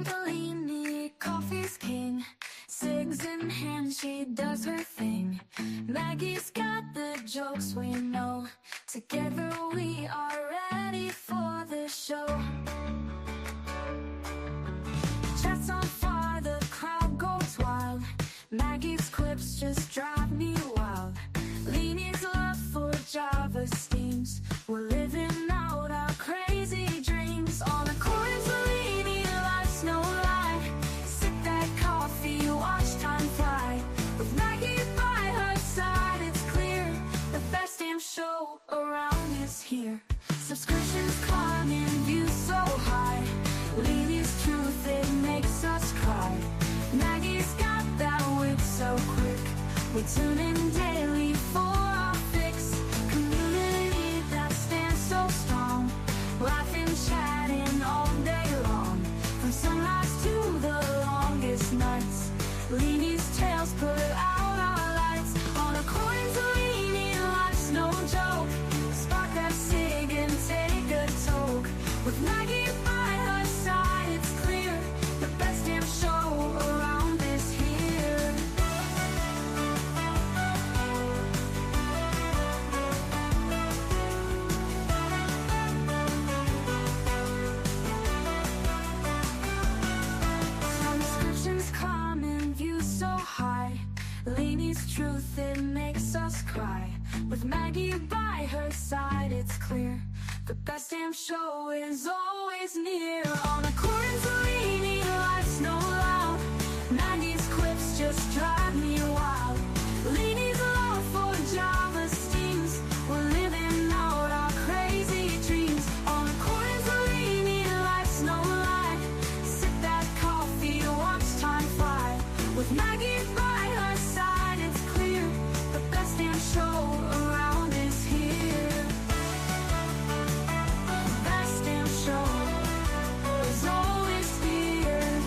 Bellini, coffee's king. Cigs in hand, she does her thing. Maggie's got the jokes we know. Together we are ready for the show. Chat's on fire, the crowd goes wild. Maggie's quips just drive me wild. Leanie's love for Java steams. We're living out our crazy dreams. On a coins, Leanie, life's no lie. Sip that coffee, watch time fly. With Maggie by her side, it's clear the best damn show around is here. Subscriptions climbing, views so high. Leanie's truth, it makes us cry. Maggie's got that wit so quick. We tune in daily for our fix. Community that stands so strong. Laughing, chatting all day long. From sunrise to the longest nights. Leanie's tales put out our lights. On a coins, Leanie, life's no joke. Spark that cig and take a toke. With Maggie by her side, it's clear the best damn show around is here. Subscriptions climbing, views so high. Leanie's truth, it makes us cry. With Maggie by her side, it's clear the best damn show is always near. On a coins, Leanie, life's no loud. Maggie's quips just drive me wild. Leanie's love for Java steams. We're living out our crazy dreams. On a coins, Leanie, life's no lie. Sip that coffee, watch time fly. With Maggie by her side, it's clear the best damn show around is here. The best damn show is always here.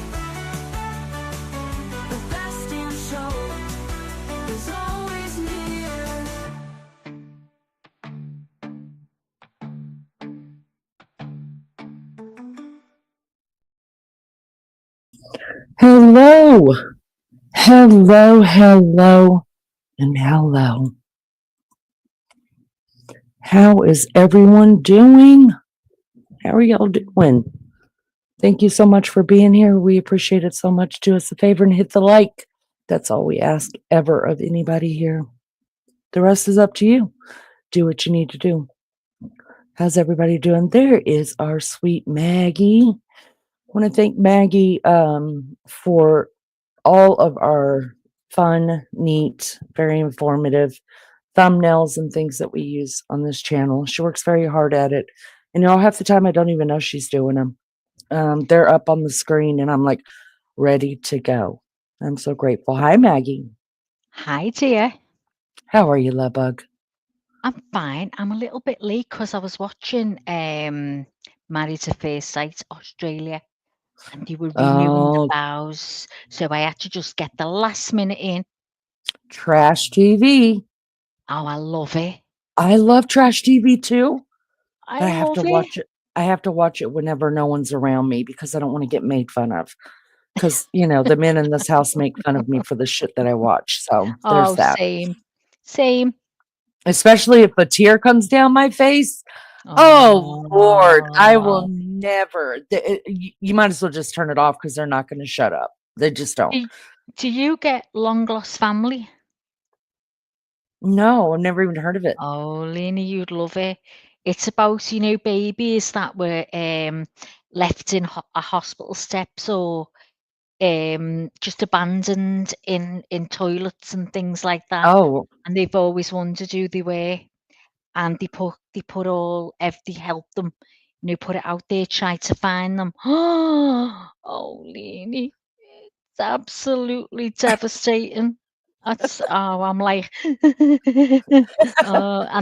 The best damn show is always near. Hello, hello, hello, and hello. How is everyone doing? How are y'all doing? Thank you so much for being here. We appreciate it so much. Do us a favor and hit the like. That's all we ask ever of anybody here. The rest is up to you. Do what you need to do. How's everybody doing? There is our sweet Maggie. I want to thank Maggie for all of our fun, neat, very informative thumbnails and things that we use on this channel. She works very hard at it. And half the time I don't even know she's doing them. They're up on the screen and I'm like ready to go. I'm so grateful. Hi, Maggie. Hi, dear. How are you, love bug? I'm fine. I'm a little bit late because I was watching Married to First Sight Australia, and they were renewing the Oh, vows, so I had to just get the last minute in. trash TV. Oh, I love it. I love trash TV too, but I I have to love it. watch it. I have to watch it whenever no one's around me because I don't want to get made fun of. Because, the men in this house make fun of me for the shit that I watch. So there's Oh, that. same. Especially if a tear comes down my face. Oh, Lord, I will never. You might as well just turn it off because they're not going to shut up. They just don't. Do you get Long Lost Family? No, I've never even heard of it. Oh, Lena, you'd love it. It's about, babies that were left in a hospital steps or just abandoned in toilets and things like that. Oh, And they've always wondered who they were. And they help them, put it out there, try to find them. Oh, Leni, it's absolutely devastating. I'm like, and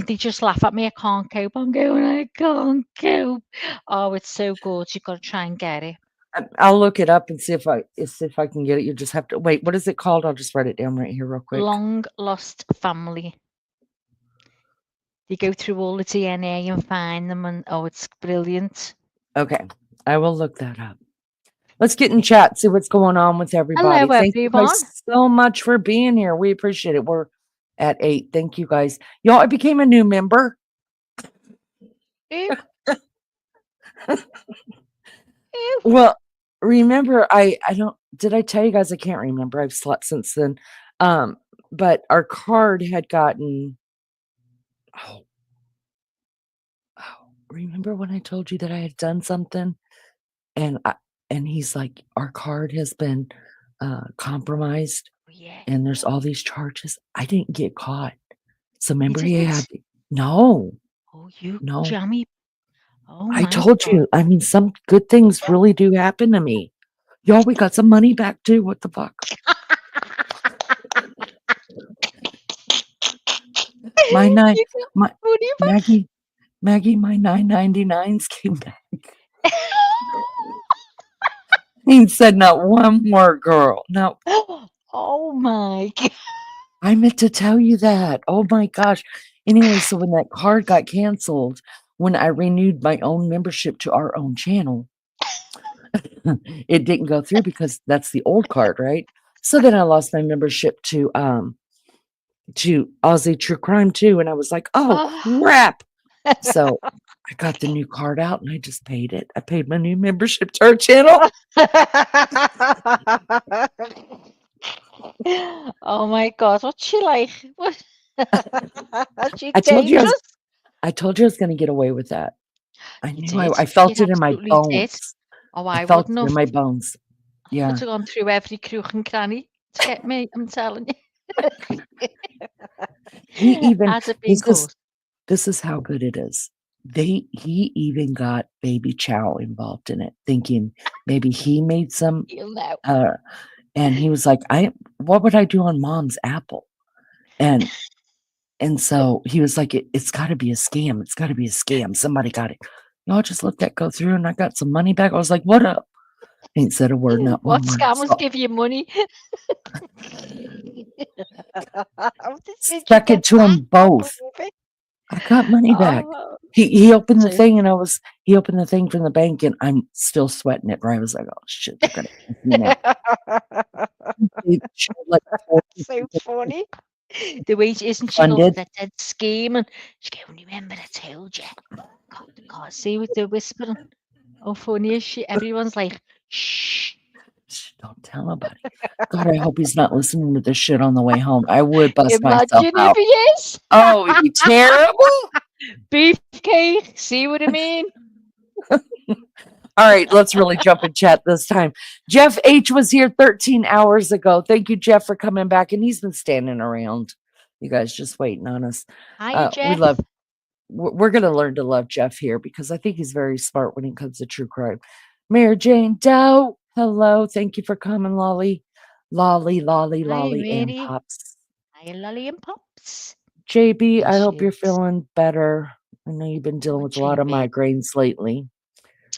they just laugh at me. I can't cope. I'm going, I can't cope. Oh, it's so good. You've got to try and get it. I'll look it up and see if I can get it. You just have to wait. What is it called? I'll just write it down right here real quick. Long Lost Family. They go through all the DNA and find them, and it's brilliant. Okay, I will look that up. Let's get in chat, see what's going on with everybody. Hello, Thank you everyone. guys so much for being here. We appreciate it. We're at 8. Thank you guys. Y'all, I became a new member. Ew. Ew. Well, remember, I don't, did I tell you guys? I can't remember. I've slept since then. But our card had gotten, oh, remember when I told you that I had done something? And he's like, our card has been compromised Yeah. and there's all these charges. I didn't get caught. So You remember he had, didn't? no, Oh, you no. jammy. Oh I my told God. you, I mean, some good things really do happen to me. Y'all, we got some money back too. What the fuck? My nine, You got my money back? Maggie, my 9.99s came back. He said not one more, girl. No, Oh my God. I meant to tell you that. Oh my gosh. Anyway, so when that card got canceled, when I renewed my own membership to our own channel, it didn't go through because that's the old card, right? So then I lost my membership to Aussie True Crime too, and I was like, oh crap. So I got the new card out and I just paid it. I paid my new membership to our channel. Oh my God. What's she like? What? She I told you dangerous? I told you I was going to get away with that. I You knew did. I You felt it in my absolutely did. bones. Oh, I I felt wouldn't it in have. my bones. I Yeah. would have gone through every crook and cranny to get me. I'm telling you. He even As it being called. this is how good it is. He even got Baby Chow involved in it, thinking maybe he made some You'll know. and he was like, what would I do on Mom's apple? And so he was like, it's gotta be a scam. It's gotta be a scam. Somebody got it. Y'all just let that go through and I got some money back. I was like, what up? He ain't said a word, not one What word. scammers So, give you money? How did you stuck it get to that? them both. I got money back. Oh, He opened the so thing and he opened the thing from the bank and I'm still sweating it. Right? I was like, oh shit, they're gonna kiss me now. They showed like 4 so funny. The way isn't she funded. that dead scheming? She go, remember I told you. God, see what they're whispering. How funny is she? Everyone's like, shh. Shh, don't tell nobody. God, I hope he's not listening to this shit on the way home. I would bust myself Imagine if out. he is. Oh, it'd be terrible. Beefcake. See what I mean? All right, let's really jump in chat this time. Jeff H was here 13 hours ago. Thank you, Jeff, for coming back. And he's been standing around. You guys just waiting on us. Hi, Jeff. We're going to learn to love Jeff here because I think he's very smart when it comes to true crime. Mary Jane Doe, hello. Thank you for coming, Lolly. Lolly, Hi, and Mary. Pops. Hi, Lolly and Pops. JB, I There hope she you're is. feeling better. I know you've been dealing Oh, with a lot of JB. migraines lately.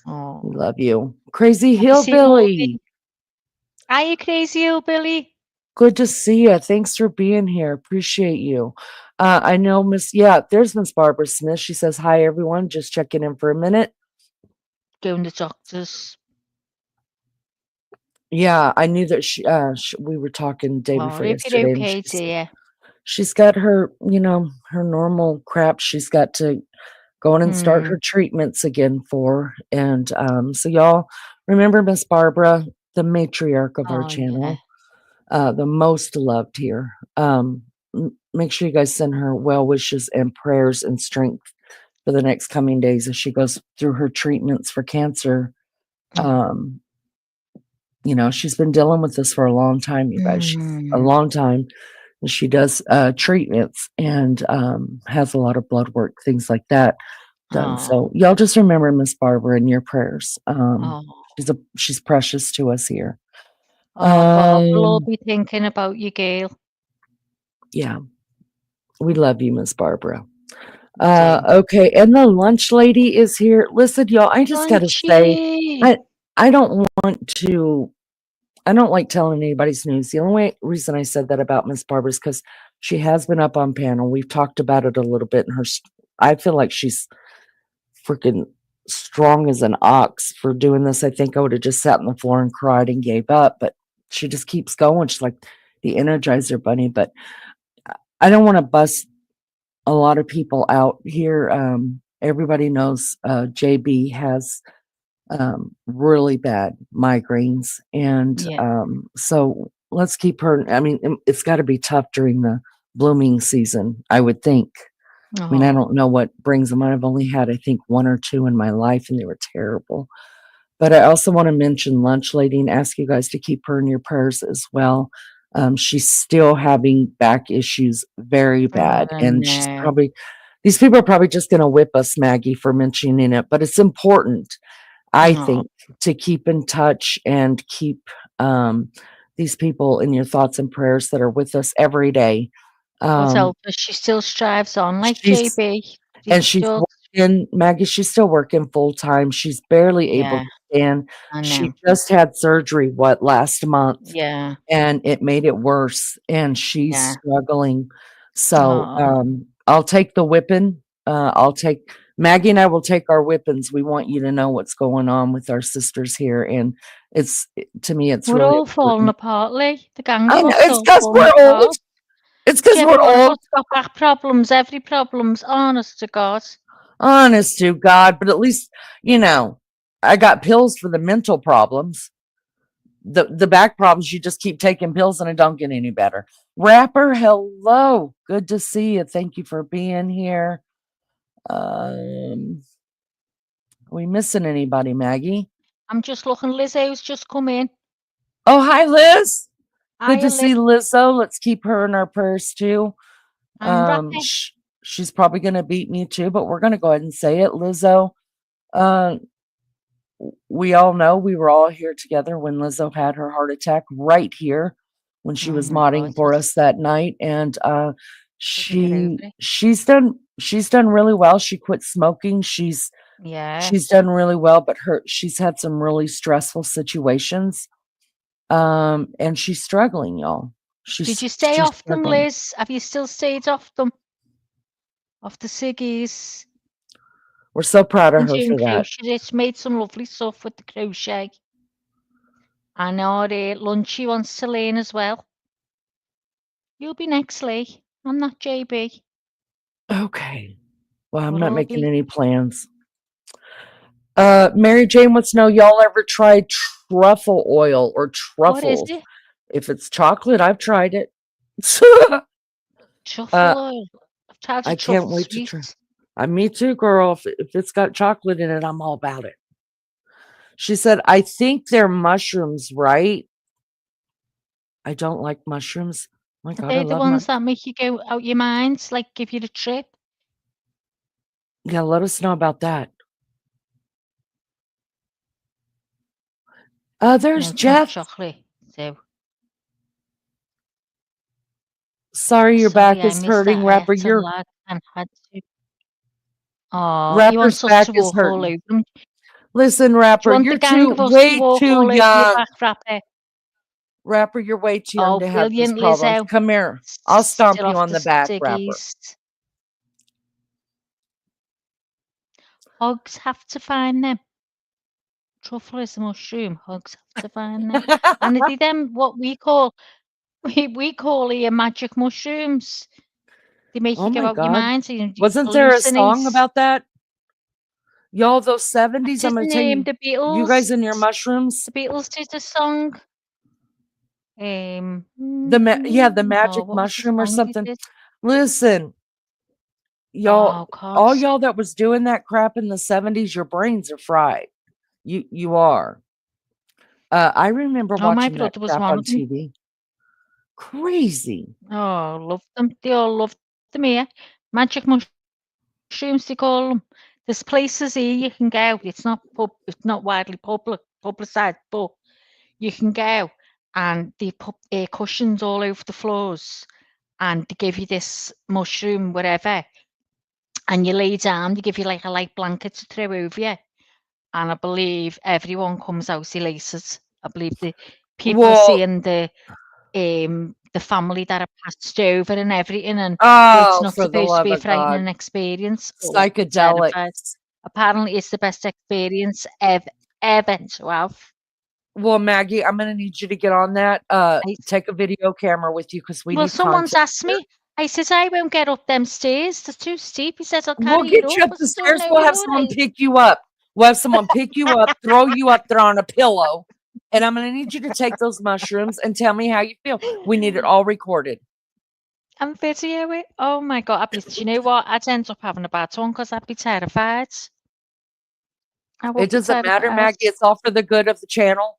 We Oh, love you. Crazy have you seen Hillbilly. Are you crazy, Hillbilly? Good to see you. Thanks for being here. Appreciate you. I know there's Miss Barbara Smith. She says, hi, everyone. Just checking in for a minute. Going to doctors. Yeah, I knew that we were talking the day Oh, before if you're yesterday. okay, And dear. she's got her, her normal crap she's got to go in and start her treatments again for. And so y'all remember Miss Barbara, the matriarch of our Oh, yeah. channel, the most loved here. Make sure you guys send her well wishes and prayers and strength for the next coming days as she goes through her treatments for cancer. She's been dealing with this for a long time, you guys. A long time. And she does treatments and has a lot of blood work, things like that done. So y'all just remember Miss Barbara in your prayers. She's precious to us here. Bob will all be thinking about you, Gail. Yeah. We love you, Miss Barbara. Okay, and the lunch lady is here. Listen, y'all, I just gotta say, I don't like telling anybody's news. The only reason I said that about Miss Barbara is because she has been up on panel. We've talked about it a little bit, and I feel like she's freaking strong as an ox for doing this. I think I would have just sat on the floor and cried and gave up, but she just keeps going. She's like the Energizer Bunny. But I don't want to bust a lot of people out here. Everybody knows JB has really bad migraines, and Yeah. so let's keep her. I mean, it's got to be tough during the blooming season, I would think. I mean, I Oh, don't know what brings them on. I've only had, I think, one or two in my life, and they were terrible. But I also want to mention Lunch Lady and ask you guys to keep her in your prayers as well. She's still having back issues very bad, and she's no. probably, these people are probably just going to whip us, Maggie, for mentioning it. But it's important, I No. think, to keep in touch and keep um, these people in your thoughts and prayers that are with us every day. God Um, help her, she still strives on like she's JB. and She's she's still working, Maggie, she's still working full time. She's barely able yeah, to stand. I She know. just had surgery, what, last month, Yeah, and it made it worse, and she's yeah. struggling. So, Oh. I'll take the whipping. I'll take Maggie and I will take our whippings. We want you to know what's going on with our sisters here, and to me, it's We're really all falling important. apart, Lee. The gang I of know us it's all because falling we're old. apart. It's Because because we're every one of old. us got back problems, every problem's honest to God. Honest to God, but at least, you know, I got pills for the mental problems. The back problems, you just keep taking pills and it don't get any better. Rapper, hello. Good to see you. Thank you for being here. Are we missing anybody, Maggie? I'm just looking, Lizzo's just come in. Oh, hi, Liz. Good to Hiya, Liz. see Lizzo. Let's keep her in our prayers too. And Rappy. She's probably gonna beat me too, but we're gonna go ahead and say it. Lizzo, uh, we all know we were all here together when Lizzo had her heart attack right here when she Oh was my God, modding for us that night. And couldn't get over it. she's done really well. She quit smoking. Yeah. She's done really well, but she's had some really stressful situations. And she's struggling, y'all. Did you stay She's off them, struggling. Liz? Have you still stayed off them? Off the ciggies? We're so proud of And her doing for that. crochet. It's made some lovely stuff with the crochet. I know Lunchy wants to learn as well. You'll be next, Lee. I'm not JB. Okay. Well, I'm What a not making lovely. any plans. Mary Jane wants to know, y'all ever tried truffle oil or What is truffles? it? If it's chocolate, I've tried it. Truffle uh, oil. I've tried a I can't truffle wait to try. sweet. Me too, girl. If it's got chocolate in it, I'm all about it. She said, I think they're mushrooms, right? I don't like mushrooms. Oh my Are God, I they the love ones that make you go out your minds, like give you a trip? Yeah, let us know about that. There's No, it's not Jeff. chocolate. So Sorry your sorry, back I is missed hurting, that. I had rapper. to lag and had to. Oh, he Rapper's wants us back to is walk all hurting. over them. Do Listen, you rapper, want the you're gang too of us to way walk too all over your young. back, Rapper? Rapper, you're way too young Oh, to have these brilliant, problems. Lizzo. Come here. I'll stomp Still you off on the the back, rapper. ciggies. Hogs have to find them. Truffle is a mushroom. Hogs have to find them. And are they them what we call we call here magic mushrooms? They make Oh you go my out your God. mind, so you Wasn't there a song hallucinate. about that? Y'all, those I 70s, I'm going to didn't tell you, the you Beatles. guys and your mushrooms. The Beatles did a song. Yeah, the magic Oh, what was the mushroom or song they something. did? Listen, y'all, Oh God. all y'all that was doing that crap in the 70s, your brains are fried. You are. I remember Oh, my watching that brother was crap one on of them. TV. Crazy. Oh, loved them. They all loved them here. Magic mushrooms, they call them. There's places here you can go. It's not widely publicised, but you can go and they put air cushions all over the floors and they give you this mushroom, whatever, and you lay down, they give you like a light blanket to throw over you. And I believe everyone comes out elated. I believe the people are Well, seeing the family that are passed over and everything, and it's oh, not for the supposed to love be a of God. frightening experience, but you're terrified. Psychedelics. Apparently, it's the best experience ever to have. Well, Maggie, I'm gonna need you to get on that. I Take a video camera with you because we Well, need someone's content asked here. me. I said, "I won't get up them stairs. They're too steep." He says, "I'll We'll carry you get you up." up I the said, "Oh, stairs. no, We'll you're have all someone right." pick you up. We'll have someone pick you up, throw you up there on a pillow, and I'm gonna need you to take those mushrooms and tell me how you feel. We need it all recorded. And video it. Oh my God. Do you know what? I'd end up having a bad one because I'd be terrified. I would It be doesn't matter, terrified. Maggie. It's all for the good of the channel.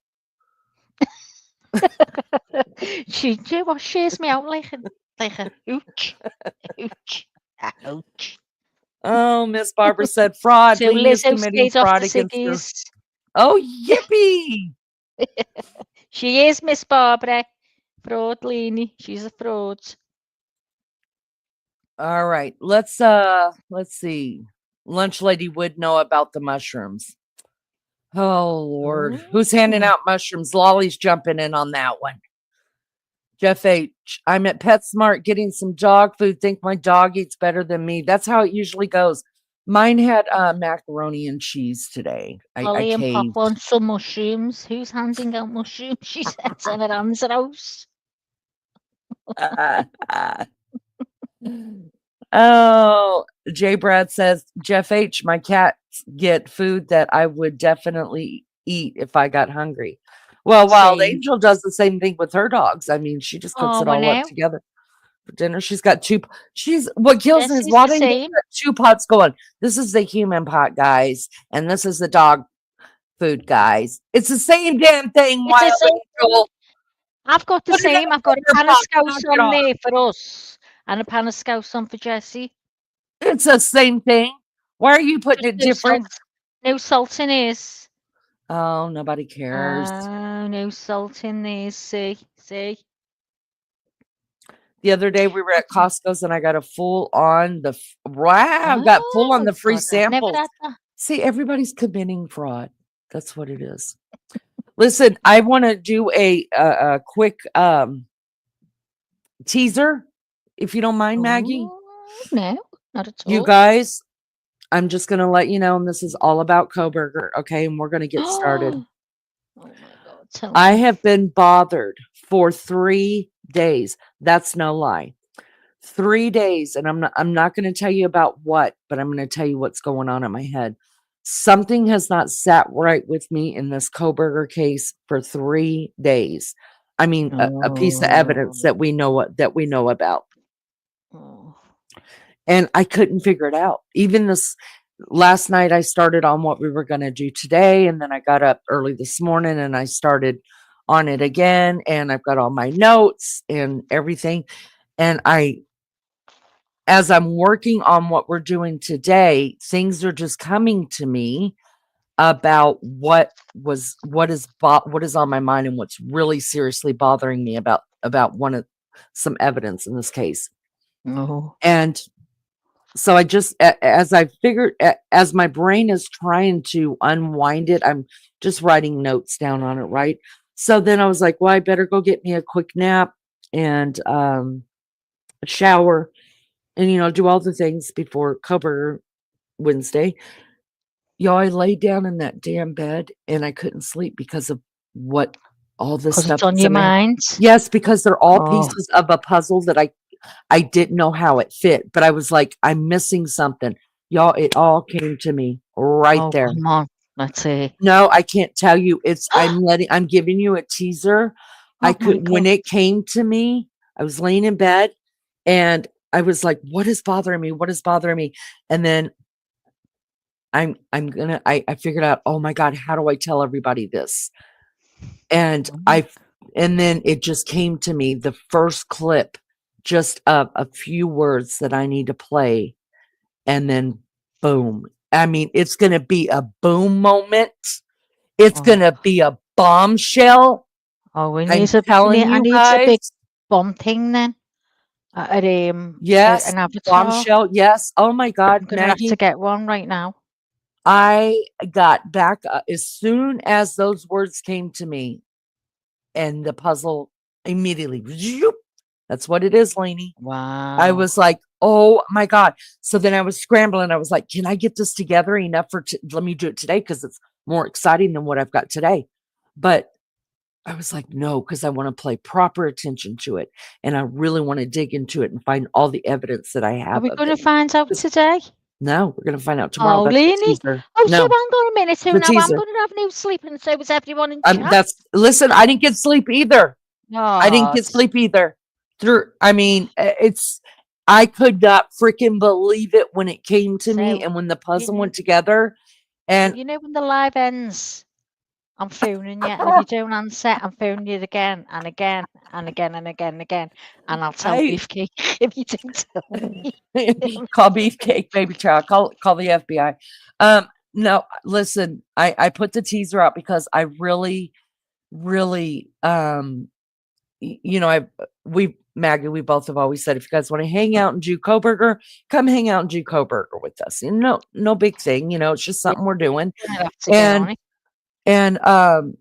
Do you know what? Shares me out like a hooch. Hooch. A hooch. Oh, Miss Barbara said fraud. So Leanie is Lizzo committing stayed off fraud the against her. ciggies. Oh, yippee! She is Miss Barbara. Fraud, Leanie. She's a fraud. All right. Let's see. Lunch lady would know about the mushrooms. Oh Lord. Who's handing Ooh. out mushrooms? Lolly's jumping in on that one. Jeff H. I'm at PetSmart getting some dog food. Think my dog eats better than me. That's how it usually goes. Mine had macaroni and cheese today. I Ollie and Pop caved. want some mushrooms. Who's handing out mushrooms? She said in her aunt's house. Oh, J. Brad says, Jeff H., my cats get food that I would definitely eat if I got hungry. Well, Wild Same. Angel does the same thing with her dogs. I mean, she just cooks Oh, it I all up know. together for dinner. She's got two. What kills me is Jesse's the Wild Angel same. got two pots going. This is the human pot, guys, and this is the dog food, guys. It's the same damn thing, It's the Wild same. Angel. I've got the Put it in same. a I've got a bigger pan of pot. scouse Knock it on off. there for us and a pan of scouse on for Jessie. It's the same thing. Why are you putting it Just different? no salt in his. Oh, nobody cares. No salt in these. See. The other day we were at Costco's and I got a full on the free God, I've never samples. had that. See, everybody's committing fraud. That's what it is. Listen, I want to do a quick teaser, if you don't mind, Maggie. Oh, no, not at all. You guys, I'm just going to let you know, and this is all about Kohberger, okay? And we're going to get started. Oh my God, tell I me. have been bothered for 3 days. That's no lie. 3 days, and I'm not going to tell you about what, but I'm going to tell you what's going on in my head. Something has not sat right with me in this Kohberger case for 3 days. I mean, a piece of evidence that we know about. Oh. And I couldn't figure it out. Even this last night, I started on what we were going to do today. And then I got up early this morning and I started on it again. And I've got all my notes and everything. And as I'm working on what we're doing today, things are just coming to me about what is on my mind and what's really seriously bothering me about some evidence in this case. No. And so I just, as my brain is trying to unwind it, I'm just writing notes down on it, right? So then I was like, well, I better go get me a quick nap and a shower and, do all the things before Kohberger Wednesday. Y'all, I laid down in that damn bed and I couldn't sleep because of what all this stuff It's on that's your in my head. mind. Yes, because they're all Oh. pieces of a puzzle that I didn't know how it fit, but I was like, I'm missing something. Y'all, it all came to me right Oh, there. come on. Let's see. No, I can't tell you. I'm giving you a teaser. Oh my When God. it came to me, I was laying in bed and I was like, what is bothering me? What is bothering me? And then I figured out, oh my God, how do I tell everybody this? And then it just came to me, the first clip, just a few words that I need to play. And then boom. I mean, it's going to be a boom moment. It's going to be a bombshell. Oh, we I'm need a telling you a big guys. bomb thing then. Yes, an avatar. bombshell. Yes. Oh my God, I'm gonna have to Maggie. get one right now. I got back as soon as those words came to me, and the puzzle immediately, zoop, That's what it is, Lainey. Wow. I was like, oh my God. So then I was scrambling. I was like, can I get this together enough for, let me do it today, because it's more exciting than what I've got today. But I was like, no, because I want to pay proper attention to it. And I really want to dig into it and find all the evidence that I Are have we of going to it. find out today? No, we're going to find out tomorrow. Oh, That's the Lainey. teaser. Oh, so No, hang on a minute. So the now I'm teaser. going to have no sleep, and so was everyone in chat. Listen, I didn't get sleep either. I didn't get Oh, sleep either. I could not freaking believe it when it came to me so and when the you puzzle know, went together. And you know when the live ends, I'm phoning you, and if you don't answer, I'm phoning you again and again and again and again and again, and I'll tell I Beefcake if you don't tell me. call Beefcake, baby child. Call the FBI. No, listen, I put the teaser out because I really, really, Maggie, we both have always said, if you guys want to hang out in Jew Kohberger, come hang out in Jew Kohberger with us. No big thing. It's just something we're doing. You're gonna have to get on And it.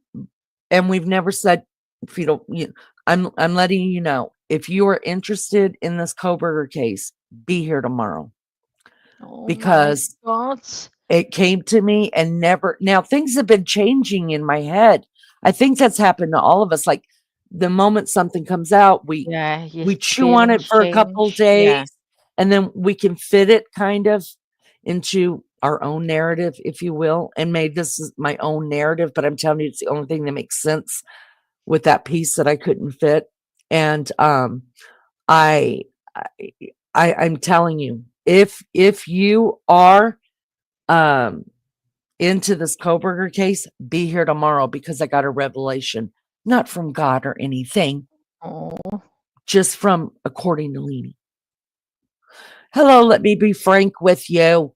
and we've never said, if you don't, I'm letting you know, if you are interested in this Kohberger case, be here tomorrow, Oh because my God. it came to me and never. Now things have been changing in my head. I think that's happened to all of us. Like the moment something comes out, Yeah, your we chew on it feelings for a couple change. Yeah. days, and then we can fit it kind of into our own narrative, if you will. And maybe this is my own narrative, but I'm telling you, it's the only thing that makes sense with that piece that I couldn't fit. And I, I'm telling you, if you are into this Kohberger case, be here tomorrow, because I got a revelation, not from God or anything, Oh, just from according to Leanie. Hello, let me be frank with you.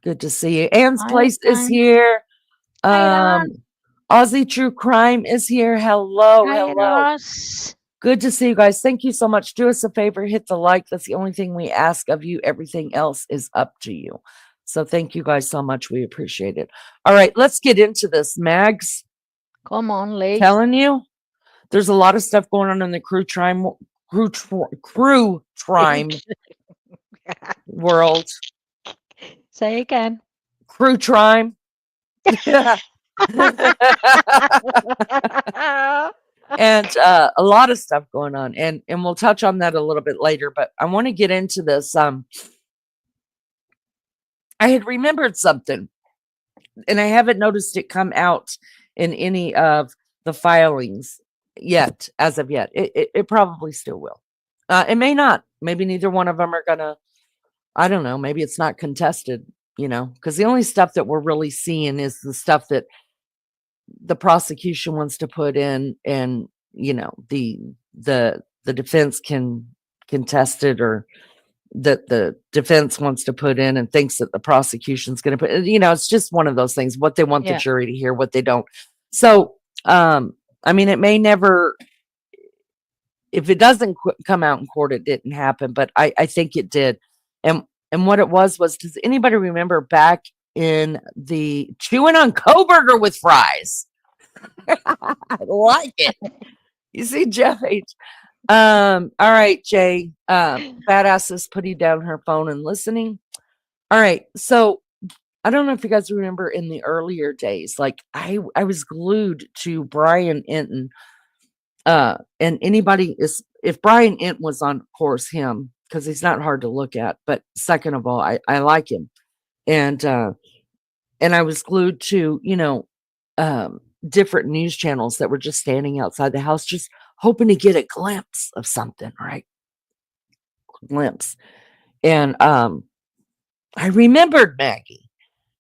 Good to see you. Anne's hi, Place is Anne. here. Hi, Anne. Aussie True Crime is here. Hello, Hi, hello. Ross. Good to see you guys. Thank you so much. Do us a favor, hit the like. That's the only thing we ask of you. Everything else is up to you. So thank you guys so much. We appreciate it. All right, let's get into this, Mags. Come on, Lee. Telling you, there's a lot of stuff going on in the crew crime world. Say again. Crew crime. And a lot of stuff going on, and we'll touch on that a little bit later, but I want to get into this. I had remembered something, and I haven't noticed it come out in any of the filings yet, as of yet. It probably still will. It may not. Maybe neither one of them are gonna, I don't know, maybe it's not contested, because the only stuff that we're really seeing is the stuff that the prosecution wants to put in, and the defense can contest it, or that the defense wants to put in and thinks that the prosecution's going to put, it's just one of those things, what they want the jury to hear, what they don't. So it may never, if it doesn't come out in court, it didn't happen, but I think it did. And what it was, does anybody remember back in the chewing on Kohberger with fries? I like it. You see, Jeff H. All right, Jay. Badass is putting down her phone and listening. All right. So I don't know if you guys remember in the earlier days, like I was glued to Bryan Enton. And anybody is, if Bryan Enton was on, of course, him, because he's not hard to look at. But second of all, I like him. And I was glued to, different news channels that were just standing outside the house, just hoping to get a glimpse of something, right? Glimpse. And I remembered Maggie,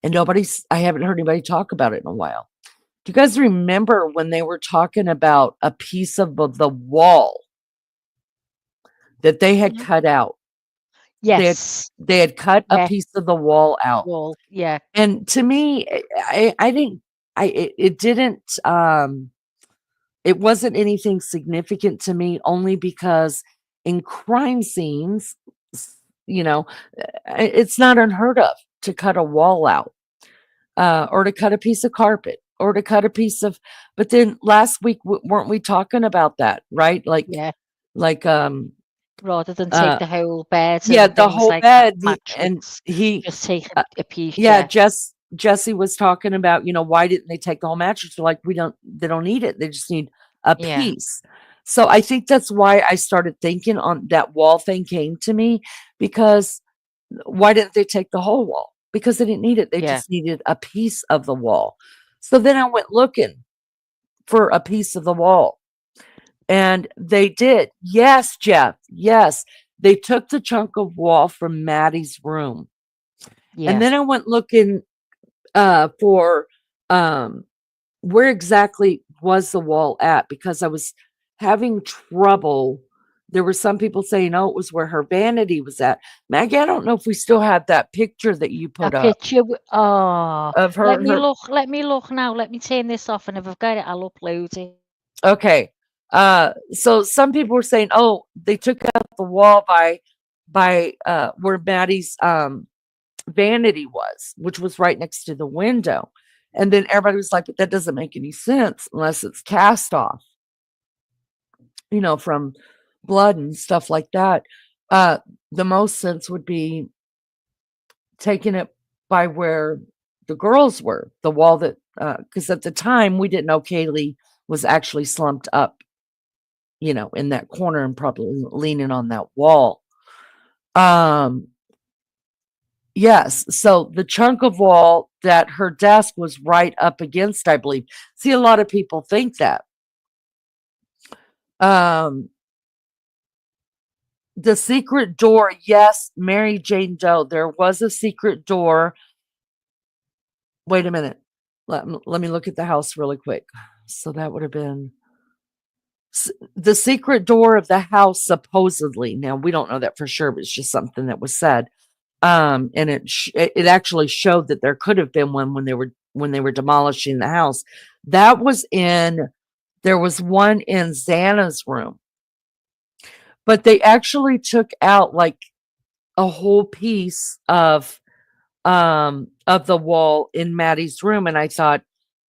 and I haven't heard anybody talk about it in a while. Do you guys remember when they were talking about a piece of the wall that they had cut out? Yes. They had cut a piece of the wall out. Wall. Yeah. And to me, it didn't, it wasn't anything significant to me, only because in crime scenes, it's not unheard of to cut a wall out, or to cut a piece of carpet, or to cut a piece of, but then last week, weren't we talking about that, right? Like, rather than take Uh, the whole bed yeah, and the things whole like that, bed. And mattress, he, just take uh, a piece, yeah, yeah. Jesse was talking about, why didn't they take the whole mattress? They're like, they don't need it. They just need a Yeah, piece. So I think that's why I started thinking on that wall thing came to me, because why didn't they take the whole wall? Because they didn't need it. They yeah, just needed a piece of the wall. So then I went looking for a piece of the wall, and they did. Yes, Jeff. Yes. They took the chunk of wall from Maddie's room. And yeah. then I went looking for um, where exactly was the wall at, because I was having trouble. There were some people saying, oh, it was where her vanity was at. Maggie, I don't know if we still have that picture that you put That up picture, oh, of her. let me look now. Let me turn this off, and if I've got it, I'll upload it. Okay. So some people were saying, oh, they took out the wall by where Maddie's vanity was, which was right next to the window. And then everybody was like, but that doesn't make any sense unless it's cast off, from blood and stuff like that. The most sense would be taking it by where the girls were, the wall that, because at the time we didn't know Kaylee was actually slumped up, in that corner and probably leaning on that wall. Um, yes. So the chunk of wall that her desk was right up against, I believe. See, a lot of people think that. Um, the secret door, yes, Mary Jane Doe, there was a secret door. Wait a minute. Let me look at the house really quick. So that would have been the secret door of the house, supposedly. Now, we don't know that for sure, but it's just something that was said. And it actually showed that there could have been one when they were demolishing the house. That was there was one in Xana's room, but they actually took out like a whole piece of the wall in Maddie's room. And I thought,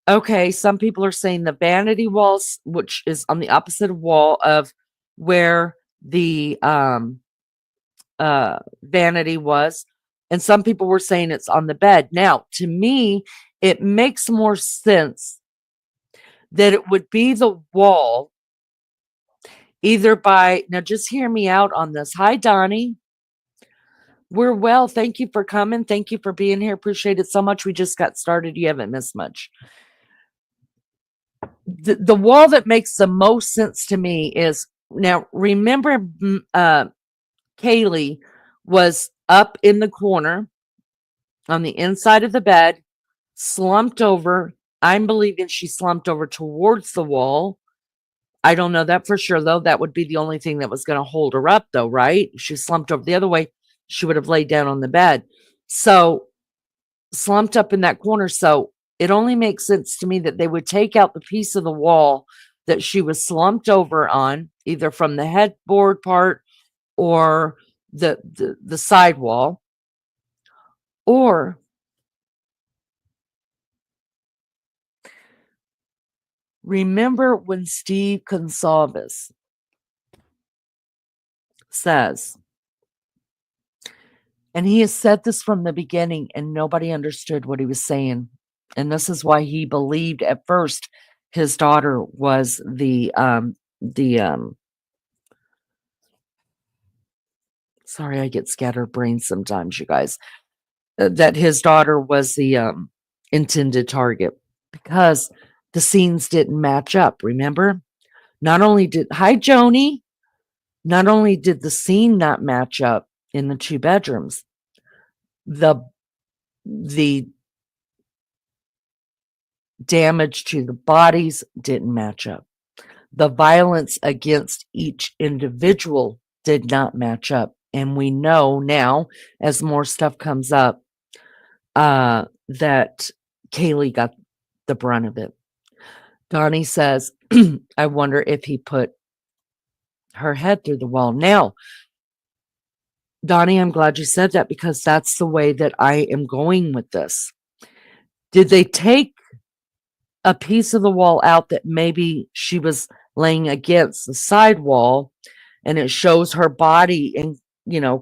okay, some people are saying the vanity walls, which is on the opposite wall of where the vanity was, and some people were saying it's on the bed. Now, to me, it makes more sense that it would be the wall, either by, now just hear me out on this. Hi, Donnie. We're well. Thank you for coming. Thank you for being here. Appreciate it so much. We just got started. You haven't missed much. The wall that makes the most sense to me is, now remember, Kaylee was up in the corner on the inside of the bed, slumped over. I'm believing she slumped over towards the wall. I don't know that for sure, though. That would be the only thing that was going to hold her up, though, right? If she slumped over the other way, she would have laid down on the bed. So, slumped up in that corner. So, it only makes sense to me that they would take out the piece of the wall that she was slumped over on, either from the headboard part or the side wall, or remember when Steve Consalvis says, and he has said this from the beginning and nobody understood what he was saying. And this is why he believed at first his daughter was sorry, I get scatterbrained sometimes, you guys, that his daughter was the intended target, because the scenes didn't match up. Remember? Not only did, hi, Joni, not only did the scene not match up in the two bedrooms, the the damage to the bodies didn't match up. The violence against each individual did not match up. And we know now, as more stuff comes up, that Kaylee got the brunt of it. Donnie says, I wonder if he put her head through the wall. Now, Donnie, I'm glad you said that, because that's the way that I am going with this. Did they take a piece of the wall out that maybe she was laying against the side wall and it shows her body and,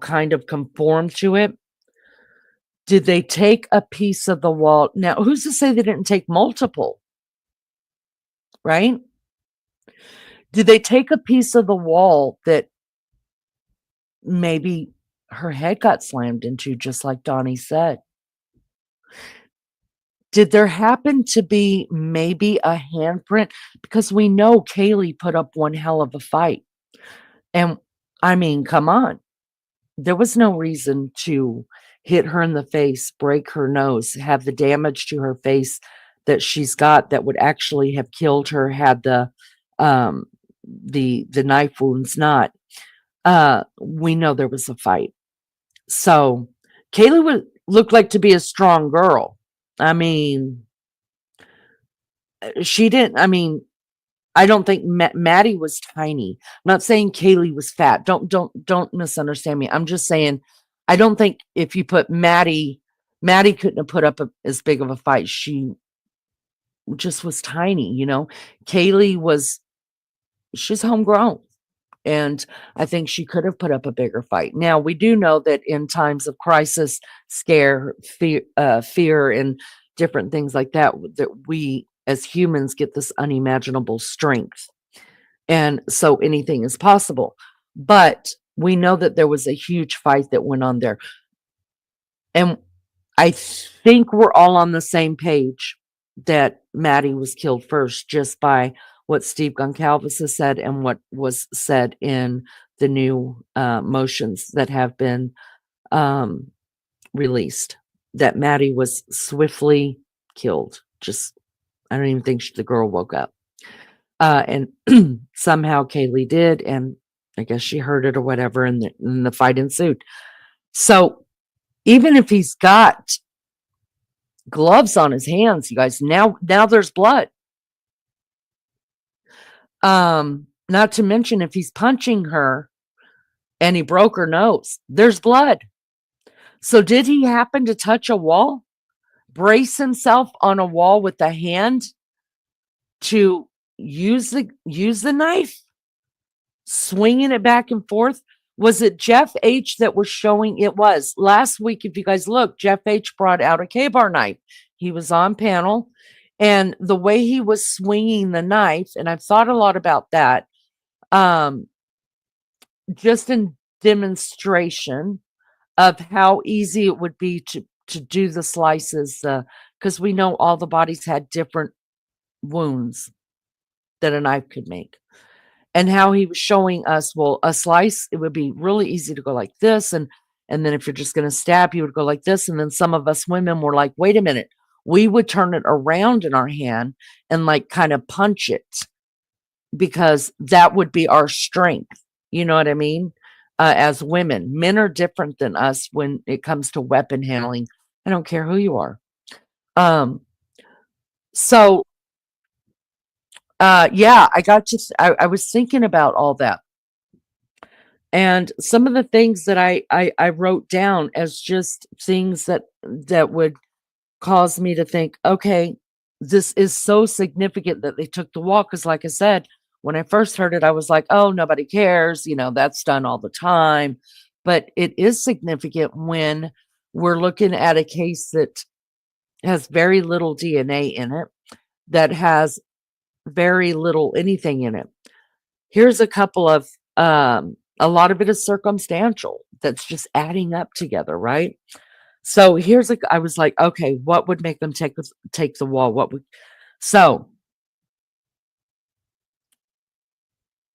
kind of conform to it. Did they take a piece of the wall? Now, who's to say they didn't take multiple, right? Did they take a piece of the wall that maybe her head got slammed into, just like Donnie said? Did there happen to be maybe a handprint? Because we know Kaylee put up one hell of a fight. And I mean, come on. There was no reason to hit her in the face, break her nose, have the damage to her face that she's got that would actually have killed her had the knife wounds not. We know there was a fight. So Kaylee looked like to be a strong girl. I mean, she didn't. I mean, I don't think Maddie was tiny. I'm not saying Kaylee was fat. Don't misunderstand me. I'm just saying I don't think if you put Maddie couldn't have put up as big of a fight. She just was tiny. Kaylee she's homegrown. And I think she could have put up a bigger fight. Now, we do know that in times of crisis, scare, fear, and different things like that, that we as humans get this unimaginable strength. And so anything is possible. But we know that there was a huge fight that went on there. And I think we're all on the same page that Maddie was killed first, just by what Steve Goncalves has said and what was said in the new motions that have been released, that Maddie was swiftly killed. I don't even think the girl woke up. And somehow Kaylee did, and I guess she heard it or whatever, and the fight ensued. So even if he's got gloves on his hands, you guys, now there's blood. Not to mention if he's punching her and he broke her nose, there's blood. So did he happen to touch a wall, brace himself on a wall with the hand to use the knife, swinging it back and forth? Was it Jeff H that was showing? It was last week. If you guys look, Jeff H brought out a K-bar knife. He was on panel. And the way he was swinging the knife, and I've thought a lot about that, just in demonstration of how easy it would be to do the slices, because we know all the bodies had different wounds that a knife could make. And how he was showing us, well, a slice, it would be really easy to go like this. And then if you're just going to stab, you would go like this. And then some of us women were like, wait a minute. We would turn it around in our hand and like kind of punch it, because that would be our strength. You know what I mean? As women, men are different than us when it comes to weapon handling. I don't care who you are. So, yeah, I was thinking about all that. And some of the things that I wrote down as just things that would cause me to think, okay, this is so significant that they took the wall. Because like I said, when I first heard it, I was like, oh, nobody cares. That's done all the time. But it is significant when we're looking at a case that has very little DNA in it, that has very little anything in it. Here's a couple of, a lot of it is circumstantial. That's just adding up together, right? So I was like, okay, what would make them take the wall? So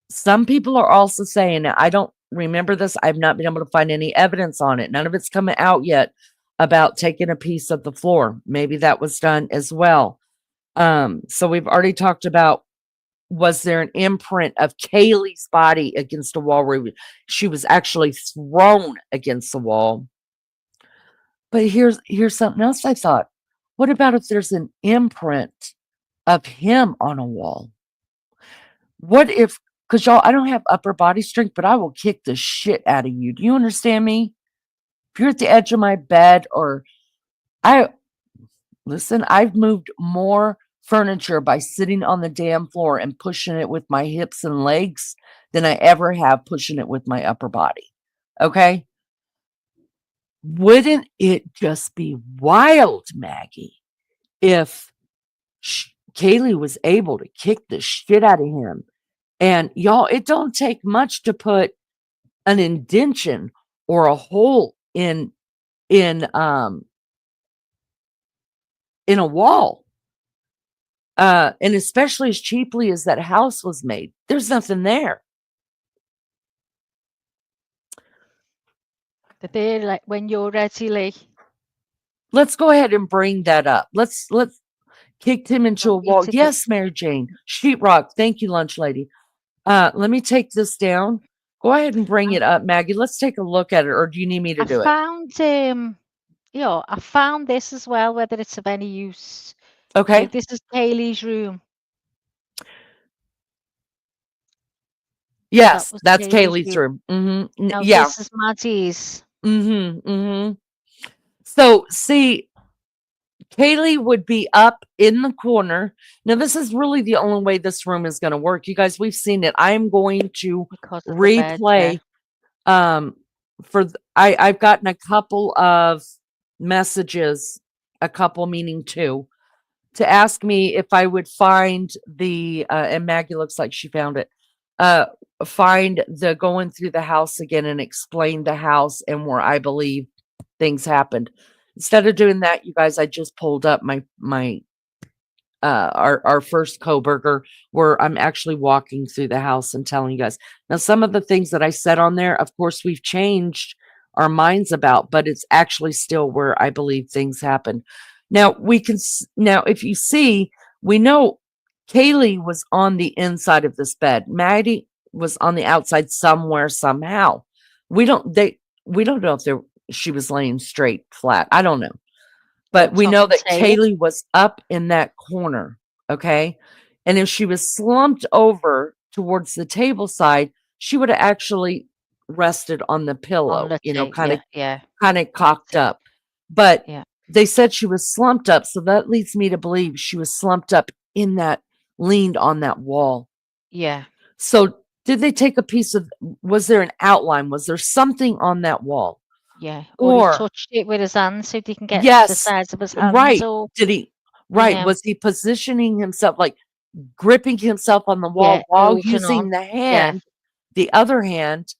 some people are also saying, I don't remember this. I've not been able to find any evidence on it. None of it's coming out yet about taking a piece of the floor. Maybe that was done as well. So we've already talked about, was there an imprint of Kaylee's body against a wall where she was actually thrown against the wall? But here's something else I thought. What about if there's an imprint of him on a wall? What if, because y'all, I don't have upper body strength, but I will kick the shit out of you. Do you understand me? If you're at the edge of my bed, or I've moved more furniture by sitting on the damn floor and pushing it with my hips and legs than I ever have pushing it with my upper body. Okay? Wouldn't it just be wild, Maggie, if Kaylee was able to kick the shit out of him? And y'all, it don't take much to put an indention or a hole in a wall. And especially as cheaply as that house was made, there's nothing there. Like when you're ready, Lee. Let's go ahead and bring that up. Let's kicked him into a wall. Yes, Mary Jane. Sheetrock. Thank you, lunch lady. Let me take this down. Go ahead and bring it up, Maggie. Let's take a look at it, or do you need me to do it? I found this as well, whether it's of any use. Okay. This is Kaylee's room. Yes, that's Kaylee's room. Mm-hmm. Now, yeah. This is Maddie's. Mm-hmm. Mm-hmm. So, see, Kaylee would be up in the corner. Now, this is really the only way this room is going to work. You guys, we've seen it. I am going to replay. I've gotten a couple of messages, a couple meaning two, to ask me if I would find the, and Maggie looks like she found it, find the going through the house again and explain the house and where I believe things happened. Instead of doing that, you guys, I just pulled up our first Kohberger, where I'm actually walking through the house and telling you guys. Now, some of the things that I said on there, of course, we've changed our minds about, but it's actually still where I believe things happen. Now, if you see, we know Kaylee was on the inside of this bed. Maddie was on the outside somewhere, somehow. We don't know if she was laying straight, flat. I don't know. But we know that Kaylee was up in that corner, okay? And if she was slumped over towards the table side, she would have actually rested on the pillow, kind of cocked up. But they said she was slumped up, so that leads me to believe she was slumped up in that, leaned on that wall. Yeah. So did they take a piece of, was there an outline? Was there something on that wall? Yeah, or he touched it with his hands so he can get the size of his hands. Right. Did he? Right. Was he positioning himself, like gripping himself on the wall while using the hand, the other hand,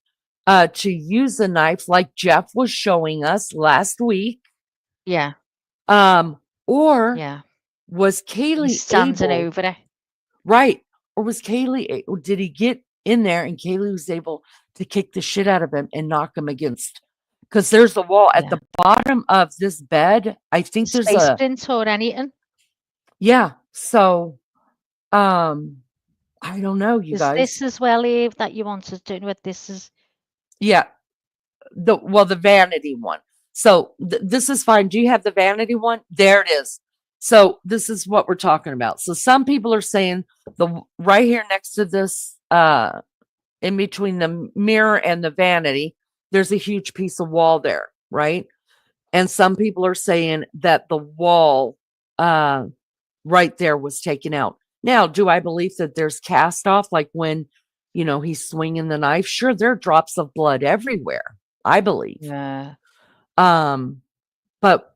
to use the knife, like Jeff was showing us last week? Yeah. Or was Kaylee standing over it? Right. Or was Kaylee? Or did he get in there and Kaylee was able to kick the shit out of him and knock him against? Because there's the wall at the bottom of this bed. I think there's a space or anything. Yeah. So, I don't know, you guys. This as well, Eve, that you wanted to do with this is. Yeah. The vanity one. So this is fine. Do you have the vanity one? There it is. So this is what we're talking about. So some people are saying right here next to this, in between the mirror and the vanity, there's a huge piece of wall there, right? And some people are saying that the wall right there was taken out. Now, do I believe that there's cast off, like when, he's swinging the knife? Sure, there are drops of blood everywhere, I believe. Yeah. But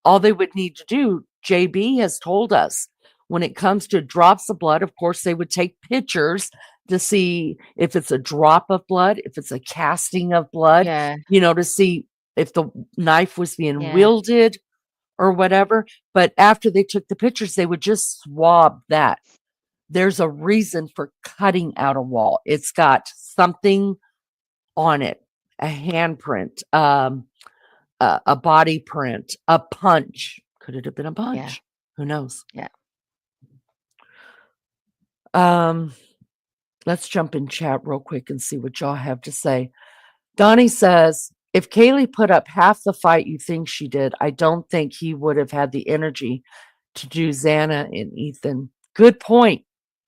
all they would need to do, JB has told us, when it comes to drops of blood, of course, they would take pictures to see if it's a drop of blood, if it's a casting of blood, to see if the knife was being wielded or whatever. But after they took the pictures, they would just swab that. There's a reason for cutting out a wall. It's got something on it, a handprint, a body print, a punch. Could it have been a punch? Yeah. Who knows? Yeah. Let's jump in chat real quick and see what y'all have to say. Donnie says, if Kaylee put up half the fight you think she did, I don't think he would have had the energy to do Xana and Ethan. Good point.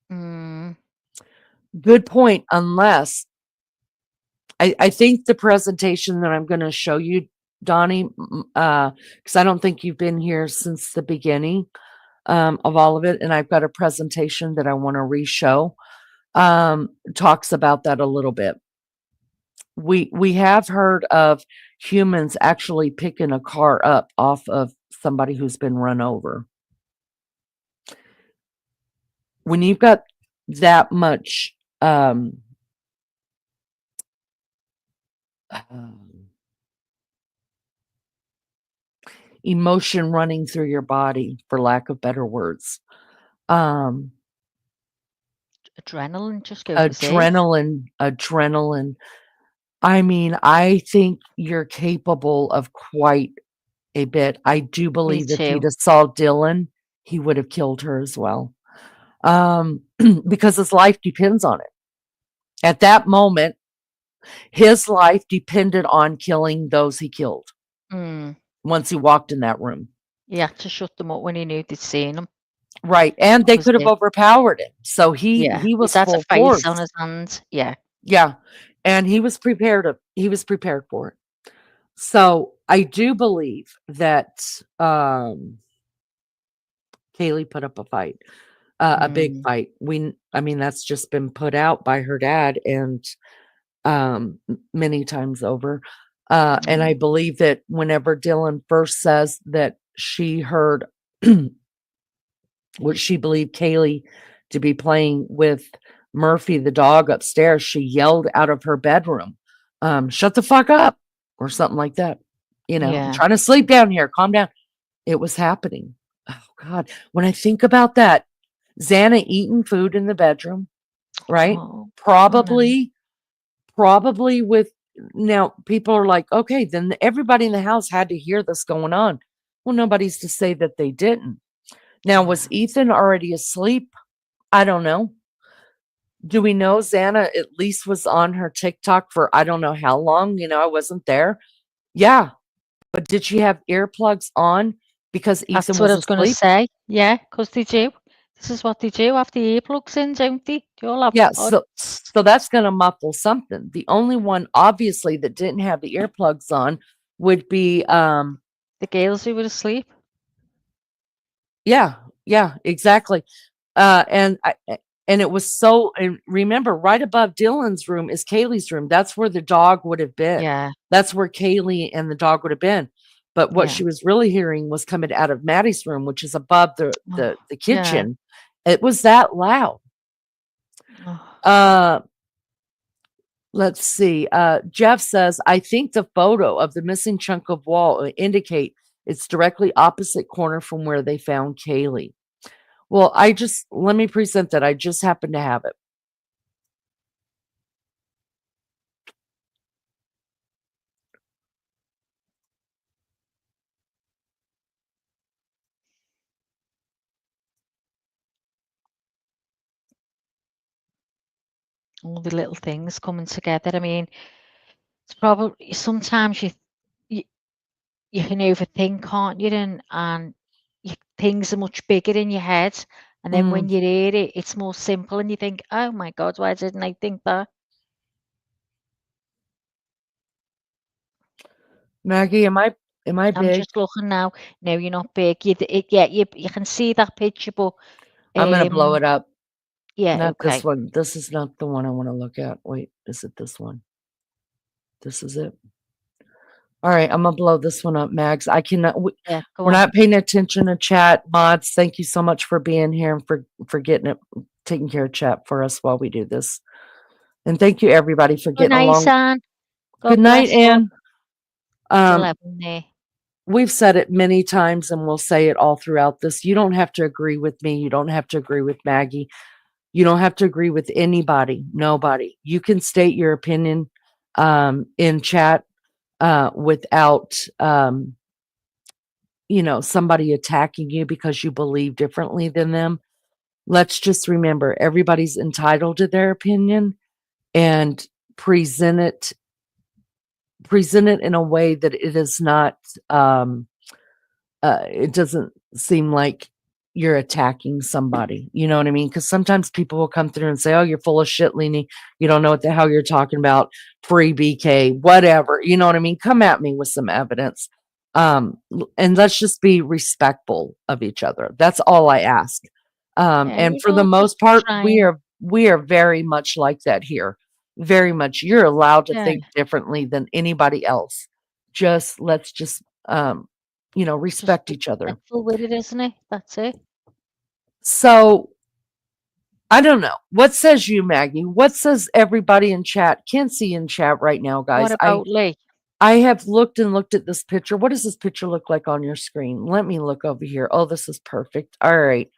Good point. Unless I think the presentation that I'm going to show you, Donnie, because I don't think you've been here since the beginning. of all of it, and I've got a presentation that I want to re-show. Talks about that a little bit. We have heard of humans actually picking a car up off of somebody who's been run over. When you've got that much emotion running through your body, for lack of better words, Adrenaline just goes berserk. adrenaline. I mean, I think you're capable of quite a bit. I do believe if he'd too. have saw Dylan, he would have killed her as well. Because his life depends on it. At that moment, his life depended on killing those he killed Mm. once he walked in that room. He had to shut them up when he knew they'd seen him. Right. And That they was could have it. overpowered him. So he Yeah. was He's had a full face force. on his hands. Yeah. Yeah. And he was prepared for it. So I do believe that Kaylee put up a fight, a big fight. I mean, that's just been put out by her dad and many times over. And I believe that whenever Dylan first says that she heard what she believed Kaylee to be playing with Murphy, the dog upstairs, she yelled out of her bedroom, shut the fuck up, or something like that. You know, I'm Yeah. trying to sleep down here. Calm down. It was happening. Oh God. When I think about that, Xana eating food in the bedroom, right? Oh, Probably with, now people are like, okay, then everybody in the house had to hear this going on. Well, nobody's to say that they didn't. Now, was Ethan already asleep? I don't know. Do we know Xana at least was on her TikTok for I don't know how long? You know, I wasn't there. Yeah. But did she have earplugs on because Ethan That's what was I was going to asleep? say. Yeah, because they do. This is what they do. Have the earplugs in, don't they? They all have Yeah, pods. so that's going to muffle something. The only one obviously that didn't have the earplugs on would be The girls who were asleep. yeah, exactly. And it was so, and remember, right above Dylan's room is Kaylee's room. That's where the dog would have been. Yeah. That's where Kaylee and the dog would have been. But what Yeah. she was really hearing was coming out of Maddie's room, which is above the Yeah. kitchen. It was that loud. Oh, Let's see. Jeff says, I think the photo of the missing chunk of wall indicate it's directly opposite corner from where they found Kaylee. Well, let me present that. I just happen to have it. all the little things coming together. I mean, it's probably sometimes you can overthink, can't you? And things are much bigger in your head. And then when you hear it, it's more simple and you think, oh my God, why didn't I think that? Maggie, am I I'm big? just looking now. No, you're not big. You can see that picture, but I'm gonna blow it up. yeah, Not okay. this one. This is not the one I want to look at. Wait, is it this one? This is it. All right, I'm gonna blow this one up, Mags. I cannot. Yeah, go We're on. not paying attention to chat. Mods, thank you so much for being here and for getting it, taking care of chat for us while we do this. And thank you everybody for Good getting night, along. Anne. Good God night, bless you. Ann. It's 11 there. We've said it many times and we'll say it all throughout this. You don't have to agree with me. You don't have to agree with Maggie. You don't have to agree with anybody, nobody. You can state your opinion in chat without somebody attacking you because you believe differently than them. Let's just remember everybody's entitled to their opinion and present it in a way that it is not it doesn't seem like you're attacking somebody. You know what I mean? Because sometimes people will come through and say, oh, you're full of shit, Leanie. You don't know what the hell you're talking about. Free BK, whatever. You know what I mean? Come at me with some evidence. And let's just be respectful of each other. That's all I ask. Yeah, And for the most just part, trying. we are very much like that here. Very much. You're allowed to Yeah, think differently than anybody else. Let's just just respect be each other. respectful with it, isn't it? That's it. So I don't know. What says you, Maggie? What says everybody in chat? Can't see in chat right now, What guys. about Lee? I have looked and looked at this picture. What does this picture look like on your screen? Let me look over here. Oh, this is perfect. All right.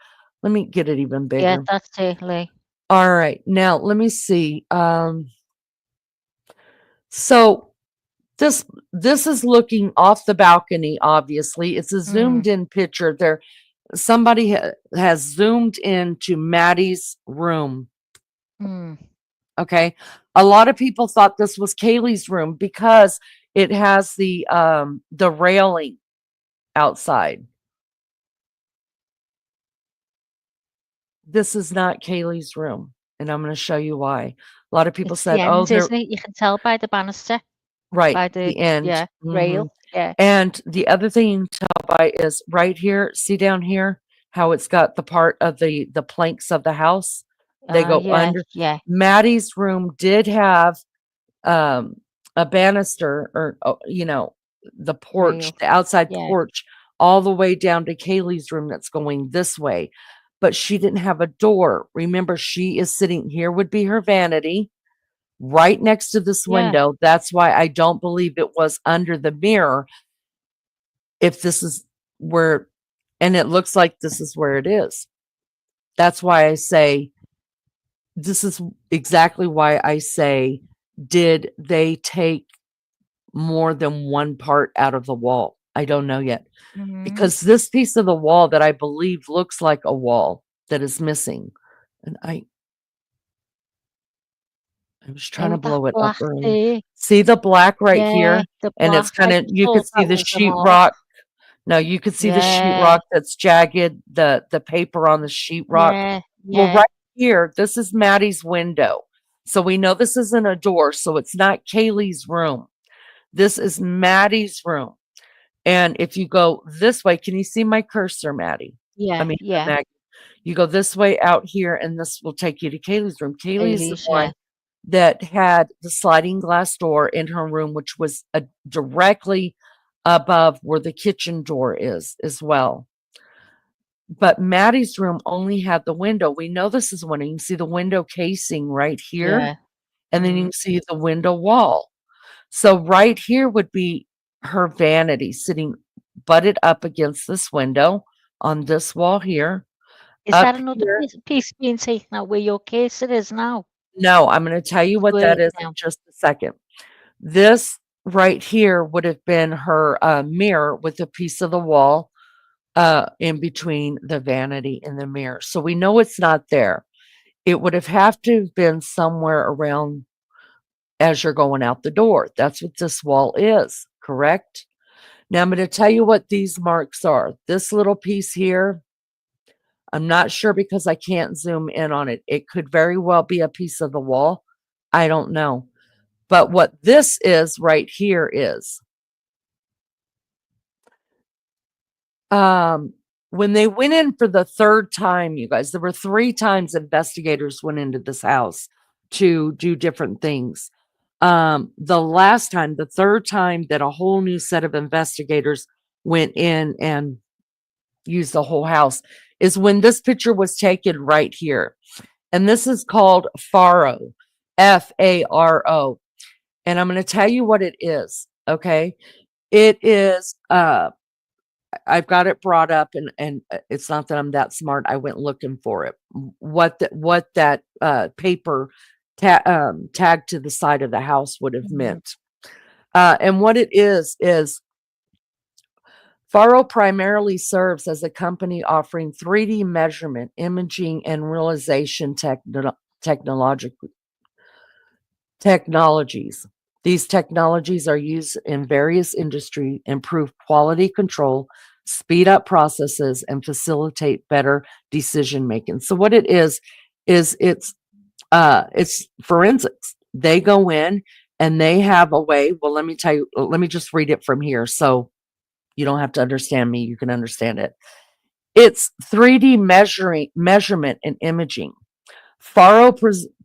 Let me get it even Yeah, bigger. that's it, Lee. All right. Now let me see. So this is looking off the balcony, obviously. It's a Mm, zoomed in picture. There somebody has zoomed into Maddie's room. mm. Okay. A lot of people thought this was Kaylee's room because it has the railing outside. This is not Kaylee's room, and I'm going to show you why. A lot of people It's the said, "Oh, end, they're isn't it? You can tell by the banister, right, by the the end." yeah, Mhm. rail. Yeah. And the other thing you can tell by is right here. See down here how it's got the part of the planks of the house. They go Yeah, under. yeah. Maddie's room did have um, a banister or the porch, Rail. the outside Yeah, porch, all the way down to Kaylee's room that's going this way. But she didn't have a door. Remember, she is sitting here, would be her vanity right next to this yeah. window. That's why I don't believe it was under the mirror. If this is where, and it looks like this is where it is. That's why I say, this is exactly why I say, did they take more than one part out of the wall? I don't know yet. Mhm. Because this piece of the wall that I believe looks like a wall that is missing. And I was trying to Oh, that blow it up black early. there. See the black right Yeah, here? the And it's black. kind I of, just you could thought see that the was a mark. sheetrock. No, you could see the Yeah, sheetrock that's jagged, the paper on the sheetrock. yeah, Well, yeah, right here, this is Maddie's window. So we know this isn't a door, so it's not Kaylee's room. This is Maddie's room. And if you go this way, can you see my cursor, Maddie? I yeah, mean, yeah. Maggie. You go this way out here, and this will take you to Kaylee's room. Kaylee is the Alias, one yeah. that had the sliding glass door in her room, which was directly above where the kitchen door is as well. But Maddie's room only had the window. We know this is one. You can see the window casing right here, Yeah. and then you Mm, can see the window wall. So right here would be her vanity sitting butted up against this window on this wall here. is Up that another here, piece being taken out where your case it is now? no, I'm going to tell you what that Where is in now? just a second. This right here would have been her mirror with a piece of the wall in between the vanity and the mirror. So we know it's not there. It would have to have been somewhere around as you're going out the door. That's what this wall is, correct? Now I'm going to tell you what these marks are. This little piece here, I'm not sure because I can't zoom in on it. It could very well be a piece of the wall. I don't know. But what this is right here is when they went in for the third time, you guys, there were 3 times investigators went into this house to do different things. The last time, the third time that a whole new set of investigators went in and used the whole house is when this picture was taken right here. And this is called Faro, Faro. And I'm going to tell you what it is. Okay. It is, I've got it brought up and it's not that I'm that smart. I went looking for it. What that paper tagged to the side of the house would have Mhm. meant. And what it is Faro primarily serves as a company offering 3D measurement, imaging, and realization technologies. These technologies are used in various industries, improve quality control, speed up processes, and facilitate better decision making. So what it is it's forensics. They go in and they have a way. Well, let me tell you. Let me just read it from here. So You don't have to understand me. You can understand it. It's 3D measurement and imaging. Faro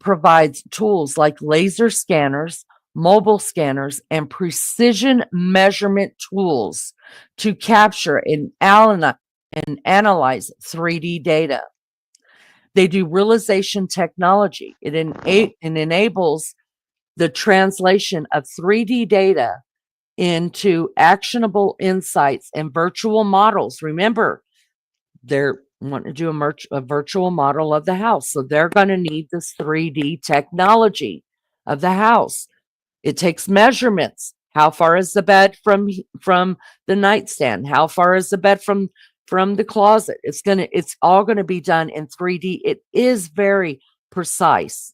provides tools like laser scanners, mobile scanners, and precision measurement tools to capture and analyze 3D data. They do realization technology. It enables the translation of 3D data into actionable insights and virtual models. Remember, they're wanting to do a virtual model of the house. So they're going to need this 3D technology of the house. It takes measurements. How far is the bed from the nightstand? How far is the bed from the closet? It's all going to be done in 3D. It is very precise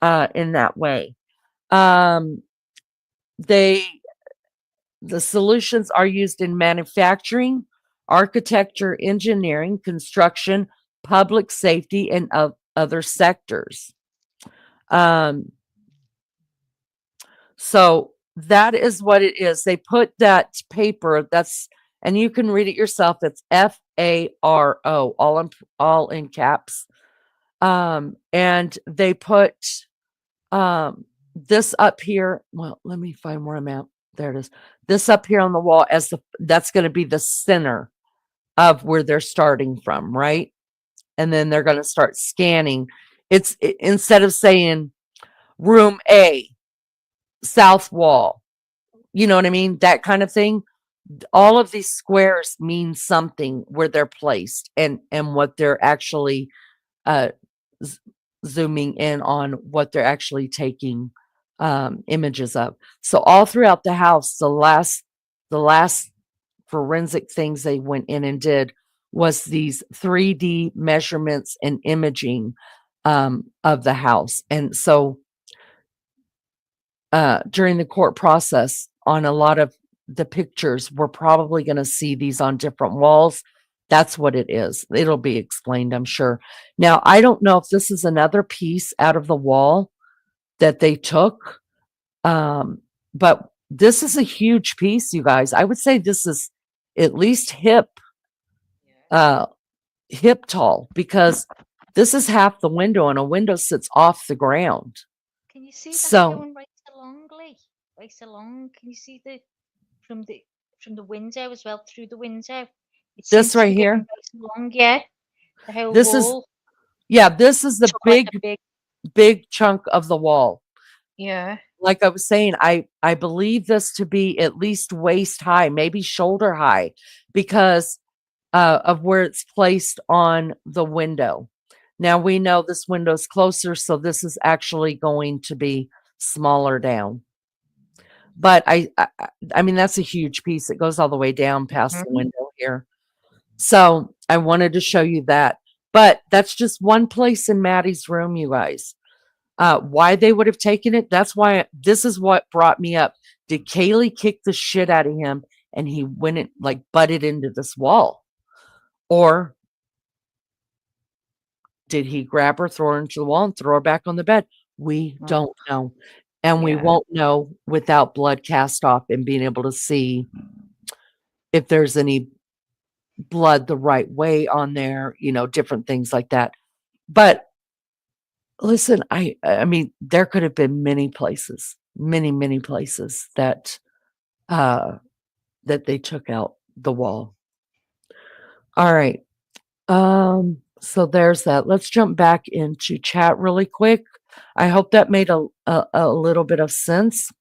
in that way. The solutions are used in manufacturing, architecture, engineering, construction, public safety, and other sectors. So that is what it is. They put that paper, and you can read it yourself. It's FARO, all in caps. And they put this up here. Well, let me find where I'm at. There it is. This up here on the wall that's going to be the center of where they're starting from, right? And then they're going to start scanning. Instead of saying room A, south wall, you know what I mean? That kind of thing. All of these squares mean something where they're placed and what they're actually zooming in on, what they're actually taking images of. So all throughout the house, the last forensic things they went in and did was these 3D measurements and imaging of the house. And so during the court process, on a lot of the pictures, we're probably going to see these on different walls. That's what it is. It'll be explained, I'm sure. Now, I don't know if this is another piece out of the wall that they took, but this is a huge piece, you guys. I would say this is at least hip tall, because this is half the window, and a window sits off the ground. Can you see that So going right along, Lee? Right along. Can you see from the window as well, through the window? It this seems to right be going here, right along, yeah. The whole this is wall. this is the Took like a big, big chunk of the wall. yeah. Like I was saying, I believe this to be at least waist high, maybe shoulder high, because of where it's placed on the window. Now we know this window's closer, so this is actually going to be smaller down. But I mean, that's a huge piece. It goes all the way down past the window here. So I wanted to show you that. But that's just one place in Maddie's room, you guys. Why they would have taken it, that's why this is what brought me up. Did Kaylee kick the shit out of him and he went and like butted into this wall? Or did he grab her, throw her into the wall, and throw her back on the bed? We don't know. And we won't know without blood cast off and being able to see if there's any blood the right way on there, different things like that. But listen, I mean, there could have been many places, many places that they took out the wall. All right. So there's that. Let's jump back into chat really quick. I hope that made a little bit of sense.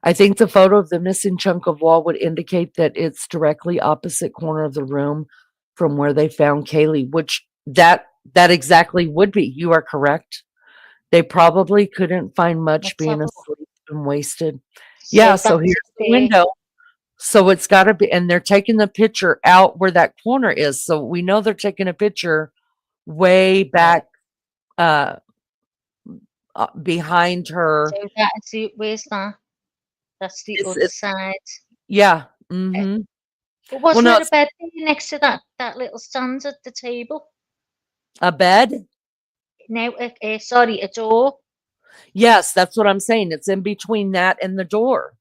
I think the photo of the missing chunk of wall would indicate that it's directly opposite corner of the room from where they found Kaylee, which that exactly would be. You are correct. They probably couldn't find much being asleep and wasted. Yeah, so here's the window. So it's got to be, and they're taking the picture out where that corner is. So we know they're taking a picture way back behind her. So where's that? That's the other side. Yeah. Mm-hmm. But wasn't there a bed next to that little stand at the table? A bed? No, sorry, a door. Yes, that's what I'm saying. It's in between that and the door.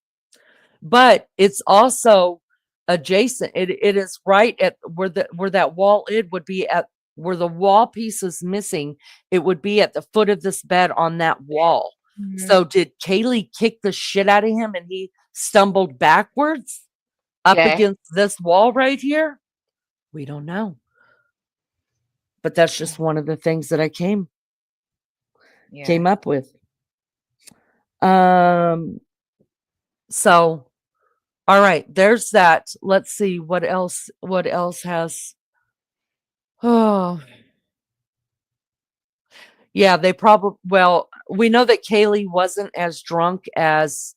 But it's also adjacent. It is right at where that wall it would be at where the wall piece is missing. It would be at the foot of this bed on that wall. Mm, So did Kaylee kick the shit out of him and he stumbled backwards up yeah, against this wall right here? We don't know. But that's just one of the things that I came yeah. up with. Um so all right, there's that. Let's see what else has. Oh, yeah, they probably well, we know that Kaylee wasn't as drunk as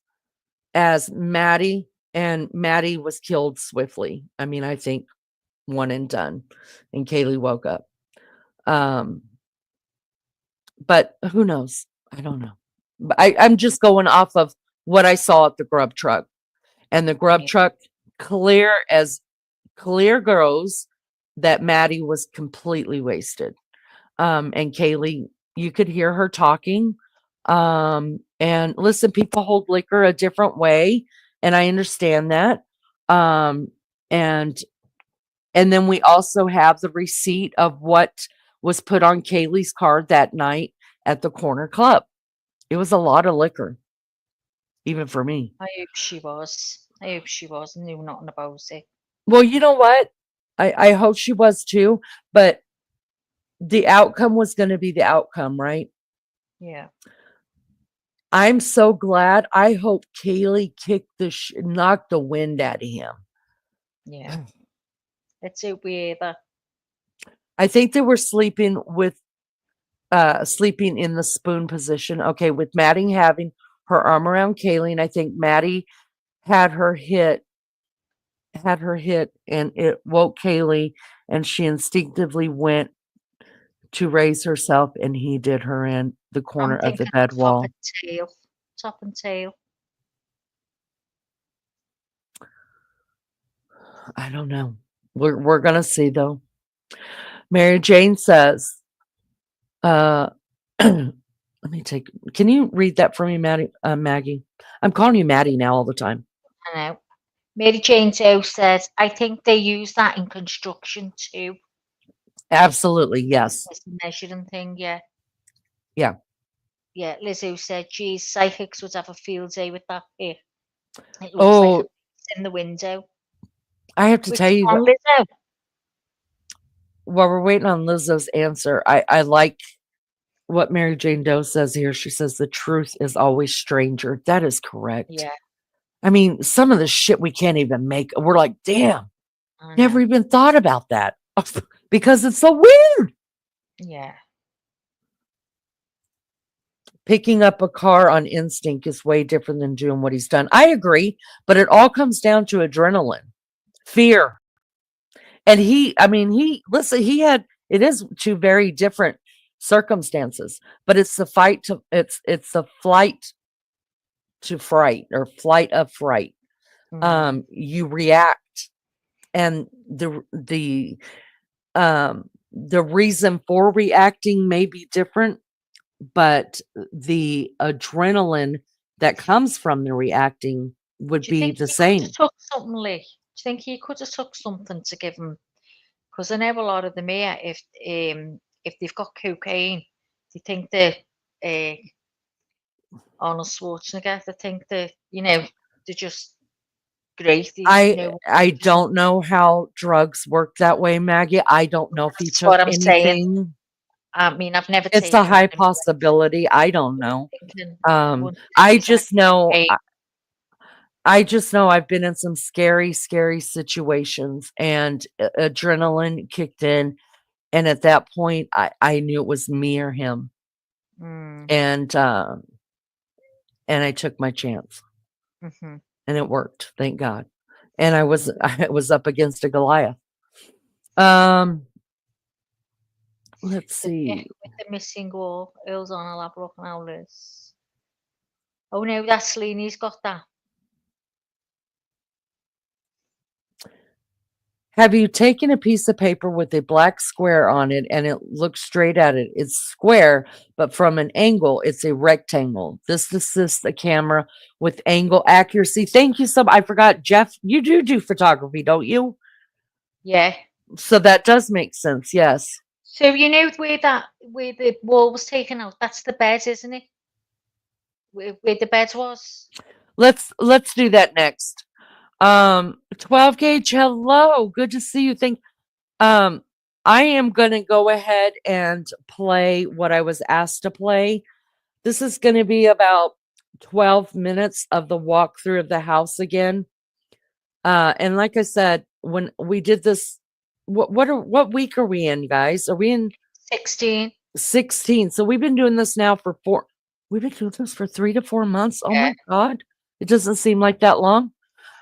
Maddie, and Maddie was killed swiftly. I mean, I think one and done, and Kaylee woke up. Um, but who knows? I don't know. But I'm just going off of what I saw at the grub truck, and the grub Yeah. truck clear goes that Maddie was completely wasted. And Kaylee, you could hear her talking. And listen, people hold liquor a different way, and I understand that. Um, and and then we also have the receipt of what was put on Kaylee's card that night at the corner club. It was a lot of liquor, even for me. I hope she was. I hope she was and knew nothing about it. Well, you know what? I hope she was too, but the outcome was going to be the outcome, right? Yeah, I'm so glad. I hope Kaylee kicked knocked the wind out of him. yeah. Let's hope we either. I think they were sleeping in the spoon position. Okay, with Maddie having her arm around Kaylee, and I think Maddie had her hit and it woke Kaylee, and she instinctively went to raise herself, and he did her in the corner I'm of the thinking bed top wall. and tail. Top and tail. I don't know. We're gonna see though. Mary Jane says, uh let me take can you read that for me, Maggie? I'm calling you Maddie now all the time. I know. Mary Jane Doe says, I think they use that in construction too. Absolutely, yes. As a measuring thing, yeah. Yeah. Yeah, Lizzo said, geez, psychics would have a field day with that here. It looks like a Oh, piece in the window. I have to Which tell you one, what, Lizzo? while we're waiting on Lizzo's answer, I like what Mary Jane Doe says here. She says the truth is always stranger. That is correct. Yeah, I mean, some of the shit we can't even make. We're like, damn, I never know. even thought about that because it's so weird. Yeah. Picking up a car on instinct is way different than doing what he's done. I agree, but it all comes down to adrenaline, fear. And listen, it is two very different circumstances, but it's it's the flight to fright or flight of fright. Mm. You react, and the reason for reacting may be different, but the adrenaline that comes from the reacting would Do you be think the he could same. have took something, Lee? Do you think he could have took something to give him? Because I know a lot of them here, if they've got cocaine, they think that uh, Arnold Schwarzenegger, they think that, they're just great. They I know I just don't know how drugs work that way, Maggie. I don't know if he that's took what I'm saying. anything. I mean, I've never It's a taken high them, possibility. I don't but I'm know. thinking, I Um, wonder if I he's had just know cocaine. I just know I've been in some scary, scary situations, and adrenaline kicked in, and at that point I knew it was me or him, Mm, and and I took my chance, hmm and it worked, thank God. And I was mm. I was up against a Goliath. Um, let's The see. Vic with the missing wall, Earl's on a Labrook and Owlers. Oh no, that's Leanie's got that. Have you taken a piece of paper with a black square on it and it looks straight at it? It's square, but from an angle, it's a rectangle. This assists the camera with angle accuracy. Thank you so much. I forgot, Jeff, you do photography, don't you? Yeah. So that does make sense. Yes. So you know where the wall was taken out? That's the bed, isn't it? Where the bed was. Let's do that next. 12 gauge. Hello. Good to see you. Um, I am going to go ahead and play what I was asked to play. This is going to be about 12 minutes of the walkthrough of the house again. And like I said, when we did this, what week are we in, guys? Are we in 16. 16? So we've been doing this now for we've been doing this for 3 to 4 months. Oh Yeah. my God. It doesn't seem like that long.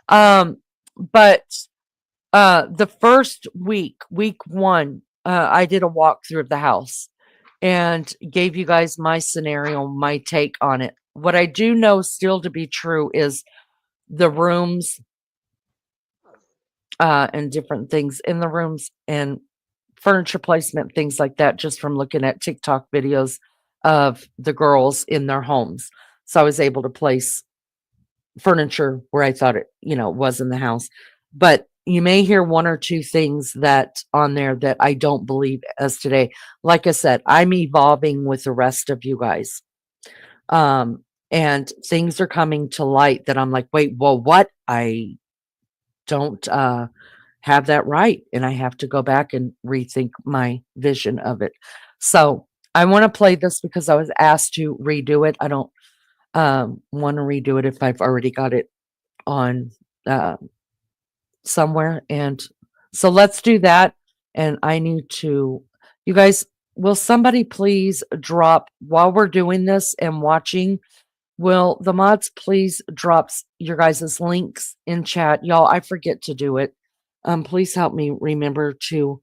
But the first week 1, I did a walkthrough of the house and gave you guys my scenario, my take on it. What I do know still to be true is the rooms and different things in the rooms and furniture placement, things like that, just from looking at TikTok videos of the girls in their homes. So I was able to place furniture where I thought it, was in the house. But you may hear 1 or 2 things that on there that I don't believe as today. Like I said, I'm evolving with the rest of you guys. And things are coming to light that I'm like, wait, well, what? I don't have that right. And I have to go back and rethink my vision of it. So I want to play this because I was asked to redo it. I don't want to redo it if I've already got it on somewhere. And so let's do that. And I need to, you guys, will somebody please drop while we're doing this and watching? Will the mods please drop your guys' links in chat? Y'all, I forget to do it. Please help me remember to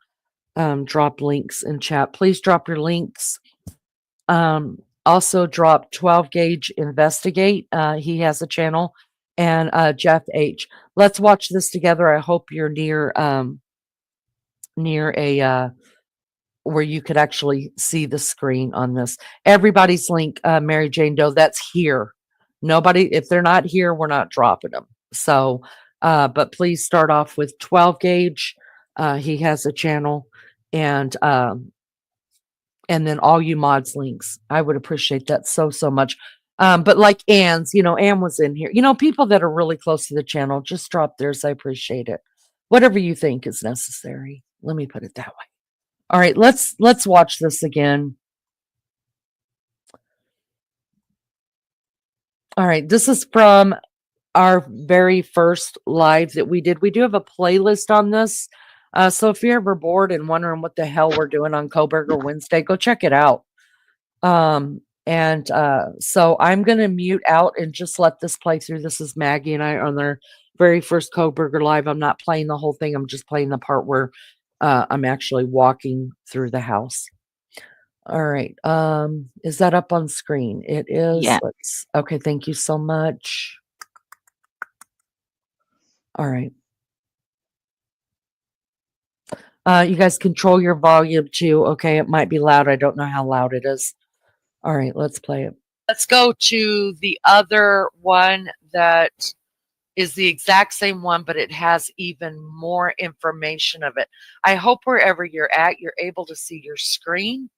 drop links in chat. Please drop your links. Also drop 12 Gauge Investigate. He has a channel. And Jeff H. Let's watch this together. I hope you're near a where you could actually see the screen on this. Everybody's link, Mary Jane Doe, that's here. Nobody, if they're not here, we're not dropping them. So, but please start off with 12 Gauge. He has a channel, and then all you mods links. I would appreciate that so much. But like Anne's, Anne was in here. People that are really close to the channel, just drop theirs. I appreciate it. Whatever you think is necessary. Let me put it that way. All right, let's watch this again. All right, this is from our very first live that we did. We do have a playlist on this. So if you're ever bored and wondering what the hell we're doing on Kohberger Wednesday, go check it out. So I'm going to mute out and just let this play through. This is Maggie and I on their very first Kohberger live. I'm not playing the whole thing. I'm just playing the part where I'm actually walking through the house. All right. Is that up on screen? It is. Yeah. Okay. Thank you so much. All right. You guys control your volume too. Okay. It might be loud. I don't know how loud it is. All right. Let's play it. Let's go to the other one that is the exact same one, but it has even more information of it. I hope wherever you're at, you're able to see your screen,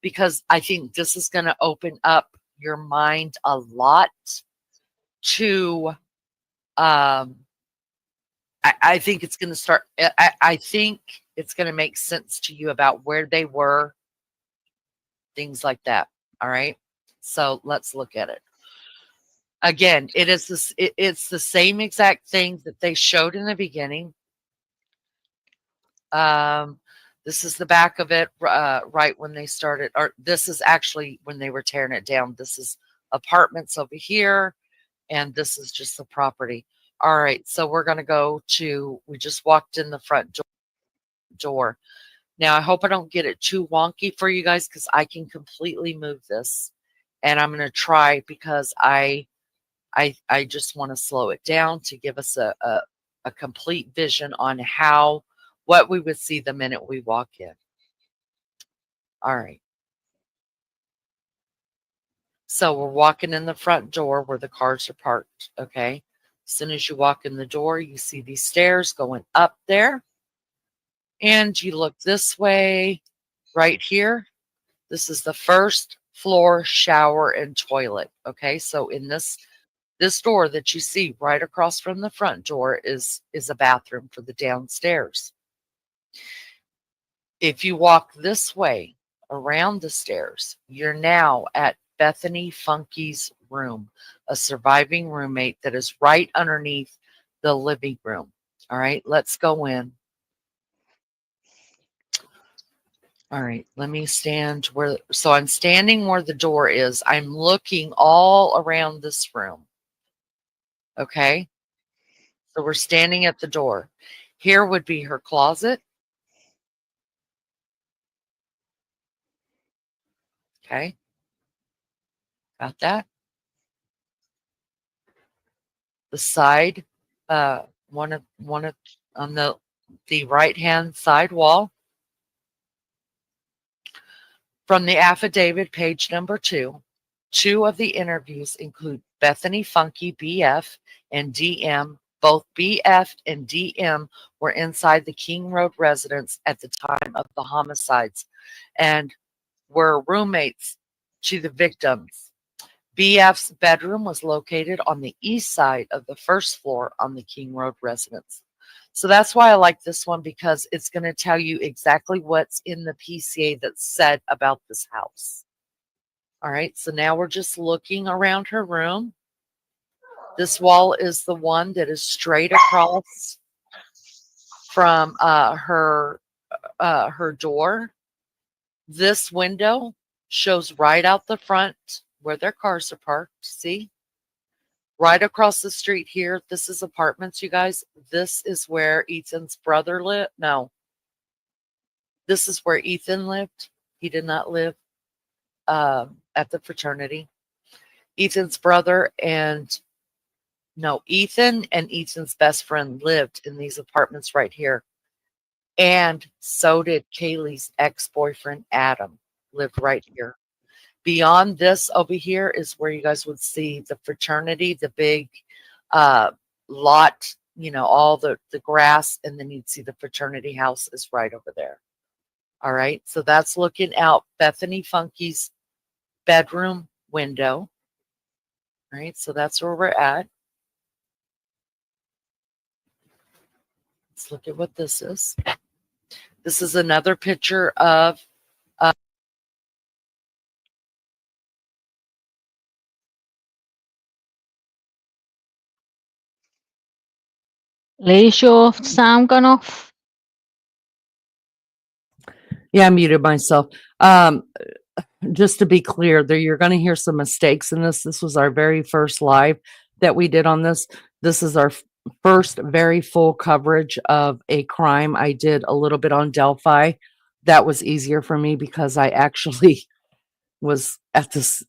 because I think this is going to open up your mind a lot to, I think it's going to start, I think it's going to make sense to you about where they were, things like that. All right. So let's look at it. Again, it's the same exact thing that they showed in the beginning. This is the back of it, right when they started, or this is actually when they were tearing it down. This is apartments over here, and this is just the property. All right, so we're going to go to, we just walked in the front door. Now, I hope I don't get it too wonky for you guys, because I can completely move this, and I'm going to try, because I just want to slow it down to give us a complete vision on how what we would see the minute we walk in. All right. So we're walking in the front door where the cars are parked. Okay. As soon as you walk in the door, you see these stairs going up there. And you look this way right here. This is the first floor shower and toilet. Okay. So in this door that you see right across from the front door is a bathroom for the downstairs. If you walk this way around the stairs, you're now at Bethany Funky's room, a surviving roommate that is right underneath the living room. All right, let's go in. All right, let me stand where, so I'm standing where the door is. I'm looking all around this room. Okay, so we're standing at the door. Here would be her closet. Okay, got that? The side, one of on the right-hand side wall. From the affidavit, page number 2, 2 of the interviews include Bethany Funky, BF, and DM. Both BF and DM were inside the King Road residence at the time of the homicides and were roommates to the victims. BF's bedroom was located on the east side of the first floor on the King Road residence. So that's why I like this one, because it's going to tell you exactly what's in the PCA that's said about this house. All right, so now we're just looking around her room. This wall is the one that is straight across from her door. This window shows right out the front where their cars are parked. See? Right across the street here, this is apartments, you guys. This is where Ethan's brother lived. No. This is where Ethan lived. He did not live at the fraternity. Ethan's brother and, no, Ethan and Ethan's best friend lived in these apartments right here. And so did Kaylee's ex-boyfriend, Adam, lived right here. Beyond this over here is where you guys would see the fraternity, the big lot, you know, all the grass, and then you'd see the fraternity house is right over there. All right, so that's looking out Bethany Funky's bedroom window. All right, so that's where we're at. Let's look at what this is. This is another picture of Ladies, your sound gone off? Yeah, I muted myself. Just to be clear, there you're going to hear some mistakes in this. This was our very first live that we did on this. This is our first very full coverage of a crime. I did a little bit on Delphi. That was easier for me because I actually was at this.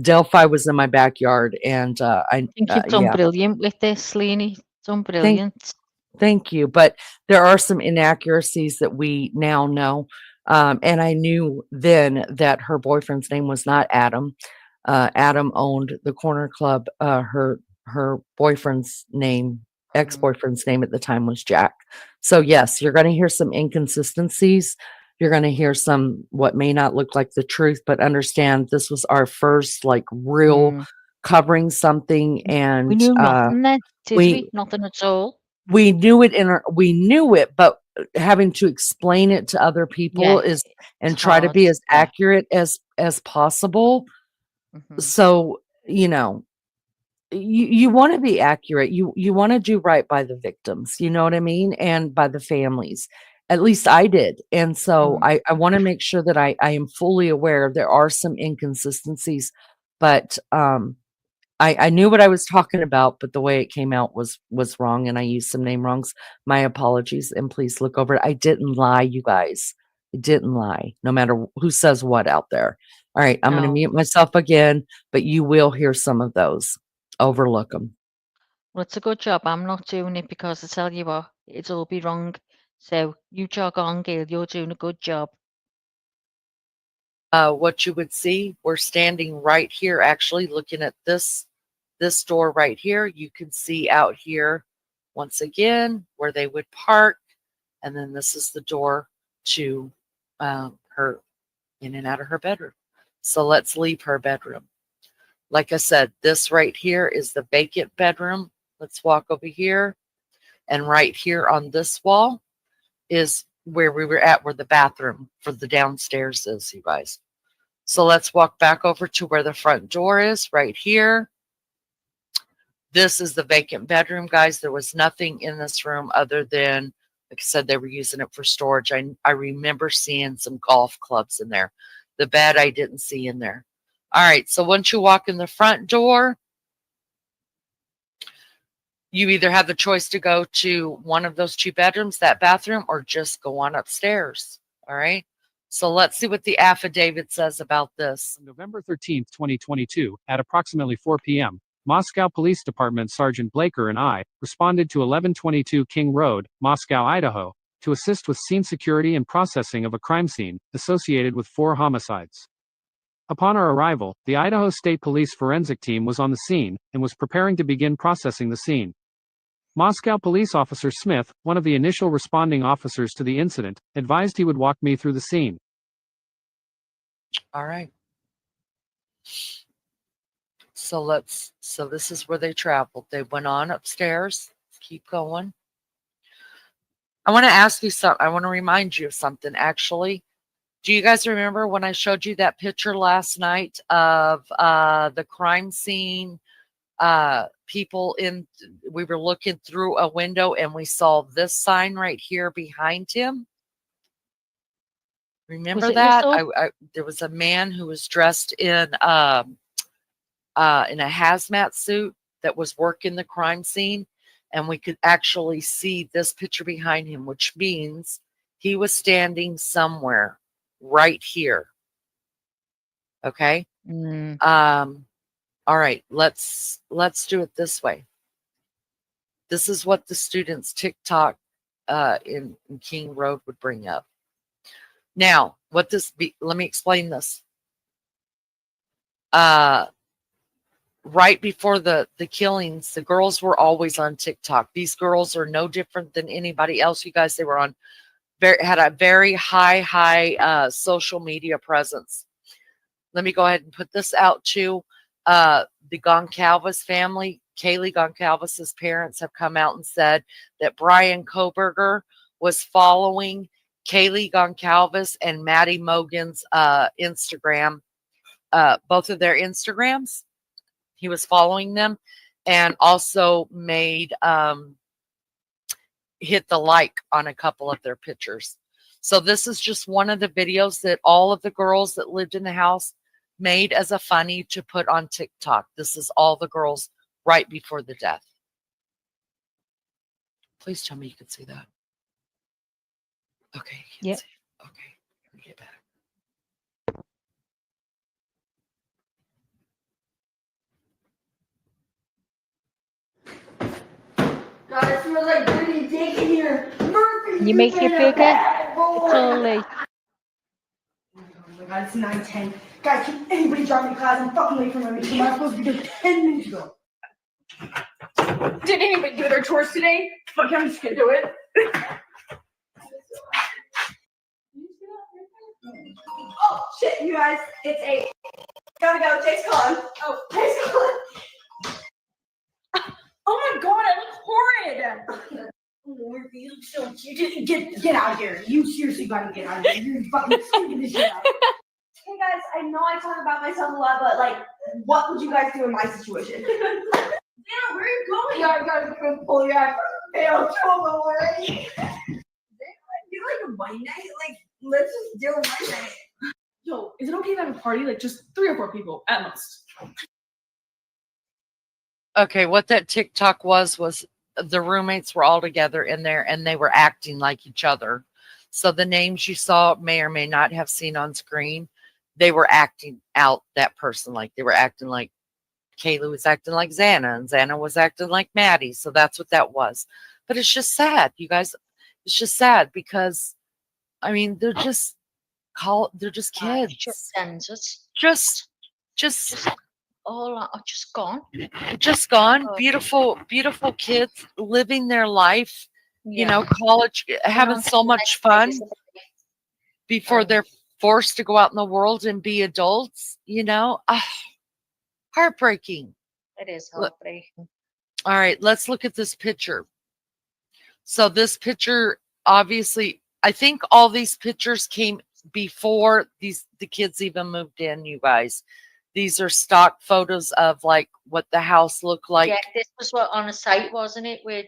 Delphi was in my backyard, and I think you've done yeah. brilliant with this, Leanie. Done brilliant. Thank you. But there are some inaccuracies that we now know. And I knew then that her boyfriend's name was not Adam. Adam owned the corner club. Her boyfriend's name, ex-boyfriend's name at the time was Jack. So yes, you're going to hear some inconsistencies. You're going to hear some what may not look like the truth, but understand this was our first like real covering something, and We knew nothing then, did we? Nothing at all. We knew it, but having to explain it to other people Yeah, is, and it's try to be hard, as yeah. accurate as possible. So, you know, you want to be accurate. You want to do right by the victims, you know what I mean? And by the families. At least I did. And so I want to make sure that I am fully aware there are some inconsistencies, but I knew what I was talking about, but the way it came out was wrong, and I used some name wrongs. My apologies, and please look over it. I didn't lie, you guys. I didn't lie, no matter who says what out there. All right, I'm going to mute myself again, but you will hear some of those. Overlook them. Well, it's a good job I'm not doing it, because I tell you what, it'll all be wrong So you jog on, Gail. You're doing a good job. What you would see, we're standing right here, actually looking at this door right here. You can see out here once again where they would park, and then this is the door to her in and out of her bedroom. So let's leave her bedroom. Like I said, this right here is the vacant bedroom. Let's walk over here, and right here on this wall is where we were at, where the bathroom for the downstairs is, you guys. So let's walk back over to where the front door is, right here. This is the vacant bedroom, guys. There was nothing in this room other than, like I said, they were using it for storage. I remember seeing some golf clubs in there. The bed I didn't see in there. All right, so once you walk in the front door, you either have the choice to go to one of those two bedrooms, that bathroom, or just go on upstairs. All right. So let's see what the affidavit says about this. On November 13th, 2022, at approximately 4 p.m., Moscow Police Department Sergeant Blaker and I responded to 1122 King Road, Moscow, Idaho, to assist with scene security and processing of a crime scene associated with 4 homicides. Upon our arrival, the Idaho State Police forensic team was on the scene and was preparing to begin processing the scene. Moscow Police Officer Smith, one of the initial responding officers to the incident, advised he would walk me through the scene. All right. So this is where they traveled. They went on upstairs. Keep going. I want to ask you something. I want to remind you of something, actually. Do you guys remember when I showed you that picture last night of the crime scene? We were looking through a window and we saw this sign right here behind him. Remember that? There was a man who was dressed in a hazmat suit that was working the crime scene, and we could actually see this picture behind him, which means he was standing somewhere right here. Okay. All right, let's do it this way. This is what the students' TikTok in King Road would bring up. Now, let me explain this. Right before the killings, the girls were always on TikTok. These girls are no different than anybody else. You guys, they were on had a very high social media presence. Let me go ahead and put this out to the Goncalves family. Kaylee Goncalves' parents have come out and said that Bryan Kohberger was following Kaylee Goncalves and Maddie Mogan's Instagram, both of their Instagrams. He was following them and also made hit the like on a couple of their pictures. So this is just one of the videos that all of the girls that lived in the house made as a funny to put on TikTok. This is all the girls right before the death. Please tell me you can see that. Okay. Yep. Okay. Let me get back. God, it smells like dirty dick in here. Murphy, You make it bigger. It's all late. Oh my God, it's 9:10. Guys, can anybody drop me class? I'm fucking late for my meeting. I'm supposed to be there 10 minutes ago. Did anybody do their chores today? Fuck, I'm just gonna do it. Oh shit, you guys, it's 8. Gotta go. Jake's calling. Oh, Jake's calling. Oh my God, I look horrid. Murphy, you look so cute. Get out of here. You seriously gotta get out of here. You're fucking stinking this shit out. Hey guys, I know I talk about myself a lot, but like, what would you guys do in my situation? Yeah, where are you going? Yeah, I gotta go pull your ass. Hey, I'll throw away. Do like a wine night? Like, let's just do a wine night. Yo, is it okay to have a party? Like just 3 or 4 people at most. Okay, what that TikTok was the roommates were all together in there and they were acting like each other. So the names you saw may or may not have seen on screen, they were acting out that person. Like they were acting like Kayla was acting like Xana and Xana was acting like Maddie. So that's what that was. But it's just sad, you guys. It's just sad because, I mean, they're just kids. Just ends it. Just All just gone. just gone. Oh. Beautiful kids living their life, Yeah. college, having so much fun before they're forced to go out in the world and be adults, heartbreaking. It is heartbreaking. All right, let's look at this picture. So this picture, obviously, I think all these pictures came before the kids even moved in, you guys. These are stock photos of like what the house looked like. Yeah, this was what on a site, wasn't it? Where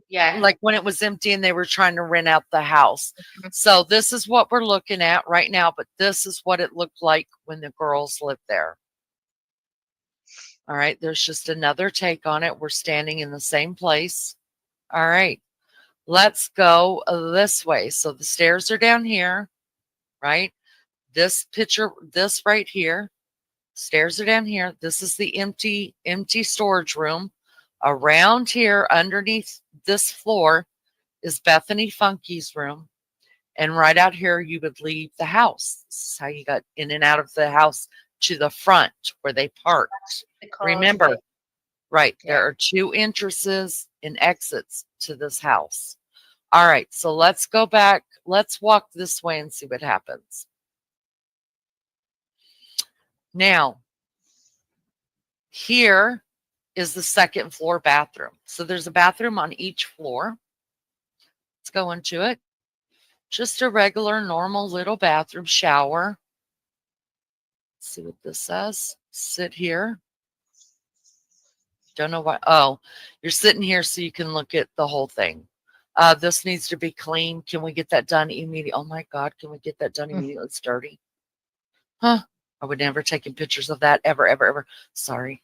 Yeah, like when it was empty and they were trying to rent out the house. So this is what we're looking at right now, but this is what it looked like when the girls lived there. All right, there's just another take on it. We're standing in the same place. All right, let's go this way. So the stairs are down here, right? This picture, this right here, stairs are down here. This is the empty storage room. Around here, underneath this floor, is Bethany Funky's room. And right out here, you would leave the house. This is how you got in and out of the house to the front where they parked. Remember, right, there are 2 entrances and exits to this house. All right, so let's go back. Let's walk this way and see what happens. Now, here is the 2nd floor bathroom. So there's a bathroom on each floor. Let's go into it. Just a regular, normal little bathroom shower. Let's see what this says. Sit here. Don't know why. Oh, you're sitting here so you can look at the whole thing. This needs to be clean. Can we get that done immediately? Oh my God, can we get that done immediately? It's dirty. Huh? I would never taken pictures of that ever, ever, ever. Sorry.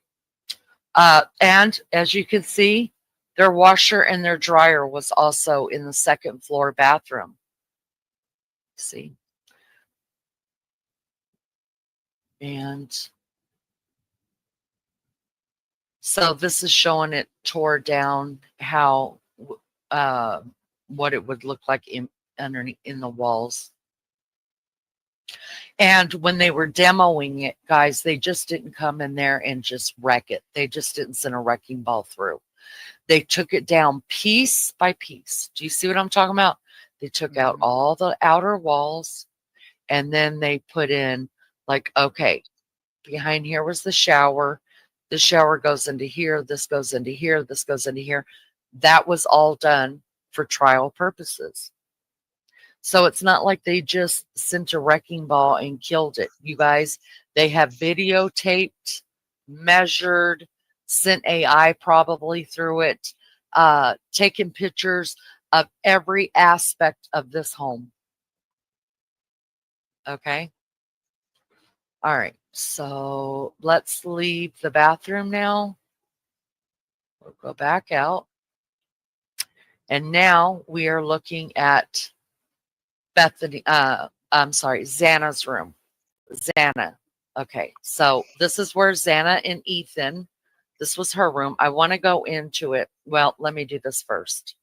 And as you can see, their washer and their dryer was also in the 2nd floor bathroom. See? And so this is showing it tore down, how what it would look like underneath in the walls. And when they were demoing it, guys, they just didn't come in there and just wreck it. They just didn't send a wrecking ball through. They took it down piece by piece. Do you see what I'm talking about? They took out all the outer walls, and then they put in, like, okay, behind here was the shower. The shower goes into here. This goes into here. This goes into here. That was all done for trial purposes. So it's not like they just sent a wrecking ball and killed it. You guys, they have videotaped, measured, sent AI probably through it, taken pictures of every aspect of this home. Okay. All right. So let's leave the bathroom now. We'll go back out. And now we are looking at Xana's room. Xana. Okay, so this is where Xana and Ethan, this was her room. I want to go into it. Well, let me do this first.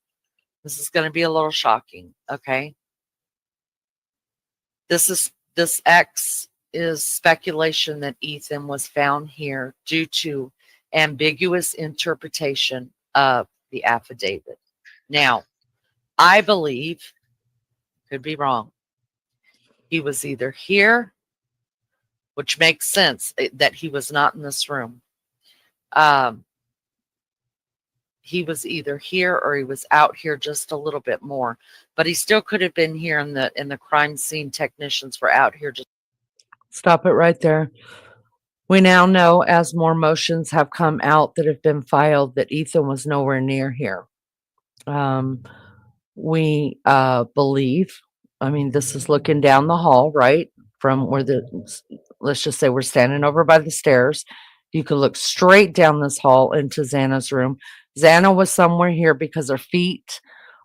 This is going to be a little shocking, okay? This X is speculation that Ethan was found here due to ambiguous interpretation of the affidavit. Now, I believe, could be wrong, he was either here, which makes sense that he was not in this room. He was either here or he was out here just a little bit more, but he still could have been here, and the crime scene technicians were out here. Just stop it right there. We now know, as more motions have come out that have been filed, that Ethan was nowhere near here. We believe, I mean, this is looking down the hall, right? From where let's just say we're standing over by the stairs. You could look straight down this hall into Xana's room. Xana was somewhere here because her feet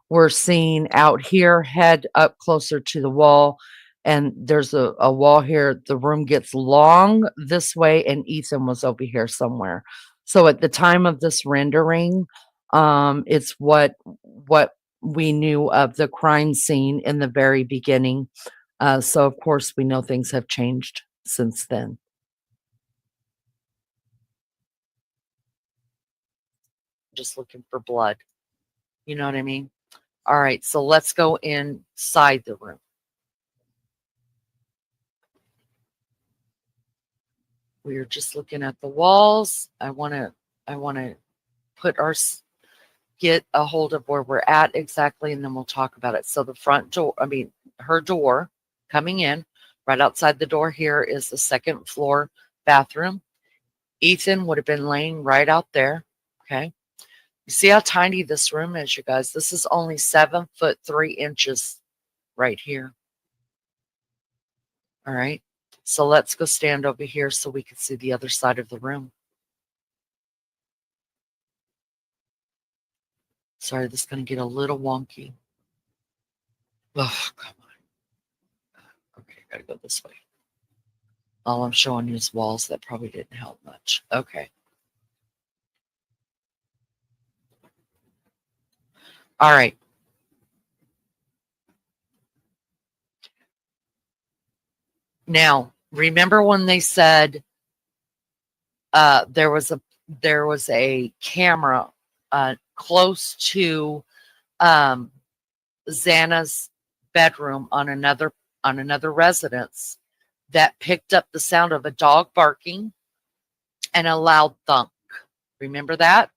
were seen out here, head up closer to the wall. And there's a wall here. The room gets long this way, and Ethan was over here somewhere. So at the time of this rendering, it's what we knew of the crime scene in the very beginning. So of course we know things have changed since then. Just looking for blood. You know what I mean? All right, so let's go inside the room. We are just looking at the walls. I want to put get a hold of where we're at exactly, and then we'll talk about it. So the front door, her door coming in, right outside the door here is the second floor bathroom. Ethan would have been laying right out there. Okay. You see how tiny this room is, you guys? This is only 7 foot 3 inches right here. All right. So let's go stand over here so we can see the other side of the room. Sorry, this is going to get a little wonky. Oh, come on. Okay, gotta go this way. All I'm showing you is walls. That probably didn't help much. Okay. All right. Now, remember when they said there was a camera close to Xana's bedroom on another residence that picked up the sound of a dog barking and a loud thunk. Remember that?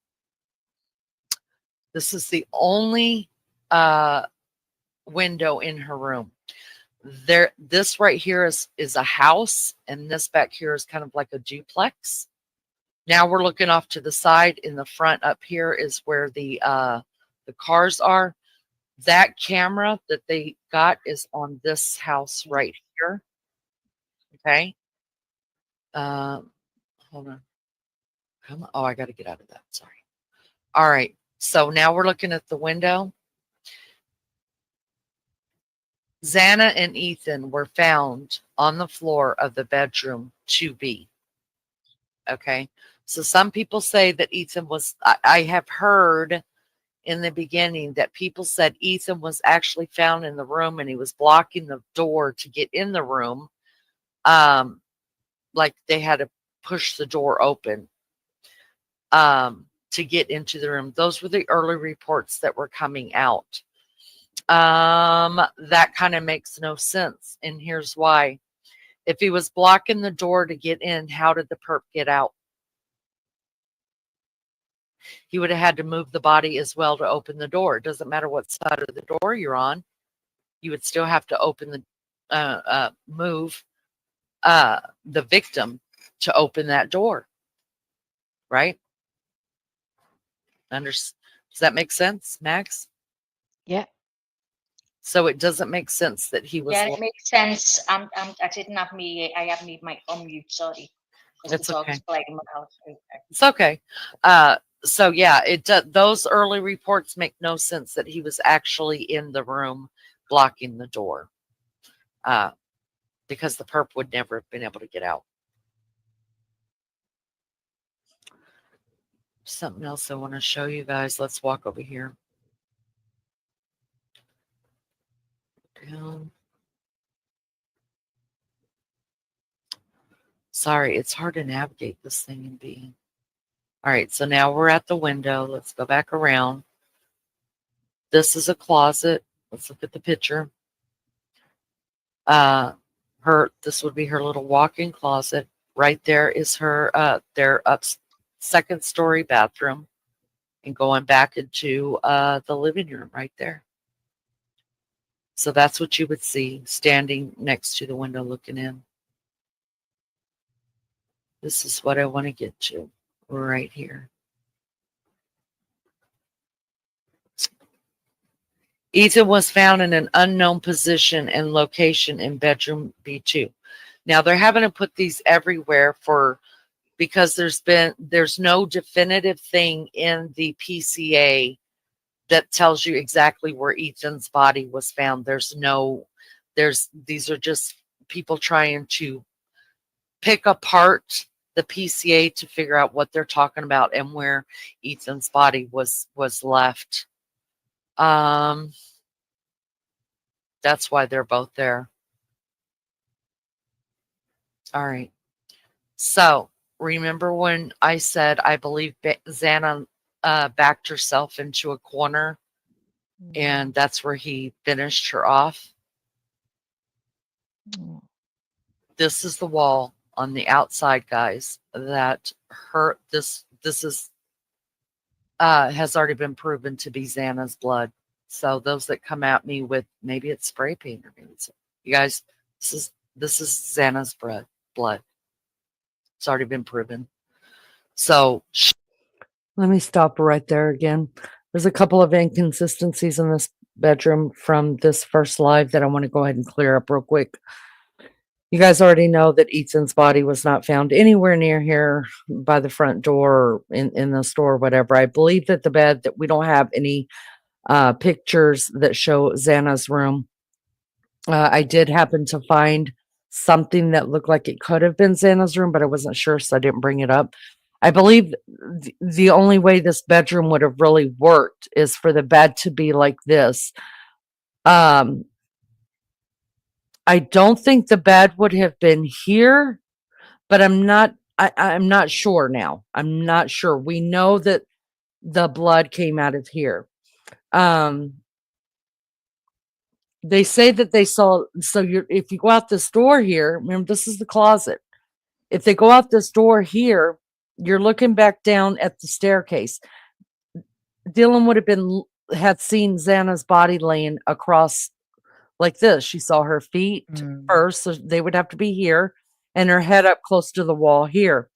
This is the only window in her room. This right here is a house, and this back here is kind of like a duplex. Now we're looking off to the side. In the front up here is where the cars are. That camera that they got is on this house right here. Okay. Hold on. Come on. Oh, I got to get out of that. Sorry. All right. So now we're looking at the window. Xana and Ethan were found on the floor of the bedroom 2B. Okay. So some people say that Ethan was, I have heard in the beginning that people said Ethan was actually found in the room and he was blocking the door to get in the room. Like they had to push the door open to get into the room. Those were the early reports that were coming out. That kind of makes no sense. And here's why. If he was blocking the door to get in, how did the perp get out? He would have had to move the body as well to open the door. It doesn't matter what side of the door you're on. You would still have to open the, move the victim to open that door. Right? Does that make sense, Max? Yeah. So it doesn't make sense that he was. Yeah, it makes sense. I didn't have me. I have me mic on mute. Sorry. It's okay. In my house. It's okay. So yeah, those early reports make no sense that he was actually in the room blocking the door, because the perp would never have been able to get out. Something else I want to show you guys. Let's walk over here. Down. Sorry, it's hard to navigate this thing and be. All right, so now we're at the window. Let's go back around. This is a closet. Let's look at the picture. This would be her little walk-in closet. Right there is her their second story bathroom, and going back into the living room right there. So that's what you would see standing next to the window looking in. This is what I want to get to right here. Ethan was found in an unknown position and location in bedroom B2. Now they're having to put these everywhere because there's no definitive thing in the PCA that tells you exactly where Ethan's body was found. These are just people trying to pick apart the PCA to figure out what they're talking about and where Ethan's body was left. That's why they're both there. All right. So remember when I said I believe Xana backed herself into a corner, and that's where he finished her off? Mm. This is the wall on the outside, guys, that hurt. This is has already been proven to be Xana's blood. So those that come at me with maybe it's spray paint or maybe it's, you guys, this is Xana's blood. It's already been proven. So let me stop right there again. There's a couple of inconsistencies in this bedroom from this first live that I want to go ahead and clear up real quick. You guys already know that Ethan's body was not found anywhere near here by the front door or in the store or whatever. I believe that the bed, that we don't have any pictures that show Xana's room. I did happen to find something that looked like it could have been Xana's room, but I wasn't sure, so I didn't bring it up. I believe the only way this bedroom would have really worked is for the bed to be like this. I don't think the bed would have been here, but I'm not sure now. I'm not sure. We know that the blood came out of here. They say that they saw, so if you go out this door here, remember this is the closet. If they go out this door here, you're looking back down at the staircase. Dylan would have had seen Xana's body laying across like this. She saw her feet first, so they would have to be here, and her head up close to the wall here.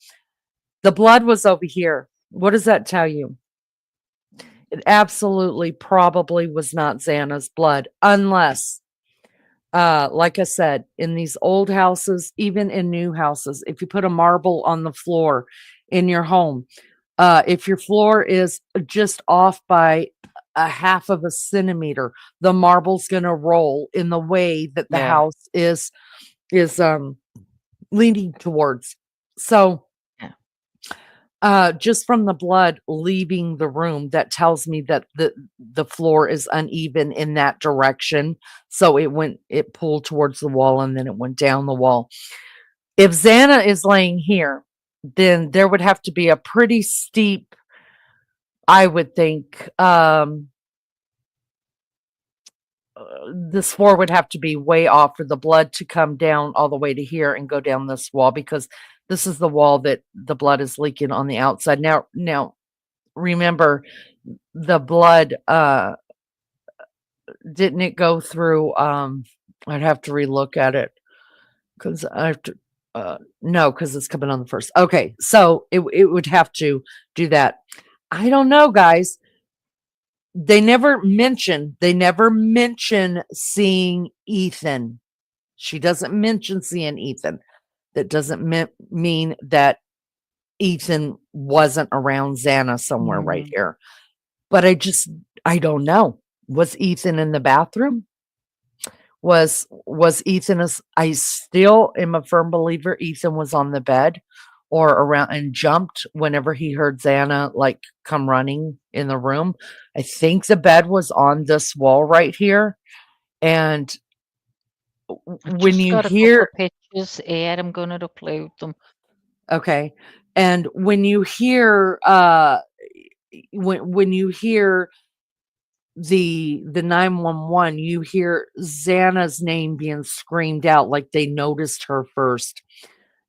The blood was over here. What does that tell you? It absolutely probably was not Xana's blood, unless, like I said, in these old houses, even in new houses, if you put a marble on the floor in your home, if your floor is just off by a half of a centimeter, the marble's going to roll in the way that the house is leaning towards. So just from the blood leaving the room, that tells me that the floor is uneven in that direction. So it pulled towards the wall and then it went down the wall. If Xana is laying here, then there would have to be a pretty steep, I would think, this floor would have to be way off for the blood to come down all the way to here and go down this wall, because this is the wall that the blood is leaking on the outside. Now remember, the blood, didn't it go through, I'd have to relook at it because I have to, no, because it's coming on the first. Okay, so it would have to do that. I don't know, guys. They never mention seeing Ethan. She doesn't mention seeing Ethan. That doesn't mean that Ethan wasn't around Xana somewhere right here. But I don't know. Was Ethan in the bathroom? Was Ethan, I still am a firm believer Ethan was on the bed or around and jumped whenever he heard Xana like come running in the room. I think the bed was on this wall right here. And when you hear pictures here, I'm going to upload them. Okay. And when you hear when you hear the 911, you hear Xana's name being screamed out like they noticed her first.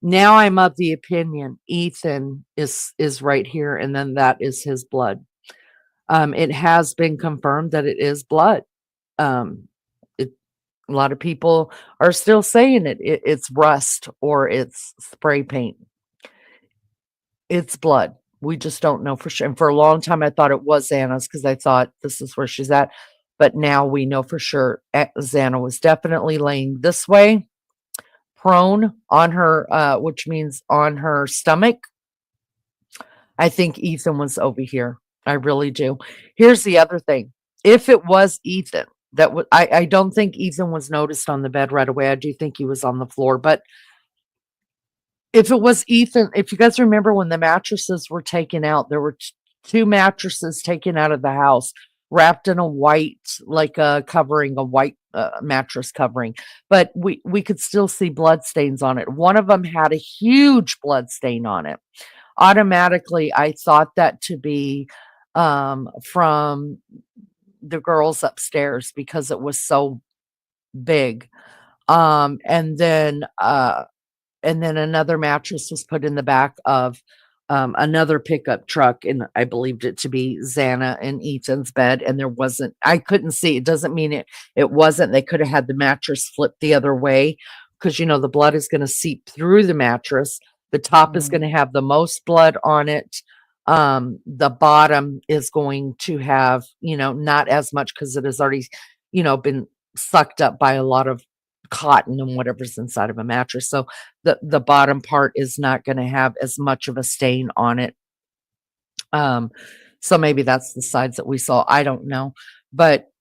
Now I'm of the opinion Ethan is right here, and then that is his blood. It has been confirmed that it is blood. A lot of people are still saying it's rust or it's spray paint. It's blood. We just don't know for sure. And for a long time, I thought it was Xana's because I thought this is where she's at. But now we know for sure Xana was definitely laying this way, prone on her, which means on her stomach. I think Ethan was over here. I really do. Here's the other thing. If it was Ethan, I don't think Ethan was noticed on the bed right away. I do think he was on the floor. But if it was Ethan, if you guys remember when the mattresses were taken out, there were two mattresses taken out of the house wrapped in a white, like a covering, a white mattress covering, but we could still see blood stains on it. One of them had a huge blood stain on it. Automatically, I thought that to be from the girls upstairs because it was so big. And then another mattress was put in the back of another pickup truck, and I believed it to be Xana and Ethan's bed. And I couldn't see. It doesn't mean it wasn't. They could have had the mattress flipped the other way because the blood is going to seep through the mattress. The top is going to have the most blood on it. The bottom is going to have, not as much because it has already, been sucked up by a lot of cotton and whatever's inside of a mattress. So the bottom part is not going to have as much of a stain on it. So maybe that's the sides that we saw. I don't know. But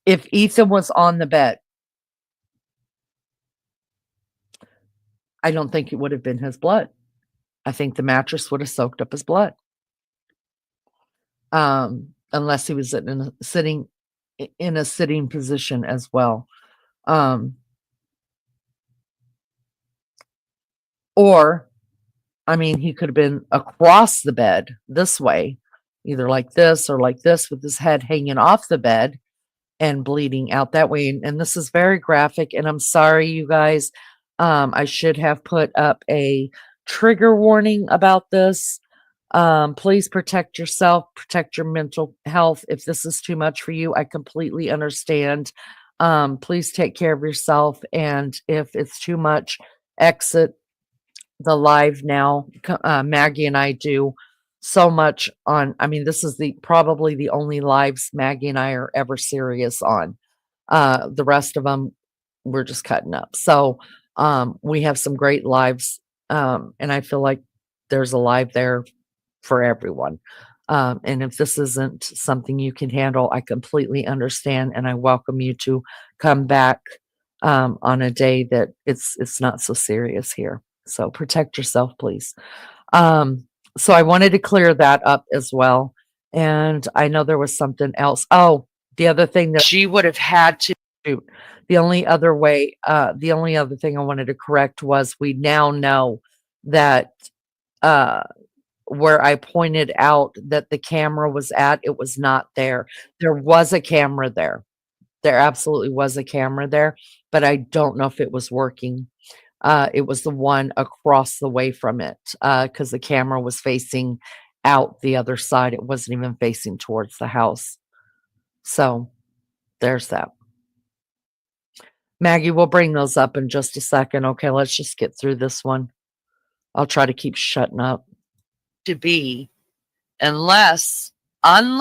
if Ethan was on the bed, I don't think it would have been his blood. I think the mattress would have soaked up his blood. Unless he was sitting in a sitting position as well. Or, I mean, he could have been across the bed this way, either like this or like this, with his head hanging off the bed and bleeding out that way. And this is very graphic, and I'm sorry, you guys. I should have put up a trigger warning about this. Please protect yourself, protect your mental health. If this is too much for you, I completely understand. Please take care of yourself. And if it's too much, exit the live now. Maggie and I do so much on, I mean, this is probably the only lives Maggie and I are ever serious on. The rest of them, we're just cutting up. So, we have some great lives. And I feel like there's a live there for everyone. And if this isn't something you can handle, I completely understand. And I welcome you to come back, on a day that it's not so serious here. So protect yourself, please. So I wanted to clear that up as well. And I know there was something else. Oh, the other thing that she would have had to shoot. The only other thing I wanted to correct was we now know that where I pointed out that the camera was at, it was not there. There was a camera there. There absolutely was a camera there, but I don't know if it was working. It was the one across the way from it, because the camera was facing out the other side. It wasn't even facing towards the house. So there's that. Maggie, we'll bring those up in just a second. Okay, let's just get through this one. I'll try to keep shutting up. To be, unless I'm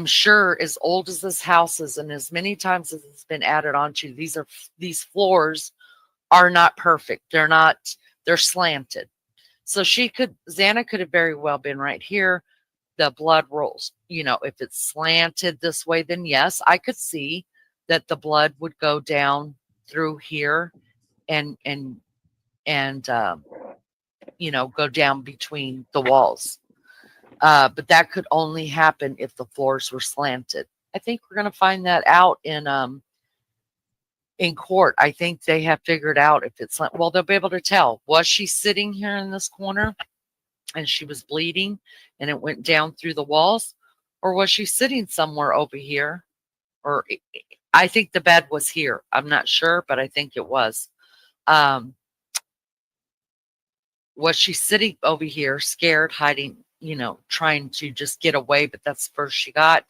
sure, as old as this house is and as many times as it's been added onto, these floors are not perfect. They're slanted. So Xana could have very well been right here. The blood rolls, if it's slanted this way, then yes, I could see that the blood would go down through here and go down between the walls. But that could only happen if the floors were slanted. I think we're going to find that out in court. I think they have figured out if it's well, they'll be able to tell. Was she sitting here in this corner and she was bleeding and it went down through the walls, or was she sitting somewhere over here? Or I think the bed was here. I'm not sure, but I think it was. Was she sitting over here, scared, hiding, trying to just get away? But that's the first she got.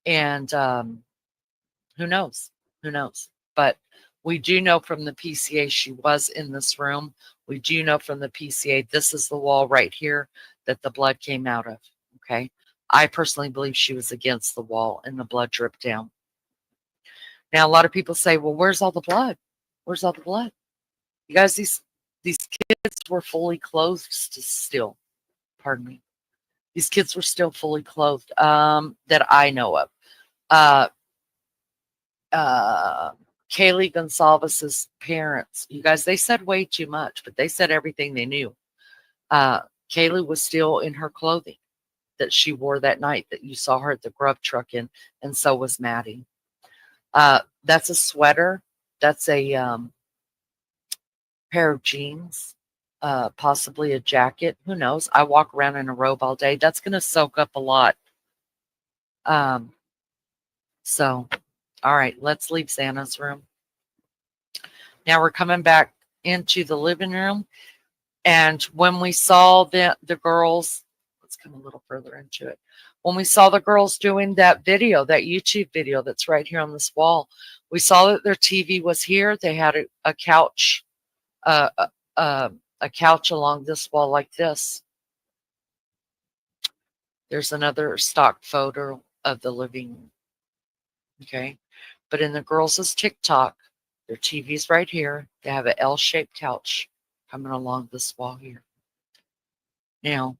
And who knows? Who knows? But we do know from the PCA she was in this room. We do know from the PCA this is the wall right here that the blood came out of. Okay. I personally believe she was against the wall and the blood dripped down. Now, a lot of people say, well, where's all the blood? Where's all the blood? You guys, these kids were fully clothed still. Pardon me. These kids were still fully clothed, that I know of. Kaylee Gonsalves's parents, you guys, they said way too much, but they said everything they knew. Kaylee was still in her clothing that she wore that night that you saw her at the grub truck in, and so was Maddie. That's a sweater. That's a pair of jeans, possibly a jacket. Who knows? I walk around in a robe all day. That's going to soak up a lot. So, all right, let's leave Xana's room. Now we're coming back into the living room. And when we saw the girls, let's come a little further into it. When we saw the girls doing that video, that YouTube video that's right here on this wall, we saw that their TV was here. They had a couch, a couch along this wall like this. There's another stock photo of the living room. Okay. But in the girls' TikTok, their TV's right here. They have an L-shaped couch coming along this wall here. Now,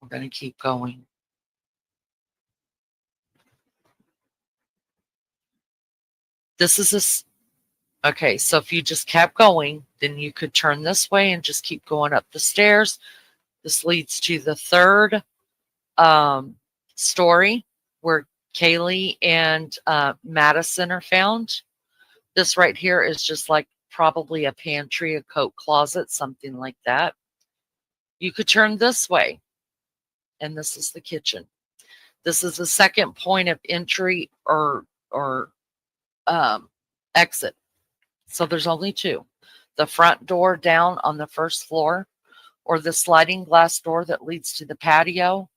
we're going to keep going. This is okay, so if you just kept going, then you could turn this way and just keep going up the stairs. This leads to the third story where Kaylee and Madison are found. This right here is just like probably a pantry, a coat closet, something like that. You could turn this way, and this is the kitchen. This is the second point of entry or exit. So there's only two. The front door down on the first floor, or the sliding glass door that leads to the patio.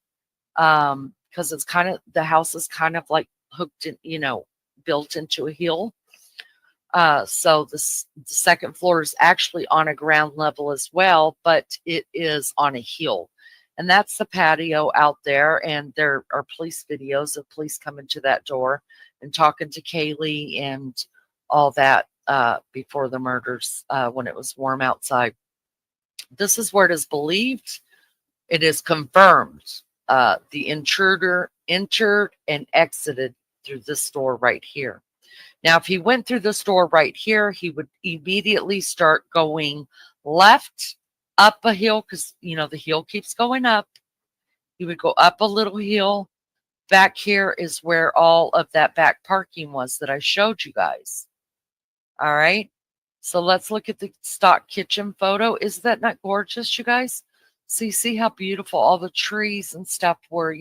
Because it's kind of, the house is kind of like hooked in, built into a hill. So the second floor is actually on a ground level as well, but it is on a hill. And that's the patio out there. And there are police videos of police coming to that door and talking to Kaylee and all that before the murders when it was warm outside. This is where it is believed, it is confirmed, the intruder entered and exited through this door right here. Now, if he went through this door right here, he would immediately start going left up a hill because, the hill keeps going up. He would go up a little hill. Back here is where all of that back parking was that I showed you guys. All right. So let's look at the stock kitchen photo. Is that not gorgeous, you guys? See how beautiful all the trees and stuff were,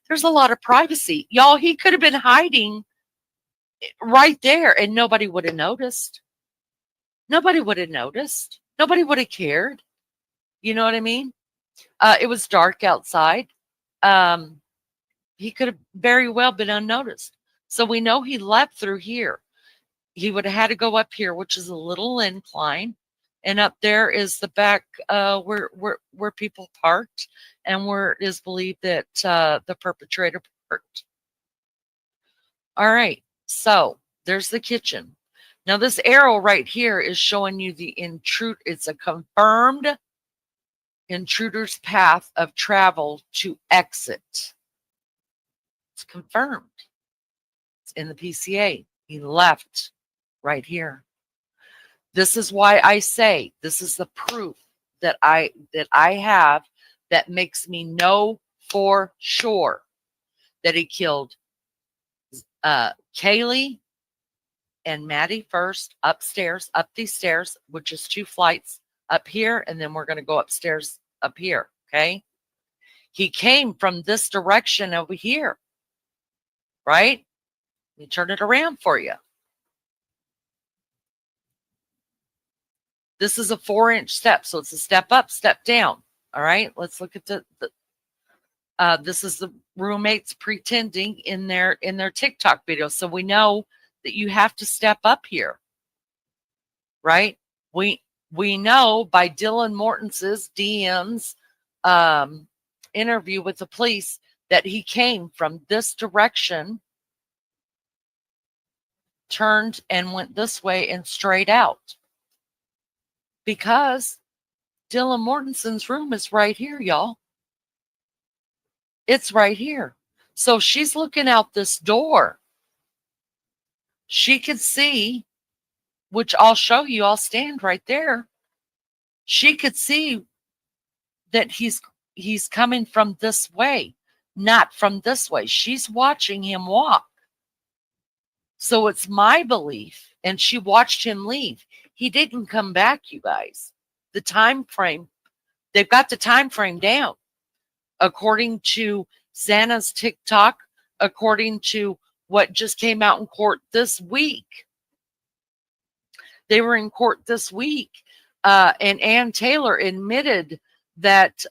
there's a lot of privacy. Y'all, he could have been hiding right there and nobody would have noticed. Nobody would have noticed. Nobody would have cared. You know what I mean? It was dark outside. He could have very well been unnoticed. So we know he left through here. He would have had to go up here, which is a little incline. And up there is the back where people parked and where it is believed that the perpetrator parked. All right. So there's the kitchen. Now this arrow right here is showing you the intrude. It's a confirmed intruder's path of travel to exit. It's confirmed. It's in the PCA. He left right here. This is why I say this is the proof that I have that makes me know for sure that he killed Kaylee and Maddie first upstairs, up these stairs, which is 2 flights up here, and then we're going to go upstairs up here. Okay. He came from this direction over here, right? Let me turn it around for you. This is a 4-inch step, so it's a step up, step down. All right, let's look at this is the roommates pretending in their TikTok video. So we know that you have to step up here, right? We know by Dylan Morton's DM's interview with the police that he came from this direction, turned and went this way and straight out. Because Dylan Mortensen's room is right here, y'all. It's right here. So she's looking out this door. She could see, which I'll show you. I'll stand right there. She could see that he's coming from this way, not from this way. She's watching him walk. So it's my belief, and she watched him leave. He didn't come back, you guys. The time frame, they've got the time frame down. According to Xana's TikTok, according to what just came out in court this week. They were in court this week, and Ann Taylor admitted that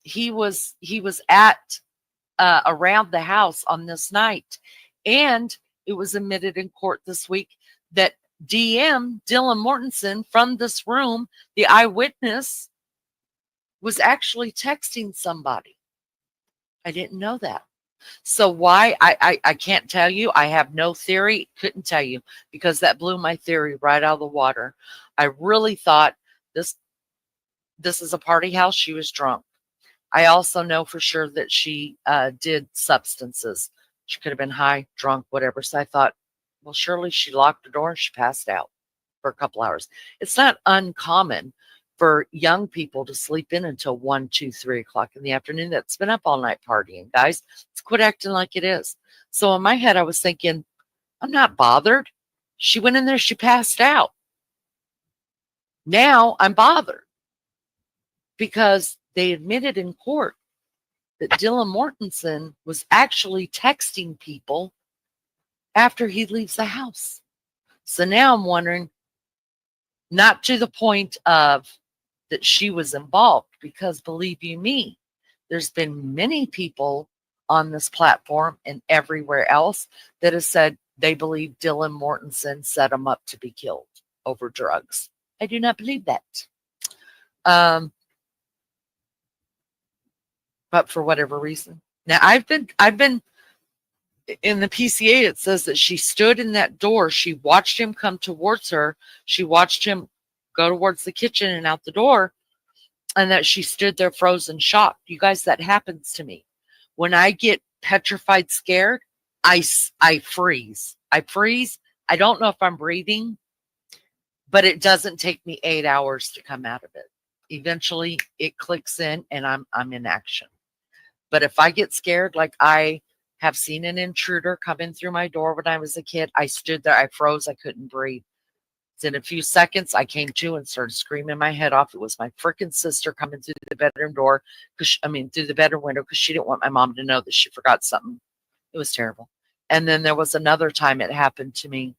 he was at around the house on this night, and it was admitted in court this week that Dylan Mortensen from this room, the eyewitness, was actually texting somebody. I didn't know that. So why? I can't tell you. I have no theory. Couldn't tell you, because that blew my theory right out of the water. I really thought this is a party house. She was drunk. I also know for sure that she did substances. She could have been high, drunk, whatever. So I thought, well, surely she locked the door and she passed out for a couple hours. It's not uncommon for young people to sleep in until 1, 2, 3 o'clock in the afternoon. That's been up all night partying, guys. Let's quit acting like it is. So in my head, I was thinking, I'm not bothered. She went in there, she passed out. Now I'm bothered because they admitted in court that Dylan Mortensen was actually texting people after he leaves the house. So now I'm wondering, not to the point of that she was involved, because believe you me, there's been many people on this platform and everywhere else that have said they believe Dylan Mortensen set him up to be killed over drugs. I do not believe that. But for whatever reason. Now I've been in the PCA, it says that she stood in that door. She watched him come towards her. She watched him go towards the kitchen and out the door, and that she stood there frozen, shocked. You guys, that happens to me. When I get petrified, scared, I freeze. I freeze. I don't know if I'm breathing, but it doesn't take me 8 hours to come out of it. Eventually it clicks in and I'm in action. But if I get scared, like I have seen an intruder come in through my door when I was a kid, I stood there, I froze, I couldn't breathe. In a few seconds, I came to and started screaming my head off. It was my freaking sister coming through the bedroom door, through the bedroom window, because she didn't want my mom to know that she forgot something. It was terrible. And then there was another time it happened to me,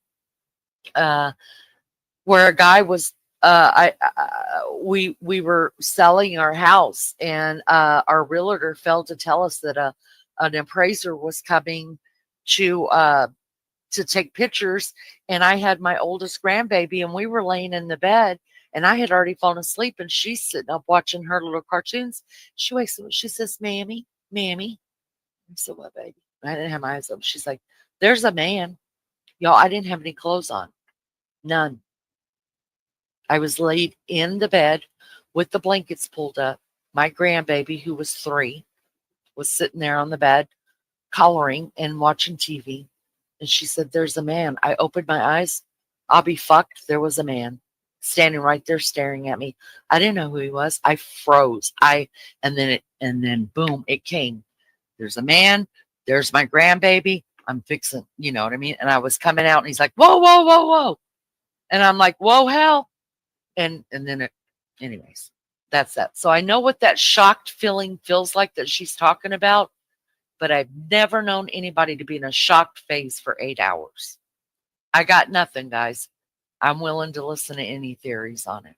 where a guy was, we were selling our house, and our realtor failed to tell us that an appraiser was coming to take pictures, and I had my oldest grandbaby, and we were laying in the bed, and I had already fallen asleep, and she's sitting up watching her little cartoons. She wakes up, she says, Mammy. I said, what, baby? I didn't have my eyes open. She's like, there's a man. Y'all, I didn't have any clothes on. None. I was laid in the bed with the blankets pulled up. My grandbaby, who was 3, was sitting there on the bed, coloring and watching TV. And she said, there's a man. I opened my eyes. I'll be fucked. There was a man standing right there staring at me. I didn't know who he was. I froze. And then boom, it came. There's a man. There's my grandbaby. I'm fixing, you know what I mean? And I was coming out, and he's like, whoa, whoa, whoa, whoa. And I'm like, whoa, hell. And then anyways, that's that. So I know what that shocked feeling feels like that she's talking about. But I've never known anybody to be in a shocked phase for 8 hours. I got nothing, guys. I'm willing to listen to any theories on it.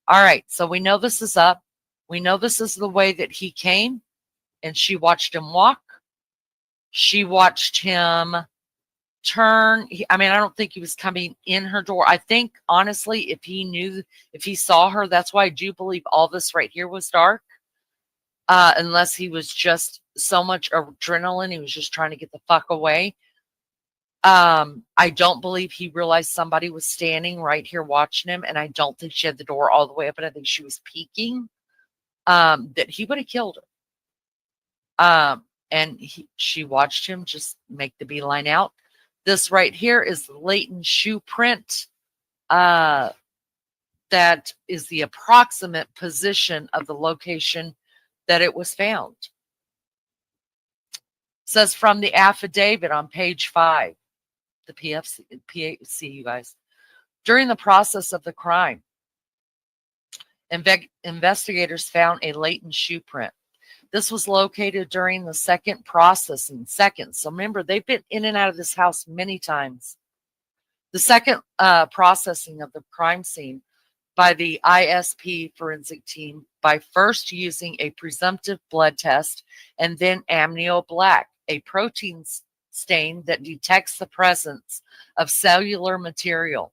All right, so we know this is up. We know this is the way that he came, and she watched him walk. She watched him turn. I don't think he was coming in her door. I think, honestly, if he saw her, that's why I do believe all this right here was dark. Unless he was just so much adrenaline, he was just trying to get the fuck away. I don't believe he realized somebody was standing right here watching him, and I don't think she had the door all the way up, and I think she was peeking. That he would have killed her. And she watched him just make the beeline out. This right here is the latent shoe print. that is the approximate position of the location that it was found. It says from the affidavit on page 5, the PAC, you guys. During the process of the crime, investigators found a latent shoe print. This was located during the second processing. So remember, they've been in and out of this house many times. The second processing of the crime scene by the ISP forensic team by first using a presumptive blood test and then amnio black, a protein stain that detects the presence of cellular material.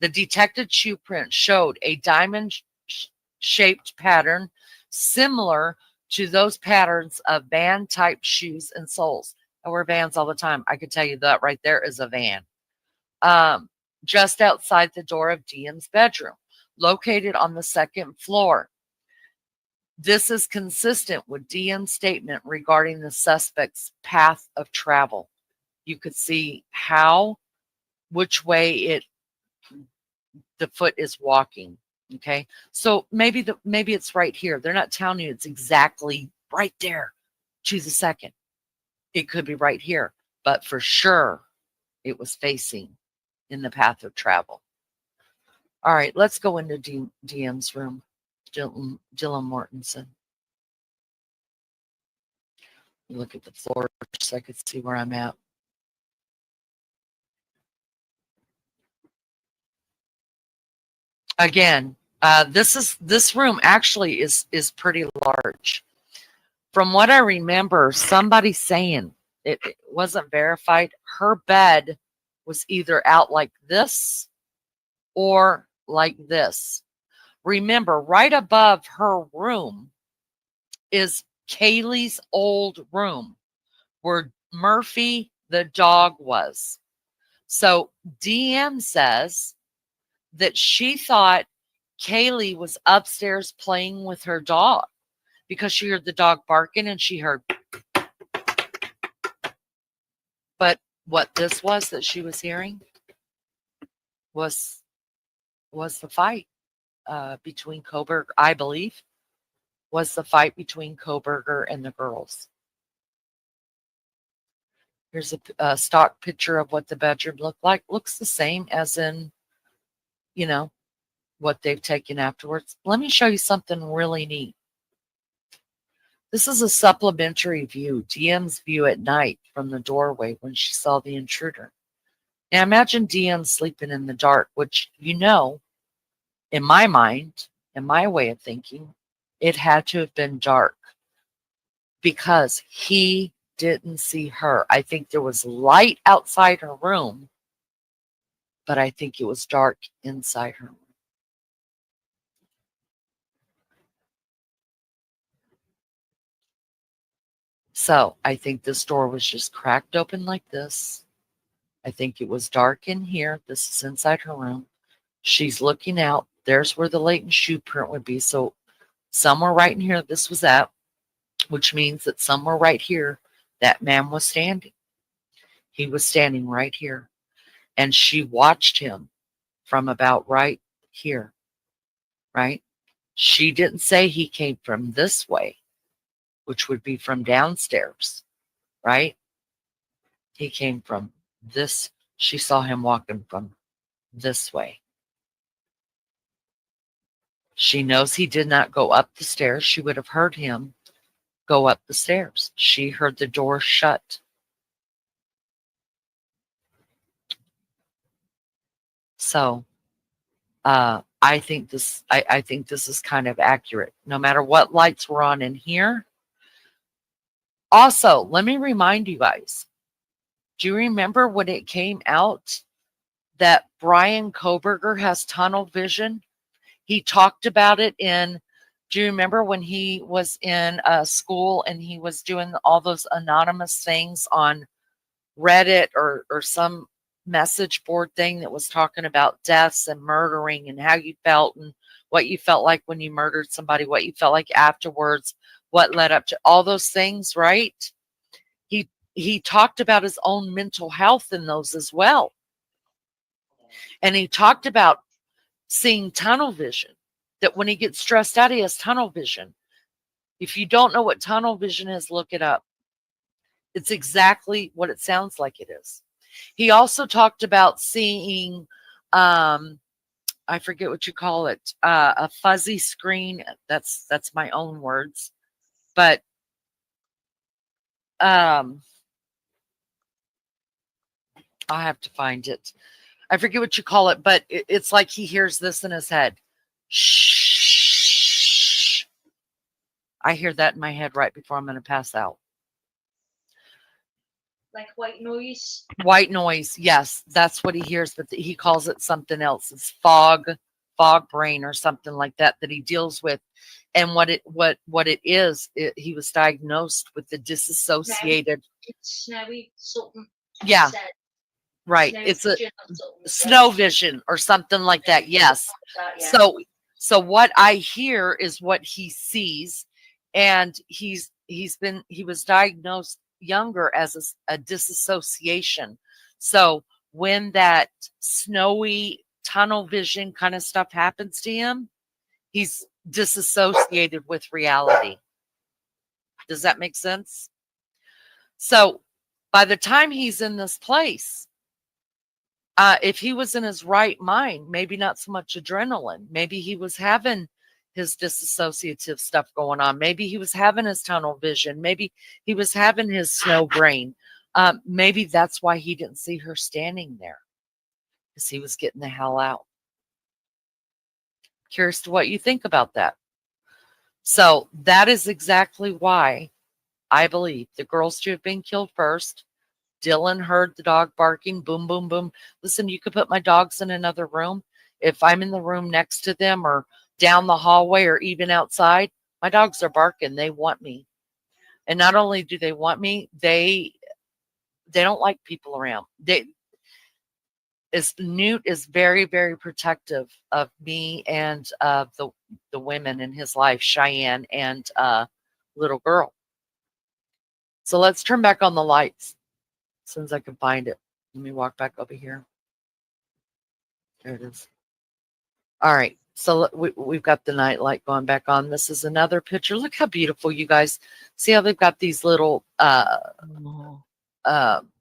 The detected shoe print showed a diamond-shaped pattern similar to those patterns of van-type shoes and soles. I wear Vans all the time. I could tell you that right there is a van. Just outside the door of Diem's bedroom, located on the second floor. This is consistent with Diem's statement regarding the suspect's path of travel. You could see which way the foot is walking. Okay, so maybe it's right here. They're not telling you it's exactly right there to the second. It could be right here, but for sure it was facing in the path of travel. All right, let's go into Diem's room. Dylan Mortensen. Look at the floor so I could see where I'm at. Again, this room actually is pretty large. From what I remember, somebody saying it wasn't verified. Her bed was either out like this or like this. Remember, right above her room is Kaylee's old room where Murphy the dog was. So DM says that she thought Kaylee was upstairs playing with her dog because she heard the dog barking and she heard. But what this was that she was hearing was the fight between Kohberger, I believe, was the fight between Kohberger and the girls. Here's a stock picture of what the bedroom looked like. Looks the same as in, what they've taken afterwards. Let me show you something really neat. This is a supplementary view, DM's view at night from the doorway when she saw the intruder. Now imagine DM sleeping in the dark, which, in my mind, in my way of thinking, it had to have been dark because he didn't see her. I think there was light outside her room, but I think it was dark inside her room. So I think this door was just cracked open like this. I think it was dark in here. This is inside her room. She's looking out. There's where the latent shoe print would be. So somewhere right in here, this was at, which means that somewhere right here, that man was standing. He was standing right here. And she watched him from about right here, right? She didn't say he came from this way, which would be from downstairs, right? He came from this. She saw him walking from this way. She knows he did not go up the stairs. She would have heard him go up the stairs. She heard the door shut. So I think this is kind of accurate. No matter what lights were on in here. Also, let me remind you guys. Do you remember when it came out that Bryan Kohberger has tunnel vision? He talked about it do you remember when he was in school and he was doing all those anonymous things on Reddit or some message board thing that was talking about deaths and murdering and how you felt and what you felt like when you murdered somebody, what you felt like afterwards, what led up to all those things, right? He talked about his own mental health in those as well. And he talked about seeing tunnel vision. That when he gets stressed out, he has tunnel vision. If you don't know what tunnel vision is, look it up. It's exactly what it sounds like it is. He also talked about seeing, I forget what you call it, a fuzzy screen. That's my own words, but I'll have to find it. I forget what you call it, but it's like he hears this in his head. Shh. I hear that in my head right before I'm going to pass out. Like white noise. White noise, yes, that's what he hears, but he calls it something else. It's fog brain or something like that he deals with. And what it is, he was diagnosed with the disassociated. It's snowy something. Yeah, right. Snow It's a vision or something. snow vision or something like that. Yes. Yeah. So what I hear is what he sees, and he was diagnosed younger as a disassociation. So when that snowy tunnel vision kind of stuff happens to him, he's disassociated with reality. Does that make sense? So by the time he's in this place, if he was in his right mind, maybe not so much adrenaline, maybe he was having his disassociative stuff going on. Maybe he was having his tunnel vision. Maybe he was having his snow brain. Maybe that's why he didn't see her standing there, because he was getting the hell out. Curious to what you think about that. So that is exactly why I believe the girls should have been killed first. Dylan heard the dog barking, boom, boom, boom. Listen, you could put my dogs in another room. If I'm in the room next to them or down the hallway or even outside, my dogs are barking. They want me. And not only do they want me, they don't like people around. Newt is very, very protective of me and the women in his life, Cheyenne and little girl. So let's turn back on the lights as soon as I can find it. Let me walk back over here. There it is. All right. So we've got the night light going back on. This is another picture. Look how beautiful, you guys. See how they've got these little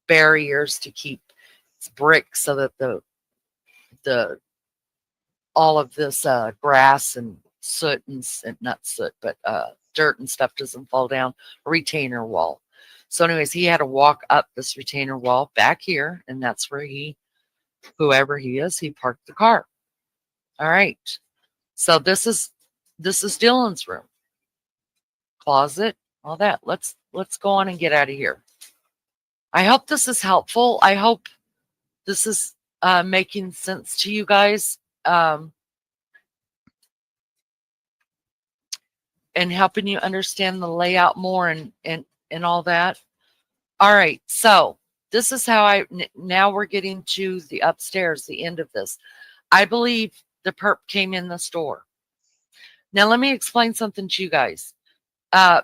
barriers to keep bricks so that the all of this grass and soot and not soot, but dirt and stuff doesn't fall down. Retainer wall. So anyways, he had to walk up this retainer wall back here, and that's where whoever he is, he parked the car. All right. So this is Dylan's room. Closet, all that. Let's go on and get out of here. I hope this is helpful. I hope this is making sense to you guys. And helping you understand the layout more and all that. All right, so this is how now we're getting to the upstairs, the end of this. I believe the perp came in the store. Now let me explain something to you guys.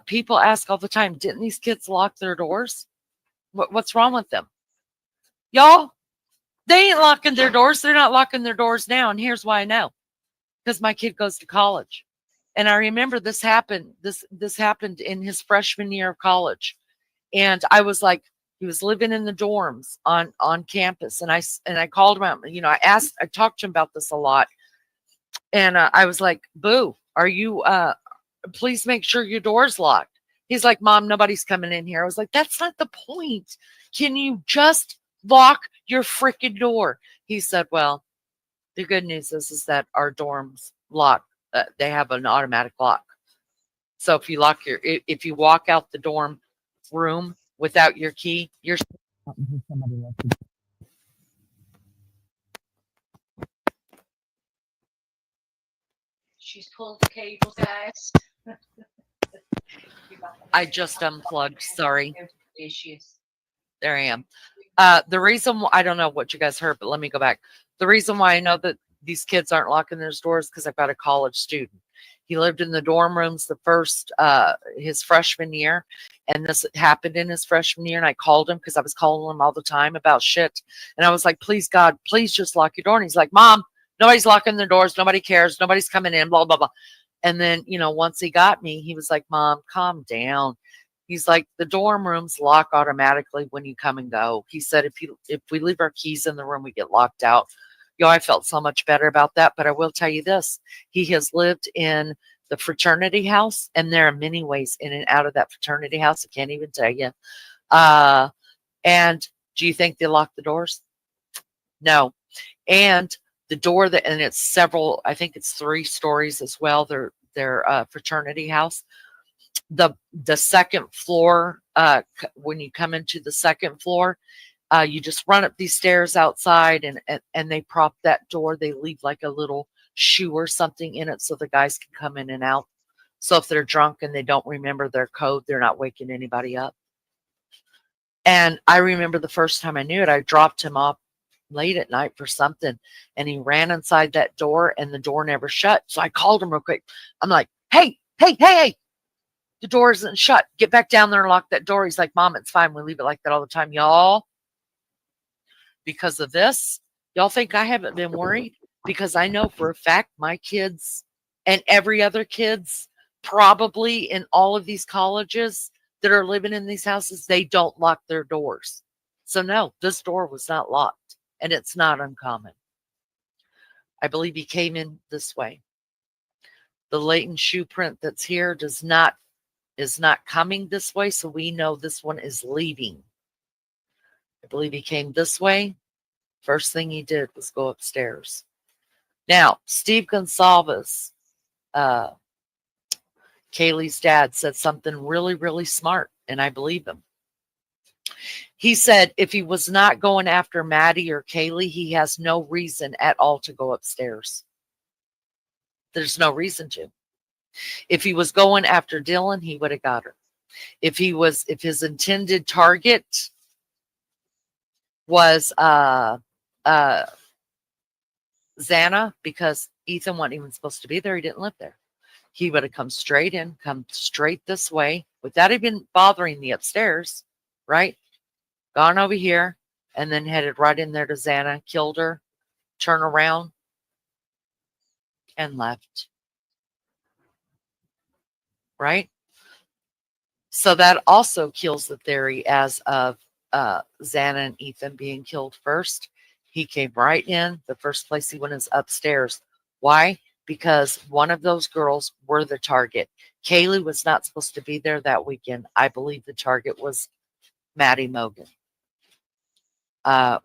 People ask all the time, didn't these kids lock their doors? What's wrong with them? Y'all, they ain't locking their doors. They're not locking their doors now. And here's why I know. Because my kid goes to college. And I remember this happened. This happened in his freshman year of college. And I was like, he was living in the dorms on campus. And I called him out. You know, I talked to him about this a lot. And I was like, Boo, are you, please make sure your door's locked. He's like, Mom, nobody's coming in here. I was like, that's not the point. Can you just lock your freaking door? He said, well, the good news is that our dorms lock. They have an automatic lock. So if you walk out the dorm room without your key, you're somebody else. She's pulled the cable, guys. I just unplugged. Sorry. Issues. There I am. The reason I don't know what you guys heard, but let me go back. The reason why I know that these kids aren't locking their doors because I've got a college student. He lived in the dorm rooms his freshman year, and this happened in his freshman year. And I called him because I was calling him all the time about shit. And I was like, please, God, please just lock your door. And he's like, Mom, Nobody's locking their doors. Nobody cares. Nobody's coming in, blah, blah, blah. And then, once he got me, he was like, Mom, calm down. He's like, the dorm rooms lock automatically when you come and go. He said, if we leave our keys in the room, we get locked out. I felt so much better about that. But I will tell you this. He has lived in the fraternity house, and there are many ways in and out of that fraternity house. I can't even tell you. And do you think they lock the doors? No. And the door and it's several, I think it's 3 stories as well. Their fraternity house. The second floor, when you come into the second floor, you just run up these stairs outside and they prop that door. They leave like a little shoe or something in it so the guys can come in and out. So if they're drunk and they don't remember their code, they're not waking anybody up. And I remember the first time I knew it, I dropped him off late at night for something, and he ran inside that door and the door never shut. So I called him real quick. I'm like, hey, the door isn't shut. Get back down there and lock that door. He's like, Mom, it's fine. We leave it like that all the time. Y'all, because of this, y'all think I haven't been worried? Because I know for a fact my kids and every other kids probably in all of these colleges that are living in these houses, they don't lock their doors. So no, this door was not locked. And it's not uncommon. I believe he came in this way. The latent shoe print that's here is not coming this way, so we know this one is leaving. I believe he came this way. First thing he did was go upstairs. Now, Steve Gonsalves, Kaylee's dad, said something really, really smart, and I believe him. He said if he was not going after Maddie or Kaylee, he has no reason at all to go upstairs. There's no reason to. If he was going after Dylan, he would have got her. If his intended target was Xana, because Ethan wasn't even supposed to be there, he didn't live there, he would have come straight in, come straight this way without even bothering the upstairs, right? Gone over here and then headed right in there to Xana, killed her, turn around, and left. Right? So that also kills the theory as of Xana and Ethan being killed first. He came right in. The first place he went is upstairs. Why? Because one of those girls were the target. Kaylee was not supposed to be there that weekend. I believe the target was Maddie Mogan,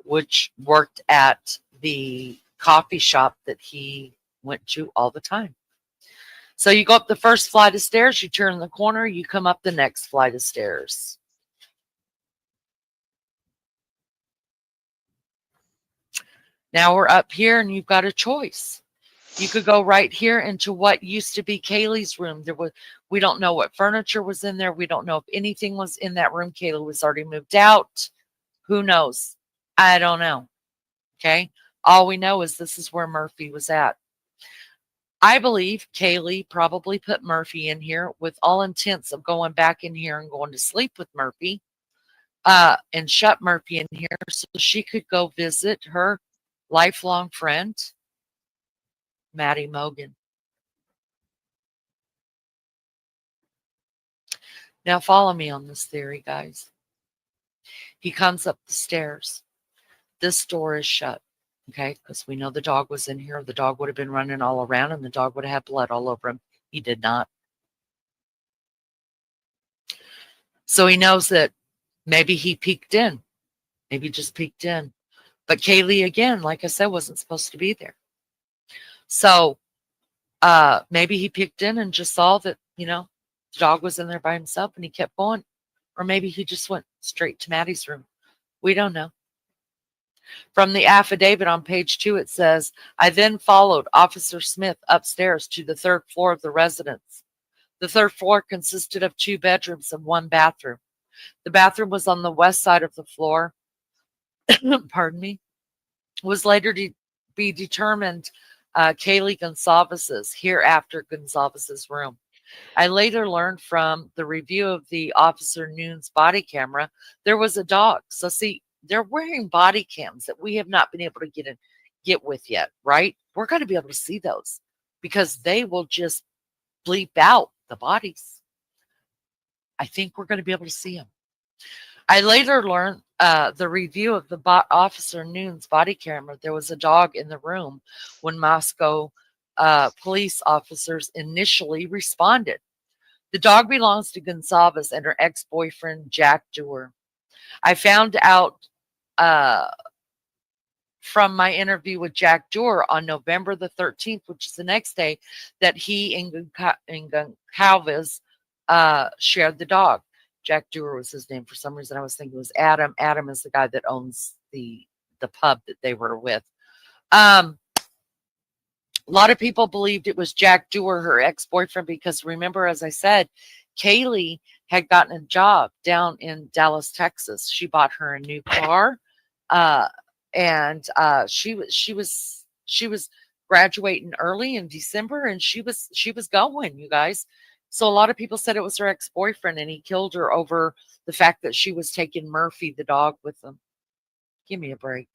which worked at the coffee shop that he went to all the time. So you go up the first flight of stairs, you turn the corner, you come up the next flight of stairs. Now we're up here and you've got a choice. You could go right here into what used to be Kaylee's room. We don't know what furniture was in there. We don't know if anything was in that room. Kaylee was already moved out. Who knows? I don't know. Okay. All we know is this is where Murphy was at. I believe Kaylee probably put Murphy in here with all intents of going back in here and going to sleep with Murphy, and shut Murphy in here so she could go visit her lifelong friend, Maddie Mogan. Now follow me on this theory, guys. He comes up the stairs. This door is shut. Okay, because we know the dog was in here. The dog would have been running all around and the dog would have had blood all over him. He did not. So he knows that maybe he peeked in. Maybe just peeked in. But Kaylee, again, like I said, wasn't supposed to be there. So maybe he peeked in and just saw that, the dog was in there by himself and he kept going. Or maybe he just went straight to Maddie's room. We don't know. From the affidavit on page 2, it says, I then followed Officer Smith upstairs to the 3rd floor of the residence. The 3rd floor consisted of 2 bedrooms and 1 bathroom. The bathroom was on the west side of the floor. Pardon me. Was later to be determined Kaylee Gonsalves's, hereafter Gonsalves's room. I later learned from the review of the Officer Noon's body camera, there was a dog. So see, they're wearing body cams that we have not been able to get with yet, right? We're going to be able to see those because they will just bleep out the bodies. I think we're going to be able to see them. I later learned the review of the Officer Noon's body camera. There was a dog in the room when Moscow police officers initially responded. The dog belongs to Gonzalez and her ex-boyfriend, Jack Dewar. I found out from my interview with Jack Dewar on November the 13th, which is the next day, that he and Goncalves shared the dog. Jack Dewar was his name. For some reason, I was thinking it was Adam. Adam is the guy that owns the pub that they were with. A lot of people believed it was Jack Dewar, her ex-boyfriend, because remember, as I said, Kaylee had gotten a job down in Dallas, Texas. She bought her a new car, and she was graduating early in December, and she was going, you guys. So a lot of people said it was her ex-boyfriend, and he killed her over the fact that she was taking Murphy, the dog, with them. Give me a break.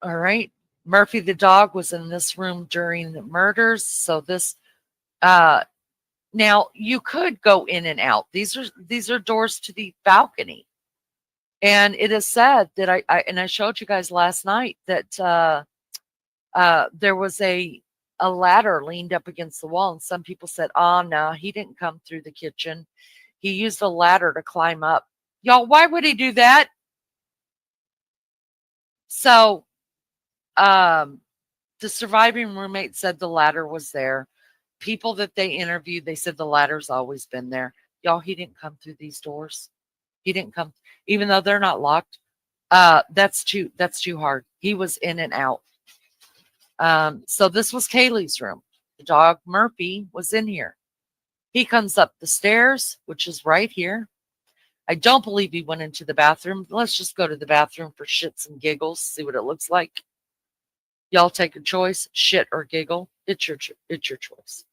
All right. Murphy, the dog, was in this room during the murders. So this, now you could go in and out. These are doors to the balcony. And it is said that I showed you guys last night that there was a ladder leaned up against the wall, and some people said, oh no, he didn't come through the kitchen. He used a ladder to climb up. Y'all, why would he do that? So the surviving roommate said the ladder was there. People that they interviewed, they said the ladder's always been there. Y'all, he didn't come through these doors. He didn't come, even though they're not locked. That's too hard. He was in and out. So this was Kaylee's room. The dog Murphy was in here. He comes up the stairs, which is right here. I don't believe he went into the bathroom. Let's just go to the bathroom for shits and giggles, see what it looks like. Y'all take a choice, shit or giggle. It's your choice.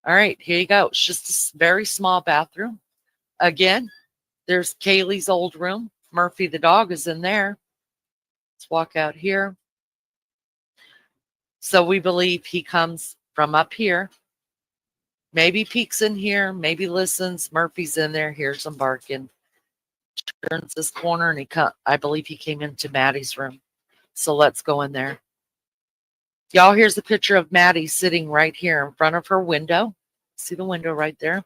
All right, here you go. It's just a very small bathroom. Again, there's Kaylee's old room. Murphy the dog is in there. Let's walk out here. So we believe he comes from up here. Maybe peeks in here, maybe listens. Murphy's in there, hears him barking. Turns this corner, and I believe he came into Maddie's room. So let's go in there. Y'all, here's a picture of Maddie sitting right here in front of her window. See the window right there?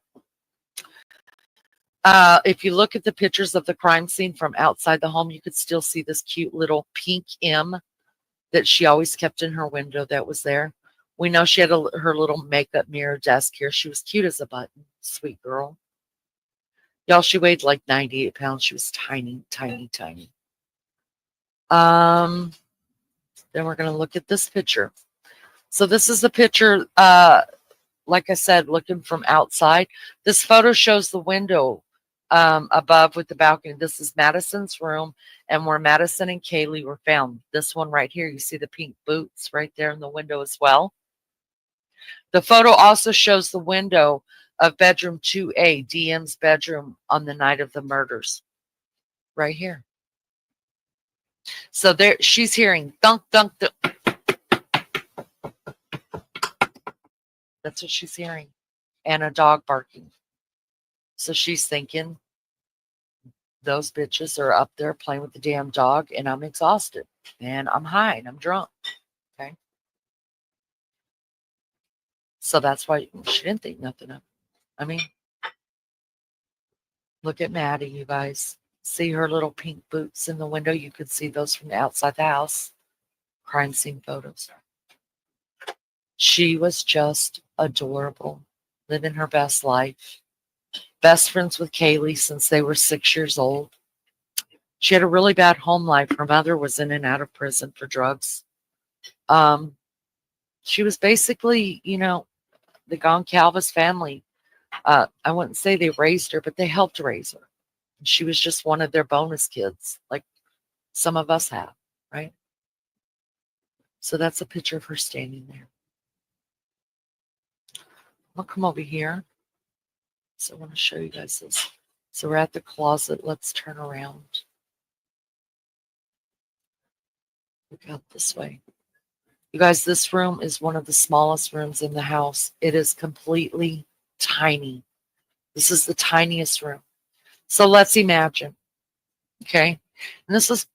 If you look at the pictures of the crime scene from outside the home, you could still see this cute little pink M that she always kept in her window that was there. We know she had her little makeup mirror desk here. She was cute as a button. Sweet girl. Y'all, she weighed like 98 pounds. She was tiny, tiny, tiny. Then we're going to look at this picture. So this is the picture, like I said, looking from outside. This photo shows the window above with the balcony. This is Madison's room, and where Madison and Kaylee were found. This one right here, you see the pink boots right there in the window as well. The photo also shows the window of bedroom 2A, DM's bedroom, on the night of the murders. Right here. So there, she's hearing thunk, thunk, thunk. That's what she's hearing. And a dog barking. So she's thinking, those bitches are up there playing with the damn dog, and I'm exhausted, and I'm high, and I'm drunk. Okay. So that's why she didn't think nothing of it. I mean, look at Maddie, you guys. See her little pink boots in the window? You could see those from outside the house. Crime scene photos. She was just adorable, living her best life. Best friends with Kaylee since they were 6 years old. She had a really bad home life. Her mother was in and out of prison for drugs. She was basically, you know, the Goncalves family. I wouldn't say they raised her, but they helped raise her. She was just one of their bonus kids, like some of us have, right? So that's a picture of her standing there. I'll come over here. So I want to show you guys this. So we're at the closet. Let's turn around. Look out this way. You guys, this room is one of the smallest rooms in the house. It is completely tiny. This is the tiniest room. So let's imagine, okay? And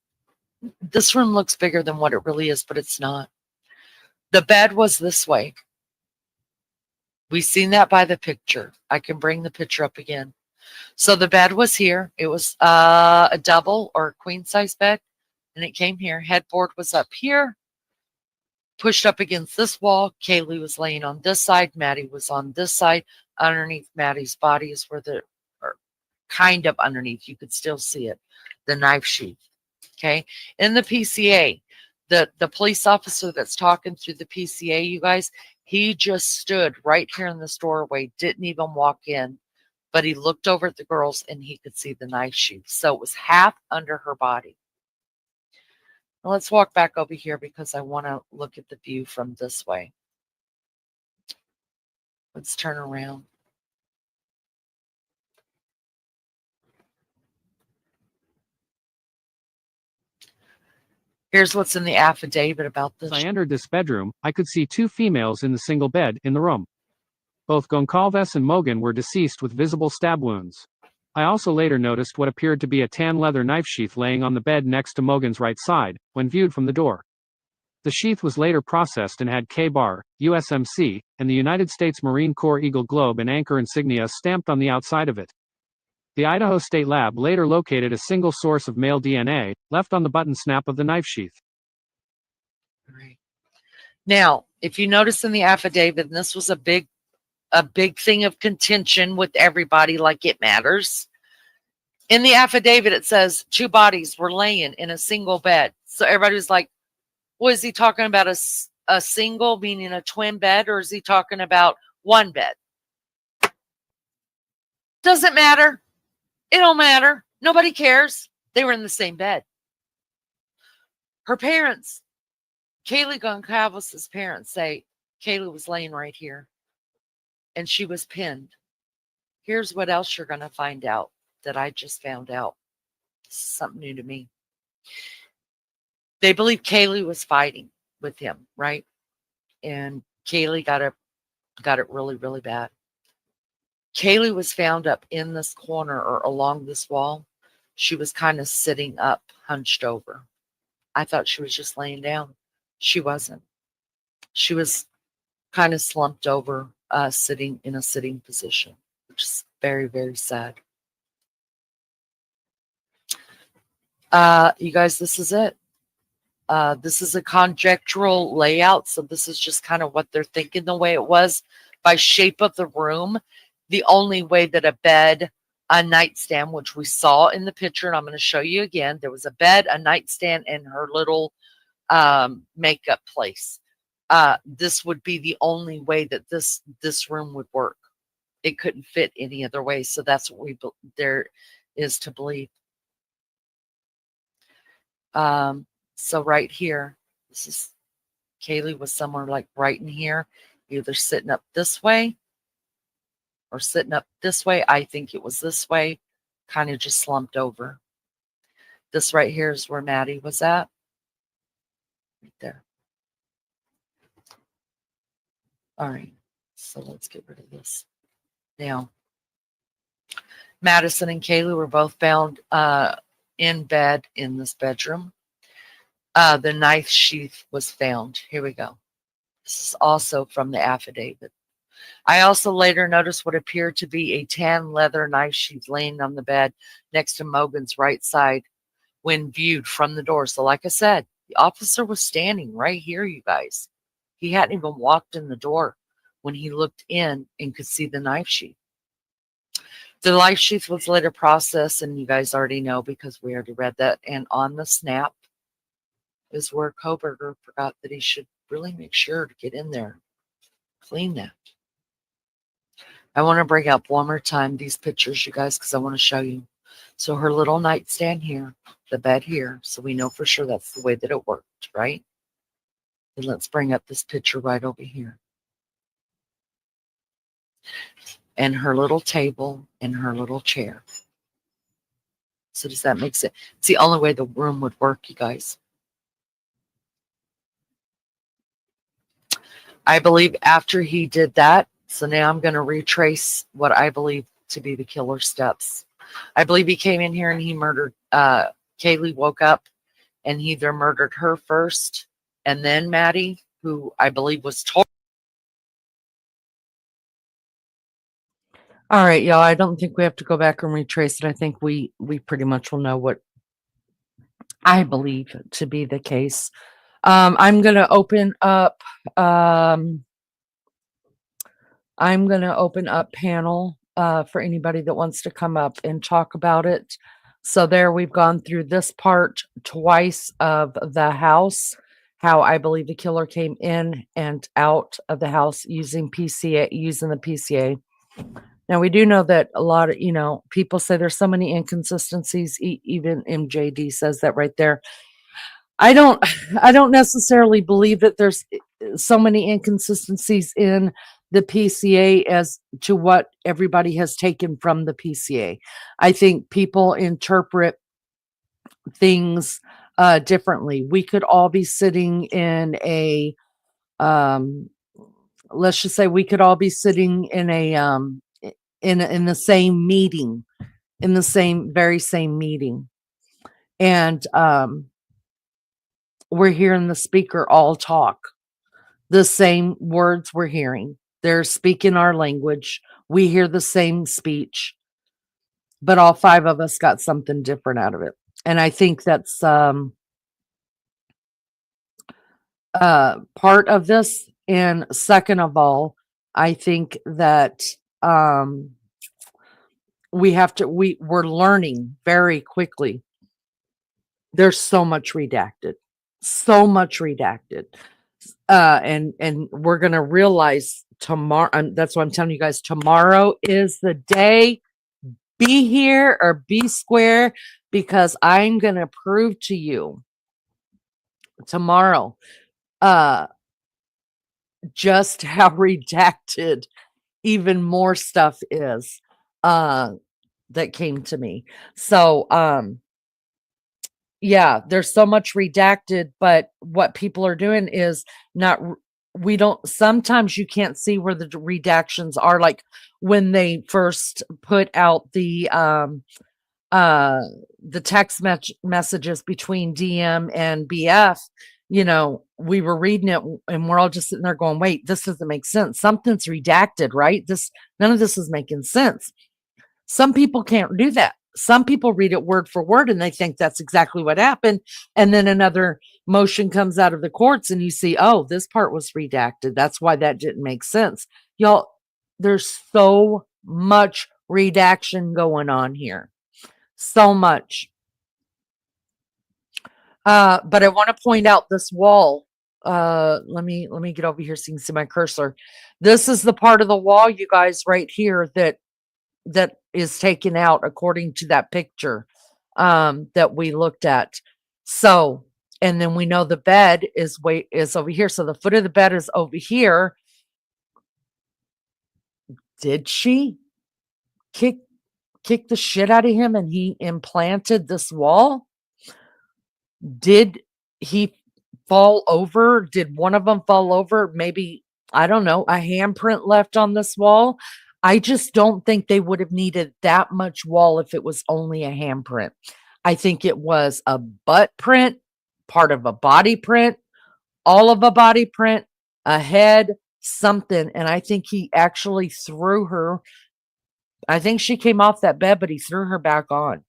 this room looks bigger than what it really is, but it's not. The bed was this way. We seen that by the picture. I can bring the picture up again. So the bed was here. It was a double or a queen size bed, and it came here. Headboard was up here, pushed up against this wall. Kaylee was laying on this side. Maddie was on this side. Underneath Maddie's body is where or kind of underneath, you could still see it, the knife sheath. Okay. In the PCA, the police officer that's talking through the PCA, you guys, he just stood right here in this doorway, didn't even walk in, but he looked over at the girls and he could see the knife sheath. So it was half under her body. Now let's walk back over here because I want to look at the view from this way. Let's turn around. Here's what's in the affidavit about this. As I entered this bedroom, I could see two females in the single bed in the room. Both Goncalves and Mogan were deceased with visible stab wounds. I also later noticed what appeared to be a tan leather knife sheath laying on the bed next to Mogan's right side, when viewed from the door. The sheath was later processed and had K-Bar, USMC, and the United States Marine Corps Eagle Globe and anchor insignia stamped on the outside of it. The Idaho State Lab later located a single source of male DNA, left on the button snap of the knife sheath. Right. Now, if you notice in the affidavit, and this was a big thing of contention with everybody, like it matters. In the affidavit, it says two bodies were laying in a single bed. So everybody was like, well, is he talking about a single, meaning a twin bed, or is he talking about one bed? Doesn't matter. It don't matter. Nobody cares. They were in the same bed. Her parents, Kaylee Goncalves' parents, say Kaylee was laying right here and she was pinned. Here's what else you're going to find out that I just found out. This is something new to me. They believe Kaylee was fighting with him, right? And Kaylee got it really, really bad. Kaylee was found up in this corner or along this wall. She was kind of sitting up, hunched over. I thought she was just laying down. She wasn't. She was kind of slumped over, sitting in a sitting position, which is very, very sad. You guys, this is it. This is a conjectural layout, so this is just kind of what they're thinking the way it was by shape of the room. The only way that a bed, a nightstand, which we saw in the picture, and I'm going to show you again, there was a bed, a nightstand, and her little makeup place. This would be the only way that this room would work. It couldn't fit any other way, so that's what there is to believe. So right here, this is Kaylee was somewhere like right in here, either sitting up this way or sitting up this way. I think it was this way, kind of just slumped over. This right here is where Maddie was at. Right there. All right, so let's get rid of this. Now, Madison and Kaylee were both found in bed in this bedroom. The knife sheath was found. Here we go. This is also from the affidavit. I also later noticed what appeared to be a tan leather knife sheath laying on the bed next to Mogan's right side when viewed from the door. So like I said, the officer was standing right here, you guys. He hadn't even walked in the door when he looked in and could see the knife sheath. The knife sheath was later processed, and you guys already know because we already read that. And on the snap is where Kohberger forgot that he should really make sure to get in there, clean that. I want to bring up one more time these pictures, you guys, because I want to show you. So her little nightstand here, the bed here, so we know for sure that's the way that it worked, right? And let's bring up this picture right over here. And her little table and her little chair. So does that make sense? It's the only way the room would work, you guys. I believe after he did that, so now I'm going to retrace what I believe to be the killer steps. I believe he came in here and he murdered, Kaylee woke up and he either murdered her first and then Maddie, who I believe was told. All right, y'all. I don't think we have to go back and retrace it. I think we pretty much will know what I believe to be the case. I'm gonna open up. I'm gonna open up panel for anybody that wants to come up and talk about it. So there, we've gone through this part twice of the house. How I believe the killer came in and out of the house using the PCA. Now we do know that a lot of, people say there's so many inconsistencies. Even MJD says that right there. I don't necessarily believe that there's so many inconsistencies in the PCA as to what everybody has taken from the PCA. I think people interpret things differently. We could all be sitting in a let's just say we could all be sitting in a in the same meeting, in the very same meeting. And we're hearing the speaker all talk the same words we're hearing. They're speaking our language. We hear the same speech, but all five of us got something different out of it. And I think that's part of this. And second of all, I think that we're learning very quickly. There's so much redacted. And we're gonna realize tomorrow. That's why I'm telling you guys, tomorrow is the day. Be here or be square, because I'm gonna prove to you tomorrow just how redacted even more stuff is that came to me. So yeah, there's so much redacted, but what people are doing is not, we don't, sometimes you can't see where the redactions are. Like when they first put out the text messages between DM and BF, we were reading it and we're all just sitting there going, wait, this doesn't make sense. Something's redacted, right? None of this is making sense. Some people can't do that. Some people read it word for word and they think that's exactly what happened. And then another motion comes out of the courts and you see, oh, this part was redacted. That's why that didn't make sense. Y'all, there's so much redaction going on here. So much. But I want to point out this wall. Let me get over here so you can see my cursor. This is the part of the wall, you guys, right here that is taken out according to that picture that we looked at. So, and then we know the bed is over here. So the foot of the bed is over here. Did she kick the shit out of him and he implanted this wall? Did he fall over? Did one of them fall over? Maybe, I don't know, a handprint left on this wall. I just don't think they would have needed that much wall if it was only a handprint. I think it was a butt print, part of a body print, all of a body print, a head, something. And I think he actually threw her. I think she came off that bed, but he threw her back on.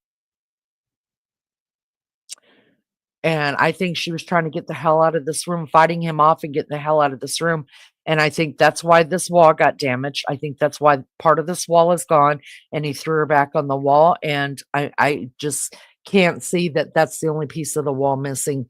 And I think she was trying to get the hell out of this room, fighting him off and get the hell out of this room. And I think that's why this wall got damaged. I think that's why part of this wall is gone and he threw her back on the wall. And I just can't see that that's the only piece of the wall missing.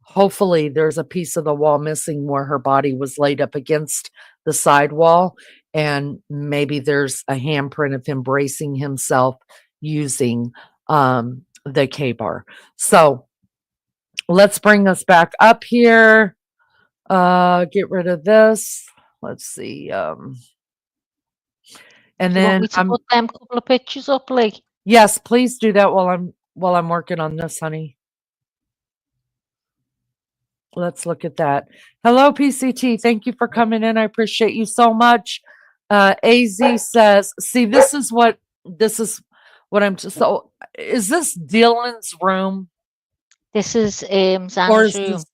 Hopefully there's a piece of the wall missing where her body was laid up against the side wall. And maybe there's a handprint of him bracing himself using the K-bar. So let's bring us back up here. Get rid of this. Let's see. And Do you want then me to put them couple of pictures up, Lee? Yes, please do that while I'm working on this, honey. Let's look at that. Hello, PCT. Thank you for coming in. I appreciate you so much. AZ says, see, this is what I'm just, so is this Dylan's room? This is Or Xana's is room. this,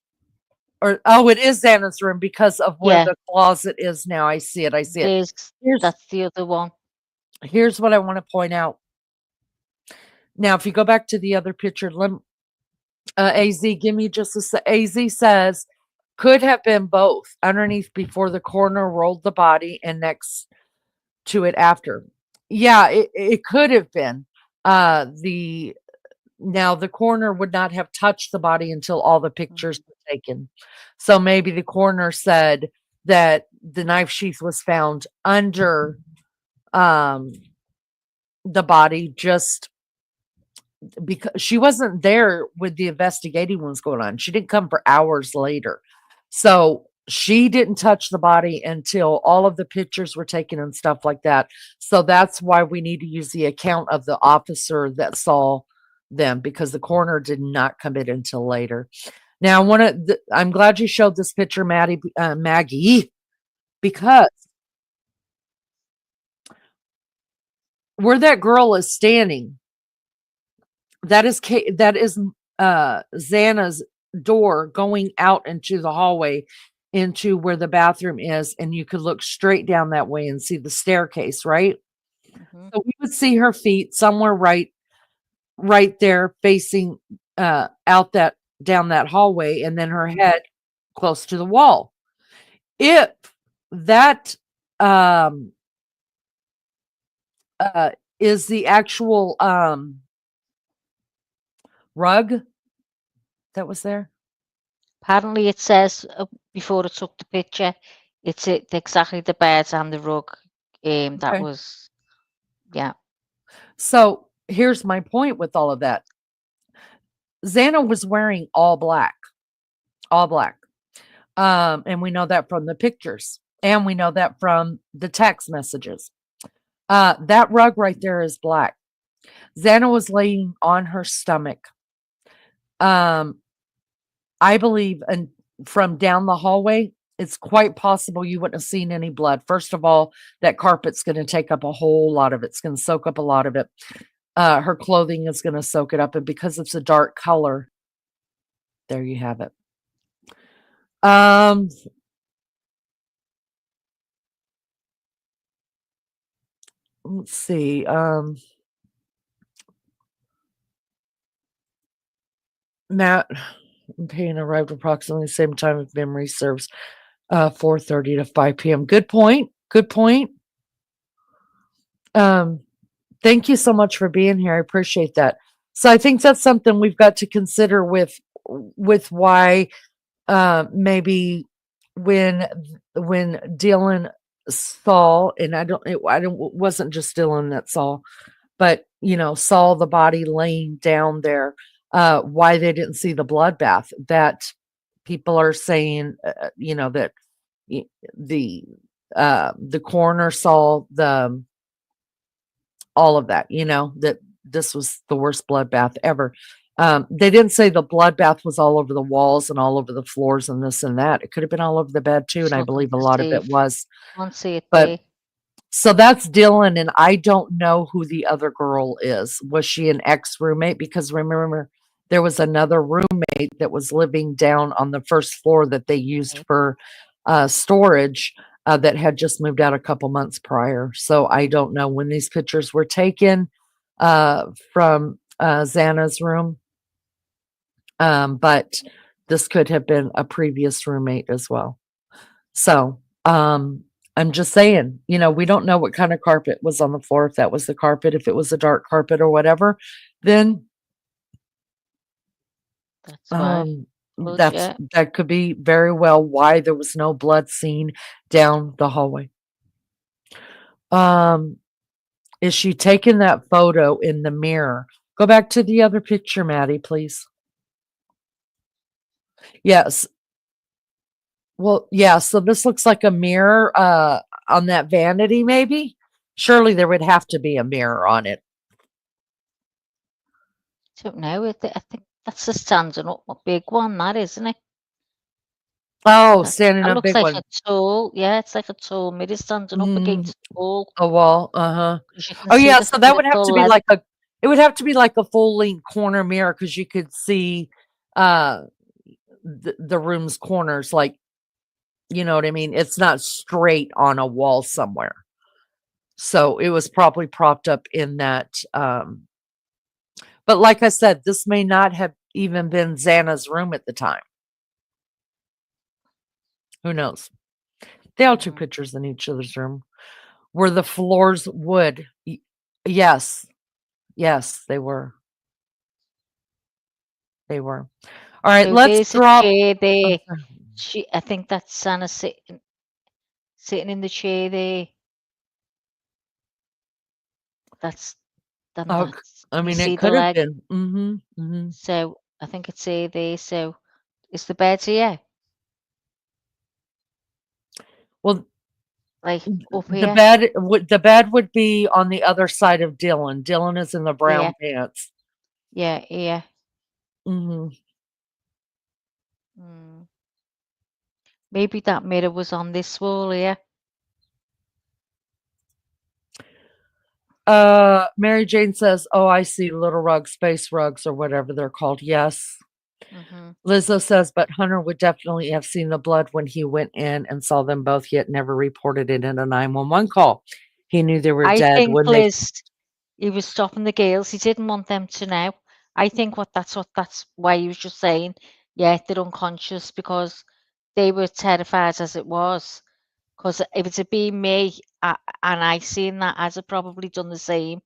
oh, it is Xana's room because of where Yeah. the closet is now. I see it. That's the other one. Here's what I want to point out. Now, if you go back to the other picture, AZ, give me just AZ says, could have been both underneath before the coroner rolled the body and next to it after. Yeah, it could have been. Now the coroner would not have touched the body until all the pictures were taken. So maybe the coroner said that the knife sheath was found under the body just because she wasn't there with the investigating ones going on. She didn't come for hours later. So she didn't touch the body until all of the pictures were taken and stuff like that. So that's why we need to use the account of the officer that saw them, because the coroner did not come in until later. Now, I'm glad you showed this picture, Maggie, because where that girl is standing, that is Xana's door going out into the hallway into where the bathroom is, and you could look straight down that way and see the staircase, right? So we would see her feet somewhere right there facing out that down that hallway, and then her head close to the wall. If that is the actual rug that was there. Apparently, it says before it took the picture, it's exactly the beds and the rug. That Okay. was, yeah. So here's my point with all of that. Xana was wearing all black, and we know that from the pictures, and we know that from the text messages. That rug right there is black. Xana was laying on her stomach. I believe, and from down the hallway, it's quite possible you wouldn't have seen any blood. First of all, that carpet's going to take up a whole lot of it. It's going to soak up a lot of it. Her clothing is going to soak it up, and because it's a dark color, there you have it. Let's see. Matt Payne arrived approximately the same time if memory serves, 4:30 to 5 p.m. Good point. Thank you so much for being here. I appreciate that. So I think that's something we've got to consider with why maybe when Dylan saw, and it wasn't just Dylan that saw, but saw the body laying down there, why they didn't see the bloodbath. That people are saying, that the coroner saw all of that, that this was the worst bloodbath ever. They didn't say the bloodbath was all over the walls and all over the floors and this and that. It could have been all over the bed too, and I believe a lot of it was. Can't see it But there. so that's Dylan, and I don't know who the other girl is. Was she an ex-roommate? Because remember, there was another roommate that was living down on the first floor that they used for storage, that had just moved out a couple months prior. So I don't know when these pictures were taken from Xana's room. But this could have been a previous roommate as well. So I'm just saying, we don't know what kind of carpet was on the floor. If that was the carpet, if it was a dark carpet or whatever, then That's right. that could be very well why there was no blood seen down the hallway. Is she taking that photo in the mirror? Go back to the other picture, Maddie, please. Yes. Well, yeah, so this looks like a mirror on that vanity, maybe. Surely there would have to be a mirror on it. Don't know. I think that's a standing up, a big one, that isn't it? Oh, That, standing that up, looks big like one. a tall, yeah, it's like a tall mirror standing up Mm, against a wall. a wall. Uh-huh. Because you can Oh see yeah, the so that would have little to be leather. like a it would have to be like a full length corner mirror because you could see uh the room's corners, like, you know what I mean? It's not straight on a wall somewhere. So it was probably propped up in that but like I said, this may not have even been Xana's room at the time. Who knows? They all took Mm. pictures in each other's room. Were the floors wood? Yes. Yes, they were. They were. All right, So let's there's a drop. chair Oh, there. sorry. I think that's Santa sitting in the chair there. That's then Oh, that's I can you mean, it see the could have leg? been. Mm-hmm. So I think it's there. So is the bed here? Well, Like up the here? bed would be on the other side of Dylan. Dylan is in the Yeah, brown pants. yeah. Hmm. Mm. Maybe that mirror was on this wall here. Mary Jane says, "Oh, I see little rugs, space rugs, or whatever they're called." Yes. Hmm. Lizzo says, but Hunter would definitely have seen the blood when he went in and saw them both, yet never reported it in a 911 call. He knew they were I dead think when they. Liz, he was stopping the girls. He didn't want them to know. I think that's why he was just saying, yeah, they're unconscious because they were terrified as it was. Because if it had been me and I seen that, I'd have probably done the same.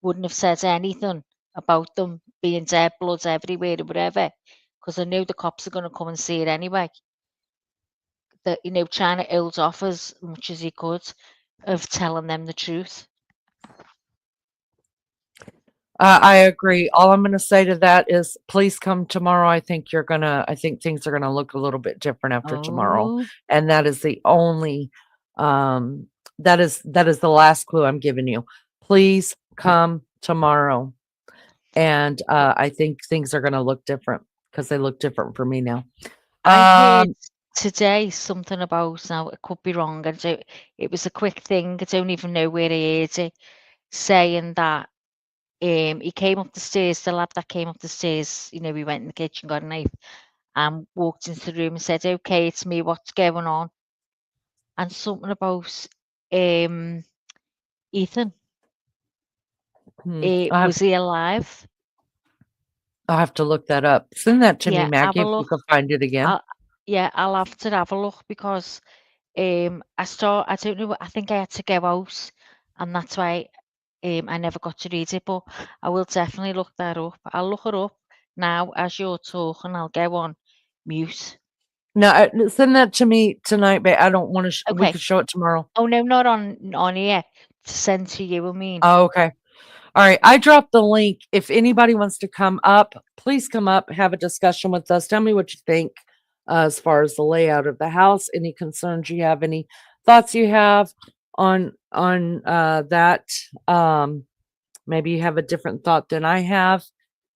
Wouldn't have said anything about them being dead, blood everywhere or whatever. Because I knew the cops are going to come and see it anyway. That trying to hold off as much as he could of telling them the truth. I agree. All I'm going to say to that is, please come tomorrow. I think things are gonna look a little bit different after tomorrow, Oh, and that is the only. That is the last clue I'm giving you. Please come tomorrow, and I think things are gonna look different because they look different for me now. I heard Um, today something about, now it could be wrong, it was a quick thing, I don't even know where I heard it, saying that he came up the stairs, the lad that came up the stairs, we went in the kitchen, got a knife, and walked into the room and said, okay, it's me, what's going on? And something about Ethan, I have was he alive? I'll have to look that up. Send that to me, Yeah, have Maggie, a if you look. can find it again. I'll have to have a look because I don't know, I think I had to go out and that's why I never got to read it, but I will definitely look that up. I'll look it up now as you're talking. I'll go on mute. No, send that to me tonight, but I don't want to. We Okay. could show it tomorrow. Oh no, not on here. To send to you, I mean. Oh, okay. All right. I dropped the link. If anybody wants to come up, please come up, have a discussion with us. Tell me what you think as far as the layout of the house, any concerns you have, any thoughts you have on that. Maybe you have a different thought than I have.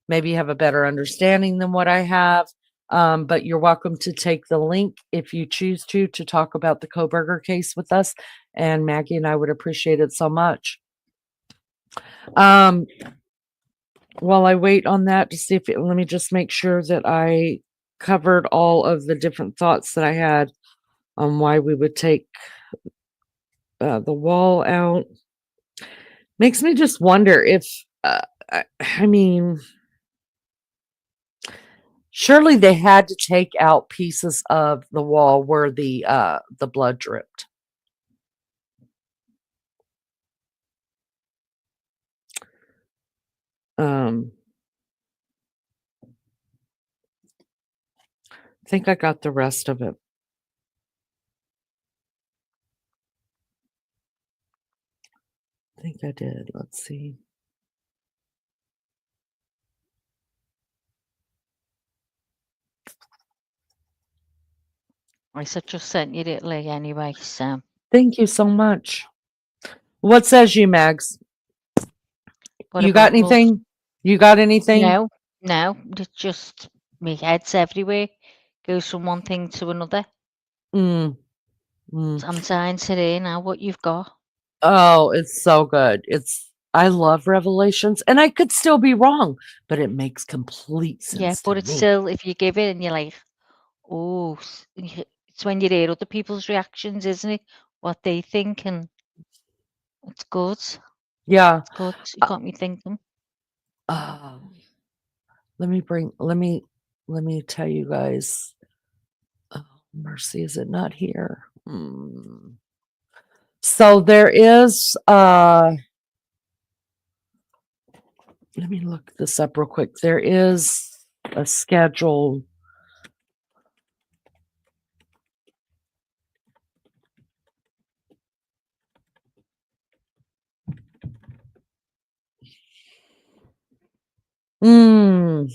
Maybe you have a better understanding than what I have. But you're welcome to take the link if you choose to talk about the Kohberger case with us. And Maggie and I would appreciate it so much. While I wait on that to see if let me just make sure that I covered all of the different thoughts that I had on why we would take the wall out. Makes me just wonder if, I mean, surely they had to take out pieces of the wall where the blood dripped. I think I got the rest of it. I think I did. Let's see. I just sent you it like anyway, so. Thank you so much. What says you, Mags? What You got about love? anything? You got anything? No, it's just my head's everywhere. Goes from one thing to another. Mm, mm. I'm dying to hear now what you've got. Oh, it's so good. I love Revelations, and I could still be wrong, but it makes complete Yeah, sense to but it's me. still, if you give it and you're like, oh, it's when you hear other people's reactions, isn't it? What they think, and it's good. Yeah. It's good. You Uh, got me thinking. let me tell you guys. Oh, mercy, is it not here? So there is let me look this up real quick. There is a schedule. Mm.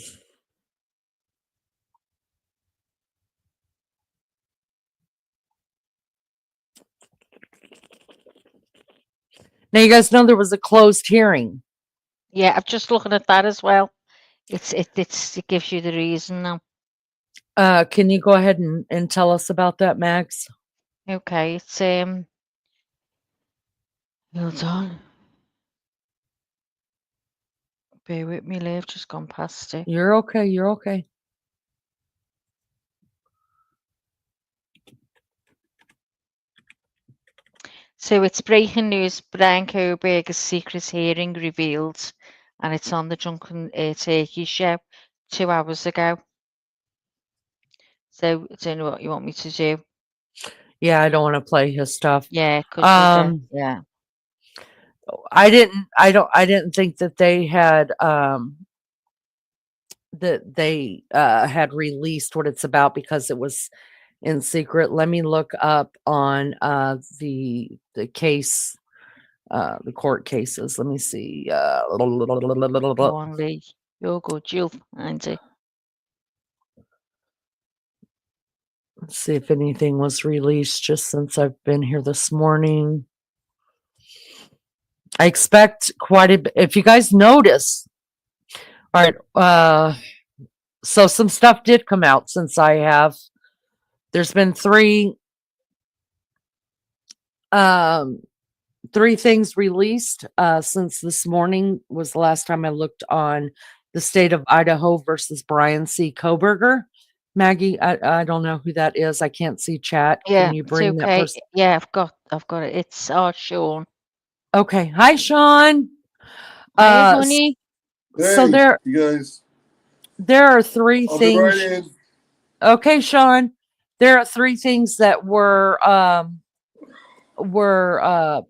Now you guys know there was a closed hearing. Yeah, I'm just looking at that as well. It gives you the reason now. Can you go ahead and tell us about that, Max? Okay, it's hold on. Bear with me, Liv, just gone past it. You're okay. You're okay. So it's breaking news. Bryan Kohberger's secret hearing revealed, and it's on the Drunken Turkey show 2 hours ago. So I don't know what you want me to do. Yeah, I don't want to play his stuff. Yeah, because yeah. I didn't think that they had had released what it's about because it was in secret. Let me look up on the case, the court cases. Let me see. Go on, Lee. You're good. You'll find it. Let's see if anything was released just since I've been here this morning. I expect quite a bit. If you guys notice, all right. So some stuff did come out since I have. There's been three things released since this morning was the last time I looked on the state of Idaho versus Bryan Kohberger. Maggie, I don't know who that is. I can't see chat. Yeah, Can you it's bring that okay. person? Yeah, I've got it. It's Sean. Okay. Hi, Sean. Hi, honey. So Hey, there you guys. there are three I'll be right things. in. Okay, Sean. There are three things that were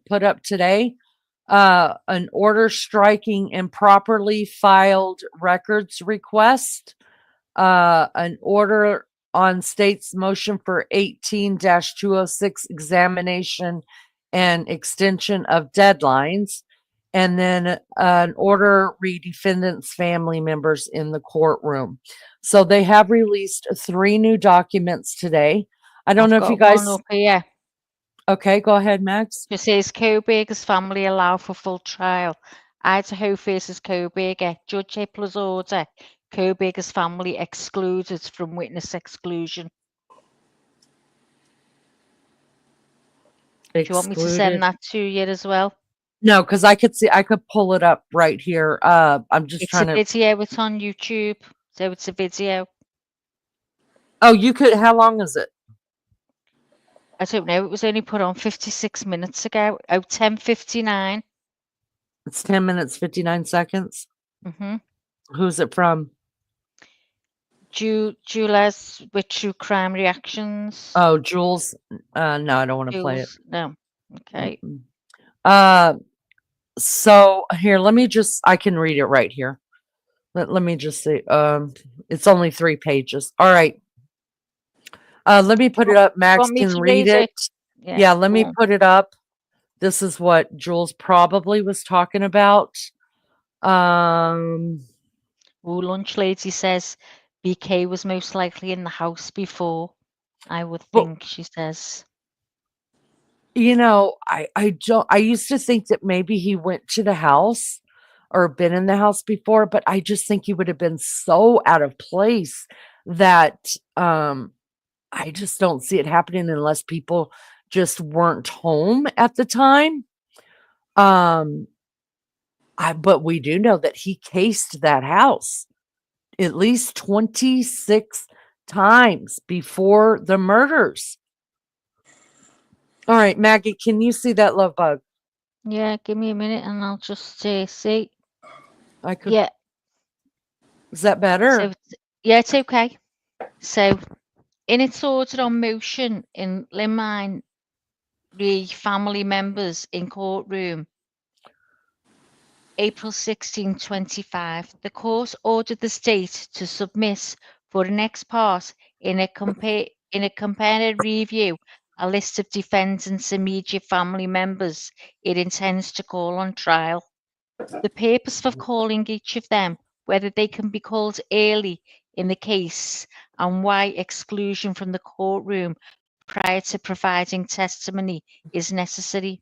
put up today. An order striking improperly filed records request, an order on state's motion for 18-206 examination and extension of deadlines, and then an order re defendants family members in the courtroom. So they have released three new documents today. I don't I've know if got you guys. one up here. Okay, go ahead, Max. It says Kohberger's family allow for full trial. Idaho faces Kohberger. Judge Hippler's order. Kohberger's family excluded from witness exclusion. Do you want me to send that to you as well? No, because I could pull it up right here. I'm just It's a trying to. video. It's on YouTube, so it's a video. Oh, you could. How long is it? I don't know. It was only put on 56 minutes ago. Oh, 10:59. It's 10 minutes 59 seconds. Mm-hmm. Who's it from? Jules with True Crime Reactions. Oh, Jules. No, I don't want to play it. Jules, no. Okay. So here, I can read it right here. Let me just see. It's only 3 pages. All right. Let me put it up. Max can read it. Yeah, let me put it up. This is what Jules probably was talking about. Lunch Lady says BK was most likely in the house before. I would think, she says. You know, I used to think that maybe he went to the house or been in the house before, but I just think he would have been so out of place that I just don't see it happening unless people just weren't home at the time. But we do know that he cased that house at least 26 times before the murders. All right, Maggie, can you see that love bug? Yeah, give me a minute and I'll just see. I could. Yeah, Is that better? yeah, it's okay. So, in its order on motion in Limine, the family members in courtroom, April 16, 25, the court ordered the state to submit for an ex parte in a comparative review a list of defendants' immediate family members it intends to call on trial. The purpose for calling each of them, whether they can be called early in the case, and why exclusion from the courtroom prior to providing testimony is necessary.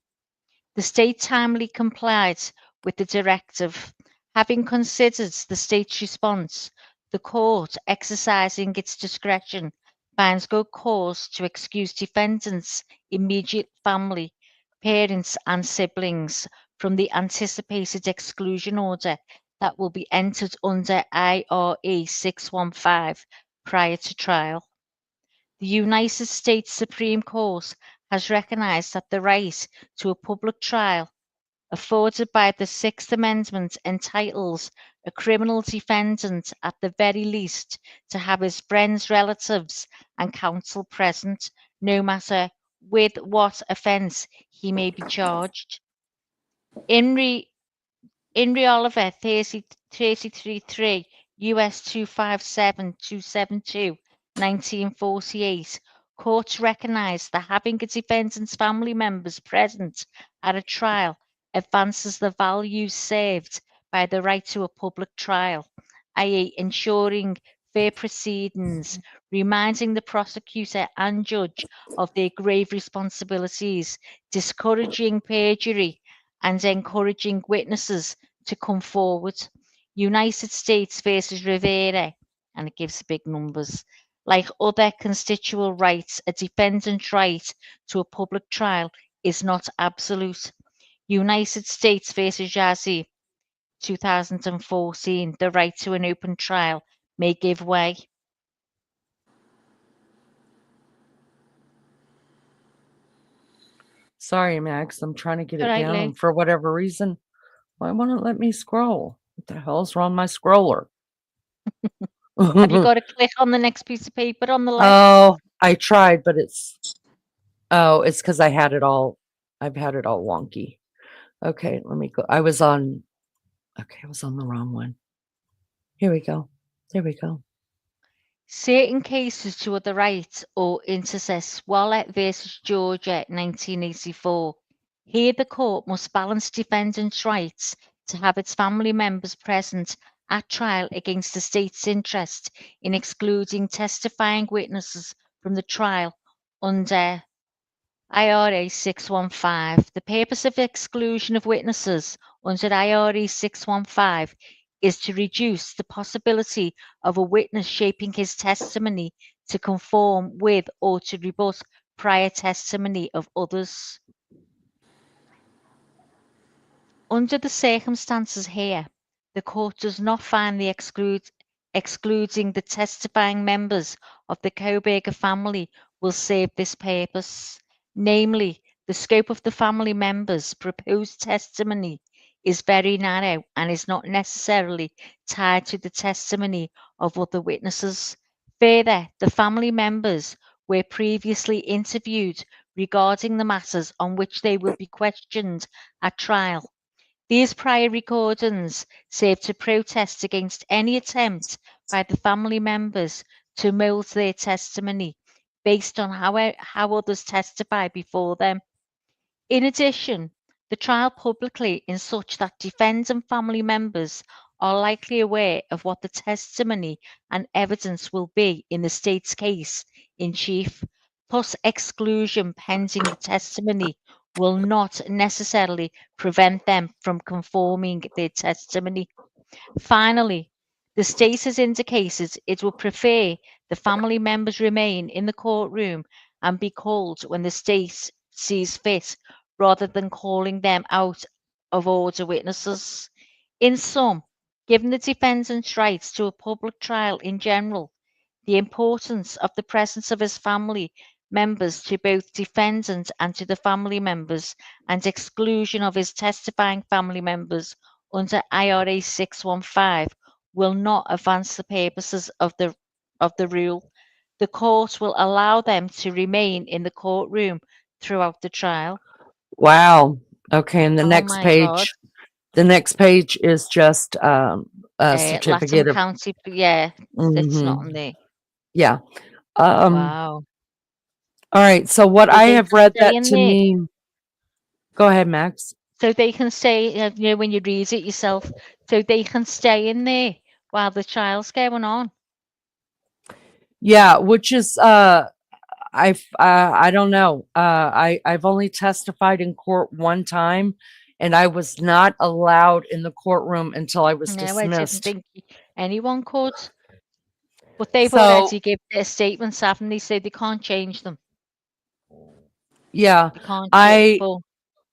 The state timely complied with the directive. Having considered the state's response, the court, exercising its discretion, finds good cause to excuse defendants' immediate family, parents, and siblings from the anticipated exclusion order that will be entered under IRE 615 prior to trial. The United States Supreme Court has recognized that the right to a public trial afforded by the Sixth Amendment entitles a criminal defendant at the very least to have his friends, relatives, and counsel present, no matter with what offence he may be charged. Inri Oliver 33.3 US 257272 1948. Courts recognise that having a defendant's family members present at a trial advances the values served by the right to a public trial, i.e., ensuring fair proceedings, reminding the prosecutor and judge of their grave responsibilities, discouraging perjury, and encouraging witnesses to come forward. United States versus Rivera, and it gives big numbers. Like other constitutional rights, a defendant's right to a public trial is not absolute. United States versus Yazzie, 2014, the right to an open trial may give way. Sorry, Max. I'm trying to get it All right, down. Lou. For whatever reason, why won't it let me scroll? What the hell's wrong with my scroller? Have you got to click on the next piece of paper on the left? Oh, I tried, but it's because I've had it all wonky. Okay, let me go. I was on the wrong one. Here we go. There we go. Certain cases to other rights or intercess, Wallet versus Georgia, 1984. Here the court must balance defendant's rights to have its family members present at trial against the state's interest in excluding testifying witnesses from the trial under IRA 615. The purpose of exclusion of witnesses under IRA 615 is to reduce the possibility of a witness shaping his testimony to conform with or to rebut prior testimony of others. Under the circumstances here, the court does not find the excluding the testifying members of the Kohberger family will serve this purpose. Namely, the scope of the family members' proposed testimony is very narrow and is not necessarily tied to the testimony of other witnesses. Further, the family members were previously interviewed regarding the matters on which they will be questioned at trial. These prior recordings serve to protest against any attempt by the family members to mould their testimony based on how others testify before them. In addition, the trial publicly in such that defendant family members are likely aware of what the testimony and evidence will be in the state's case in chief. Thus, exclusion pending the testimony will not necessarily prevent them from conforming their testimony. Finally, The state has indicated it will prefer the family members remain in the courtroom and be called when the state sees fit, rather than calling them out of order witnesses. In sum, given the defendant's rights to a public trial in general, the importance of the presence of his family members to both defendant and to the family members, and exclusion of his testifying family members under IRA 615 will not advance the purposes of the rule. The court will allow them to remain in the courtroom throughout the trial. Wow. Okay, and the Oh next my God. page is just a Latham certificate of. County, yeah, it's not Mhm. on there. Yeah. Wow. All right. So what So I they have can read stay that in to there. mean. Go ahead, Max. So they can stay, when you read it yourself, so they can stay in there while the trial's going on. Yeah, which is I don't know. I've only testified in court one time, and I was not allowed in the courtroom until I was No, I didn't dismissed. think anyone could. But they've So already given their statements, haven't they? So they can't change them. yeah, They can't I well,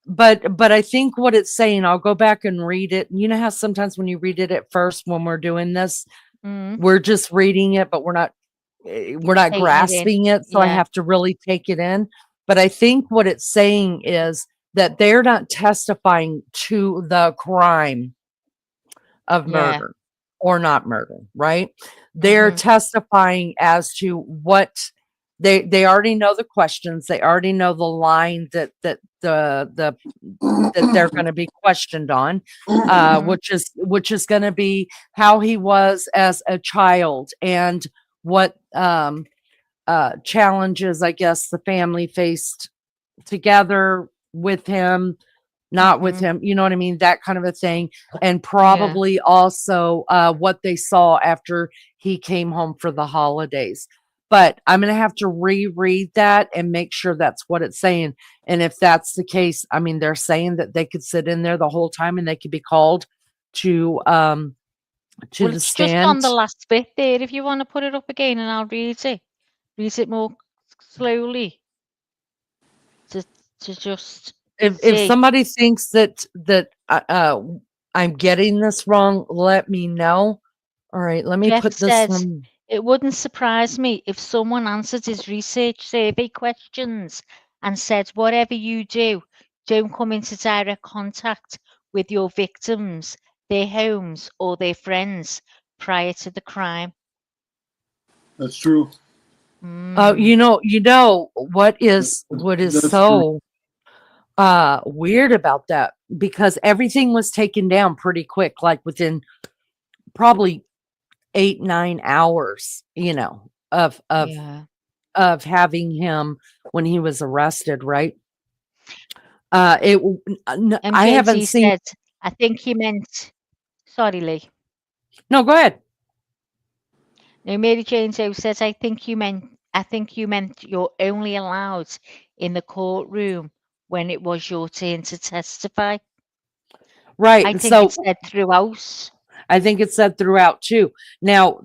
but I think what it's saying, I'll go back and read it. You know how sometimes when you read it at first when we're doing this, we're just reading it, but we're not taking it in. grasping it, so I Yeah, have to really take it in. But I think what it's saying is that they're not testifying to the crime of yeah. murder or not murder, right? They're testifying as to what they already know the questions, they already know the line that that they're going to be questioned on, which is going to be how he was as a child and what challenges I guess the family faced together with him, not with him, you know what I mean? That kind of a thing. And Yeah. probably also what they saw after he came home for the holidays. But I'm going to have to reread that and make sure that's what it's saying. And if that's the case, I mean, they're saying that they could sit in there the whole time and they could be called to Well, the it's just on stand. the last bit there. If you want to put it up again, and I'll read it more slowly to just If see. somebody thinks that I'm getting this wrong, let me know. All right, let me Jeff put this said, one. it wouldn't surprise me if someone answered his research survey questions and said, whatever you do, don't come into direct contact with your victims, their homes, or their friends prior to the crime. That's true. You know what is That's so weird about that, because everything was taken down pretty quick, like within probably 8-9 hours, you know, of Yeah. having him when he was arrested, right? I haven't MJT seen. said, I think he meant, sorry, Lee. No, go ahead. No, Mary Jane Joe says, I think you meant you're only allowed in the courtroom when it was your turn to testify. Right. I think So it said throughout. I think it's said throughout too. Now,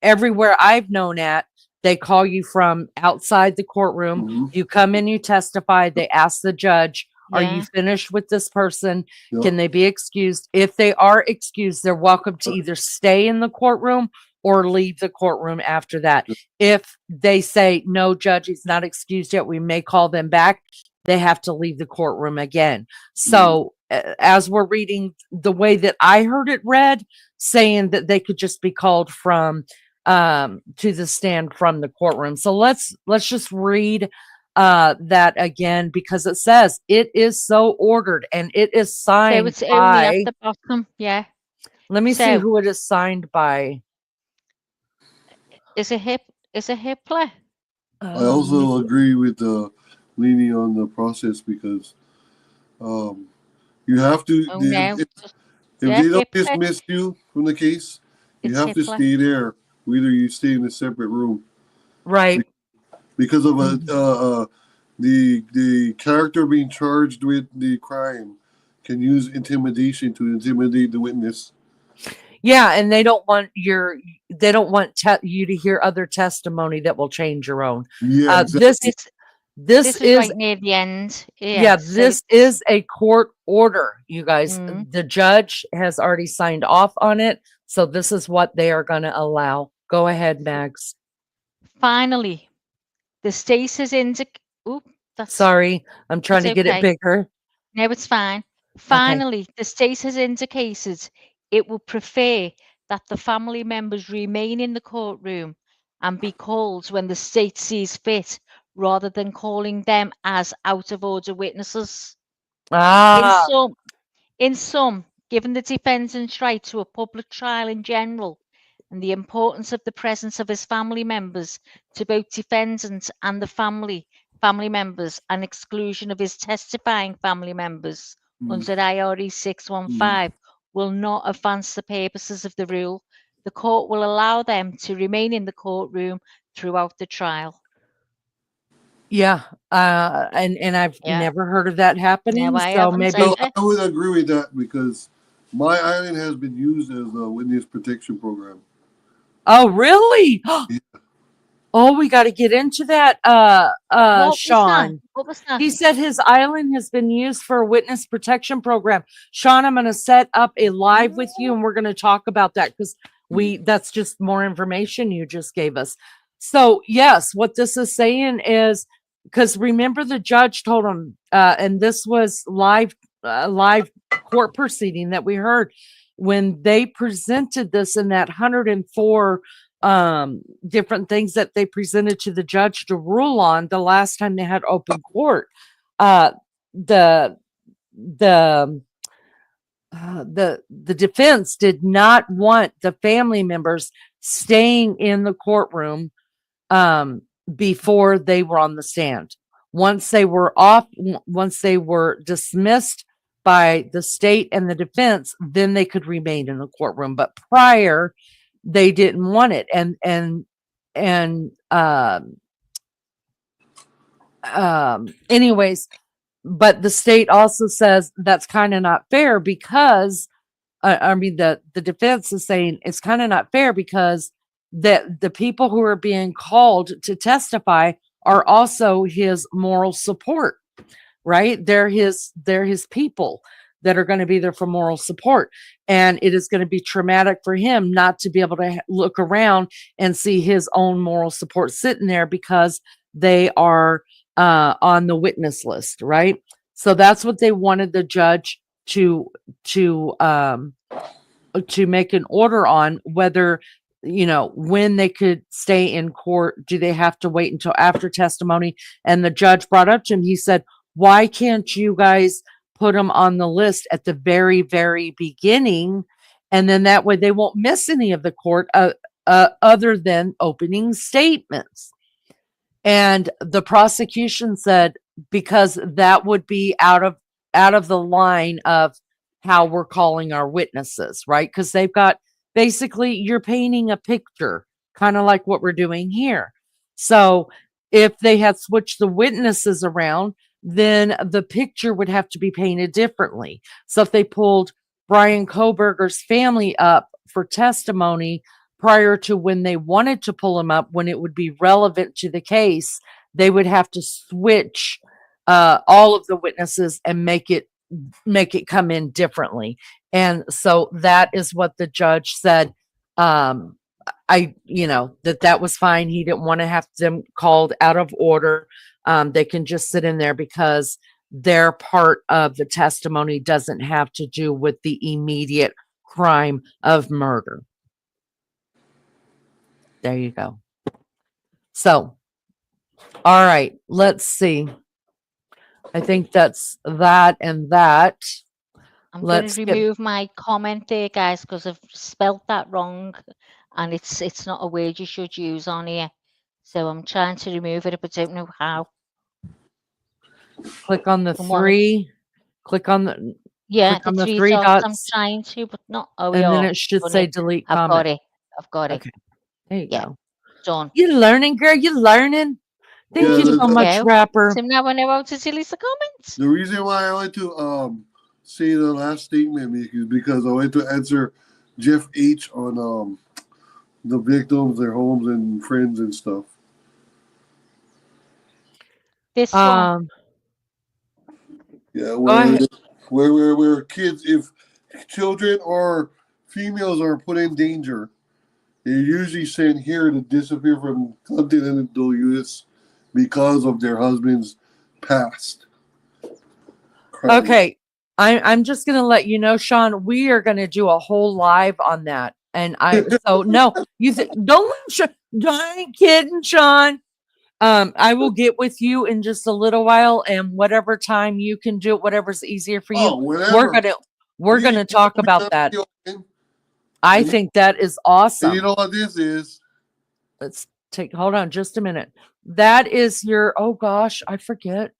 everywhere I've known at, they call you from outside the courtroom. You come in, you testify. They ask the judge, are you Yeah. finished with this person? Yep. Can they be excused? If they are excused, they're welcome to either stay in the courtroom or leave the courtroom after that. If they say, no, judge, he's not excused yet, we may call them back, they have to leave the courtroom again. So as we're reading the way that I heard it read, saying that they could just be called from to the stand from the courtroom. So let's just read that again, because it says it is so ordered and it is So signed it's only at by. the bottom. Yeah. Let me see So who it is signed by. is it Hitler? I also agree with leaning on the process because you have to. Oh no. If Yeah, they don't Hitler. dismiss you from the case, you It's have to Hitler. stay there. Whether you stay in a separate room, Right. because of the character being charged with the crime can use intimidation to intimidate the witness. Yeah, and they don't want you to hear other testimony that will change your own. Yeah, exactly. This This this is is right near the end. yeah, So this is a court order, you guys. Mm. The judge has already signed off on it, so this is what they are going to allow. Go ahead, Max. finally, the state has indicated. Oop, that's Sorry, I'm trying it's to get it okay. bigger. No, it's fine. Okay. Finally, the state has indicated it will prefer that the family members remain in the courtroom and be called when the state sees fit, rather than calling them as out of order witnesses. In Ah, some, given the defendant's right to a public trial in general, and the importance of the presence of his family members to both defendant and the family members, and exclusion of his testifying family members under IRE 615 will not advance the purposes of the rule. The court will allow them to remain in the courtroom throughout the trial. yeah. And I've Yeah. never heard of that happening. I So haven't maybe No, either. I would agree with that because my island has been used as a witness protection program. Oh, really? Oh, we got to get into that. What was that? Sean. What was that? He said his island has been used for a witness protection program. Sean, I'm going to set up a live with you and we're going to talk about that because that's just more information you just gave us. So yes, what this is saying is, because remember the judge told him, and this was live court proceeding that we heard when they presented this in that 104 different things that they presented to the judge to rule on the last time they had open court. The defense did not want the family members staying in the courtroom before they were on the stand. Once they were dismissed by the state and the defense, then they could remain in the courtroom. But prior, they didn't want it. Anyways, but the state also says that's kind of not fair because the defense is saying it's kind of not fair because that the people who are being called to testify are also his moral support, right? They're his people that are going to be there for moral support. And it is going to be traumatic for him not to be able to look around and see his own moral support sitting there because they are on the witness list, right? So that's what they wanted the judge to make an order on, whether, when they could stay in court. Do they have to wait until after testimony? And the judge brought up to him, he said, why can't you guys put them on the list at the very, very beginning? And then that way they won't miss any of the court other than opening statements. And the prosecution said, because that would be out of the line of how we're calling our witnesses, right? Because they've got, basically, you're painting a picture, kind of like what we're doing here. So if they had switched the witnesses around, then the picture would have to be painted differently. So if they pulled Bryan Kohberger's family up for testimony prior to when they wanted to pull him up, when it would be relevant to the case, they would have to switch all of the witnesses and make it come in differently. And so that is what the judge said. That was fine. He didn't want to have them called out of order. They can just sit in there because their part of the testimony doesn't have to do with the immediate crime of murder. There you go. So, all right, let's see. I think that's that and that. I'm going to remove my comment there, guys, because I've spelt that wrong, and it's not a word you should use on here. So I'm trying to remove it, but I don't know how. Click on the three. Click on the click on the three dots. I'm trying to, but not. Oh, and then it should say delete comment. I've got it. Okay. There you go. Done. You're learning, girl. You're learning. Thank you so much, Rapper. So now I know how to delete the comments. The reason why I went to say the last statement is because I went to answer Jeff H on the victims, their homes and friends and stuff. This one. Yeah, Go ahead. where kids, if children or females are put in danger, they're usually sent here to disappear from continental U.S. because of their husband's past. crime. Okay. I'm just gonna let you know, Sean, we are gonna do a whole live on that. And no, don't I ain't kidding, Sean. I will get with you in just a little while, and whatever time you can do it, whatever's easier for you, Oh, whatever. we're gonna talk about that. I think that is awesome. And you know what this is? Let's hold on just a minute. That is oh gosh, I forget.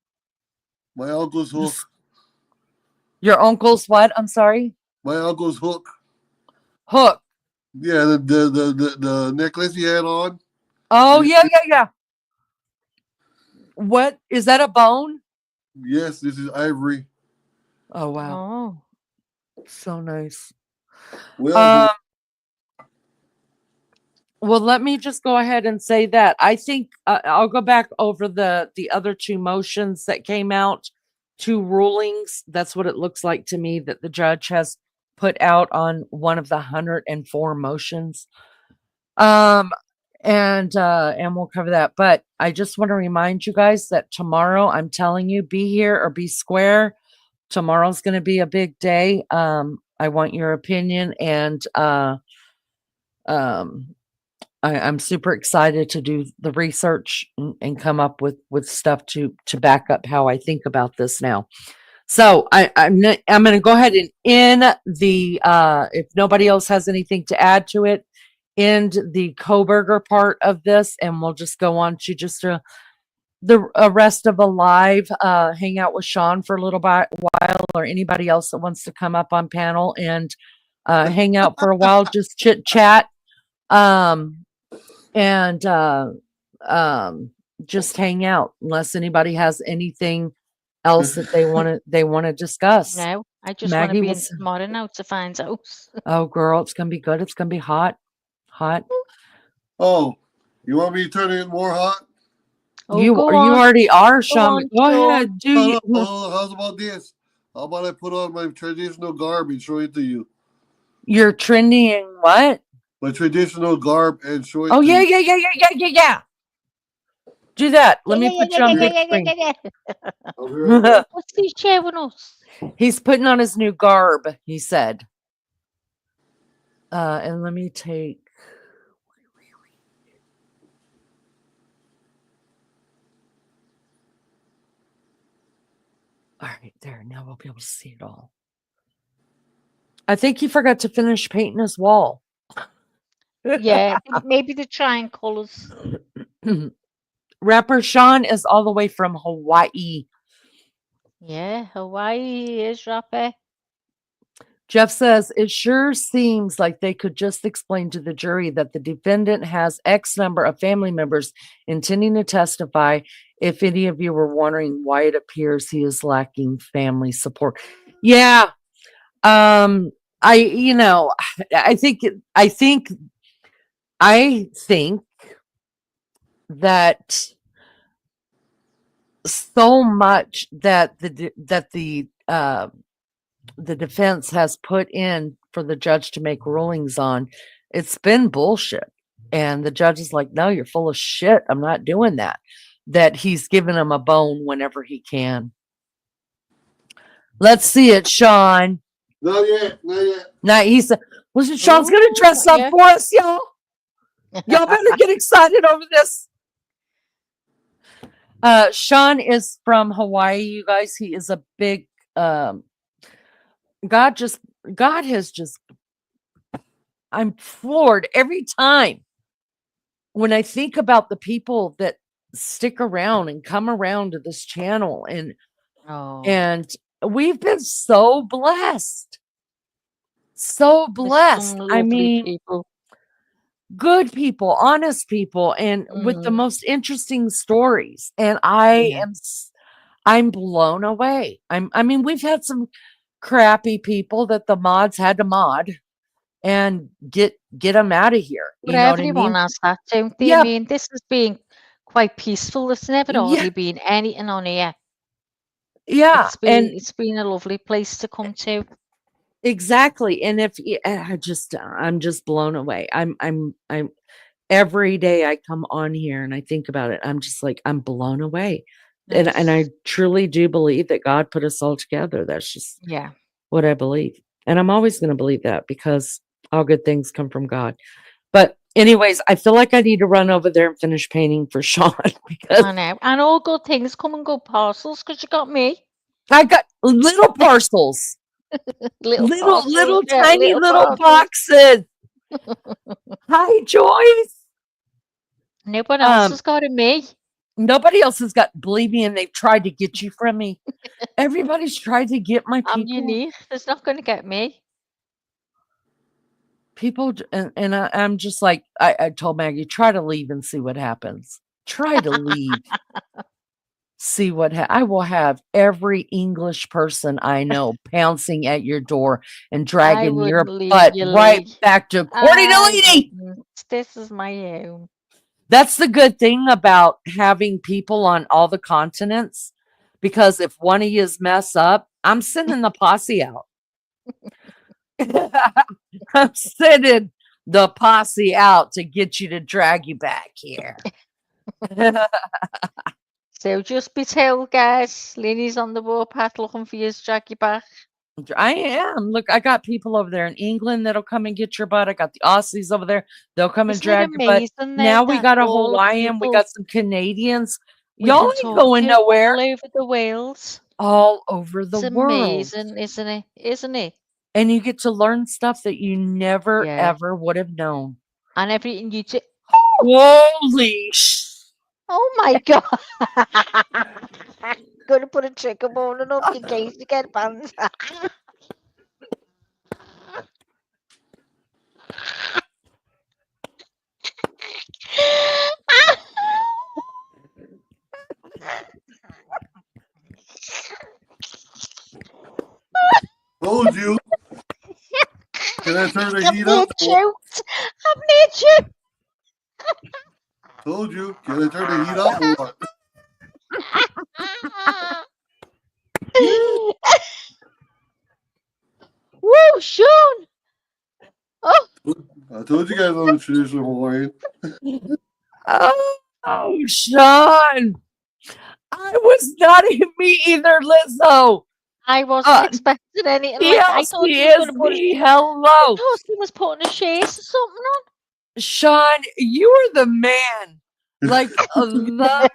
My uncle's hook. Your uncle's what? I'm sorry. My uncle's hook. Hook. Yeah, the necklace he had on. Oh yeah. What is that? A bone? Yes, this is ivory. Oh wow. Oh. So nice. Well, well, let me just go ahead and say that I think I'll go back over the other two motions that came out, two rulings. That's what it looks like to me that the judge has put out on one of the 104 motions. And we'll cover that. But I just want to remind you guys that tomorrow, I'm telling you, be here or be square. Tomorrow's going to be a big day. I want your opinion, and I'm super excited to do the research and come up with stuff to back up how I think about this now. So I'm going to go ahead and end the if nobody else has anything to add to it, end the Kohberger part of this, and we'll just go on to just the rest of a live, hang out with Sean for a little while, or anybody else that wants to come up on panel and hang out for a while, just chit chat, and just hang out, unless anybody has anything else that they want to discuss. No, I just want Maggie to be in was- tomorrow now to find out. Oh, girl, it's gonna be good. It's gonna be hot. oh, you want me to turn it more hot? Oh, you go on. already are, Sean. on, Go go ahead. on. Do Hold you? on, hold on, how's about this? How about I put on my traditional garb and show it to you? You're trending what? My traditional garb and show it Oh to yeah, you. yeah. Do that. Let me put you on big screen. I'll be right back. What's he sharing us? He's putting on his new garb, he said. And let me take. All right, there. Now we'll be able to see it all. I think he forgot to finish painting his wall. Yeah, maybe the trying colors. Rapper Sean is all the way from Hawaii. Yeah, Hawaii is rapper. Jeff says, it sure seems like they could just explain to the jury that the defendant has X number of family members intending to testify. If any of you were wondering why it appears he is lacking family support. Yeah. I think that so much that the defense has put in for the judge to make rulings on, it's been bullshit. And the judge is like, no, you're full of shit. I'm not doing that. That he's giving him a bone whenever he can. Let's see it, Sean. Not yet. Now listen, Sean's gonna dress up for us, y'all. Y'all better get excited over this. Sean is from Hawaii, you guys. He is a big God has just, I'm floored every time when I think about the people that stick around and come around to this channel, and we've been so blessed. I mean, people. Good people, honest people, and with the most interesting stories. And I'm blown away. I mean, we've had some crappy people that the mods had to mod, and get them out of here. But You know what I everyone mean? has that, don't they? Yeah. I mean, this has been quite peaceful. There's never Yeah. hardly been anything on here. Yeah. And It's been a lovely place to come to. exactly. And if I'm just blown away. I'm every day I come on here and I think about it, I'm just like, I'm blown away. And I Nice. truly do believe that God put us all together. That's just Yeah. what I believe. And I'm always going to believe that because all good things come from God. But anyways, I feel like I need to run over there and finish painting for Sean because I know. And all good things come in good parcels because you got me. I got little parcels, Little little parcels. Yeah, tiny little parcels. boxes. Hi, Joyce. Nobody else has got it, me. Nobody else has got, believe me, and they've tried to get you from me. Everybody's tried to get my I'm people. unique. It's not going to get me. People, and I'm just like, I told Maggie, try to leave and see what happens. Try to leave. See what I will have every English person I know pouncing at your door and dragging your wouldn't leave butt you, right Lee. back to Courtney I Lady. wouldn't. This is my home. That's the good thing about having people on all the continents, because if one of yous mess up, I'm sending the posse out. I'm sending the posse out to get you to drag you back here. So just be told, guys, Lenny's on the warpath looking for you to drag you back. I am. Look, I got people over there in England that'll come and get your butt. I got the Aussies over there. They'll come and Isn't it drag your butt. amazing though Now we that got a all the Hawaiian. We people got some Canadians. we Y'all can ain't talk going to nowhere. all over the world? All over the It's world. amazing, isn't it? Isn't it? And you get to learn stuff that you never, Yeah. ever would have known. And everything you do. Holy Oh my God. Gonna put a trigger warning up in case you get banned. Told you. Can I turn the I'm heat near up? choked. I'm near choked. Told you. Can I turn the heat up or what? Woo, Sean! Oh, I told you guys I'm a traditional Hawaiian. Oh, Sean. I was not me either, Lizzo. I wasn't expecting anything like that. I thought he was going to put me. Hello. he was putting a shade or something on. Sean, you are the man. Like the man.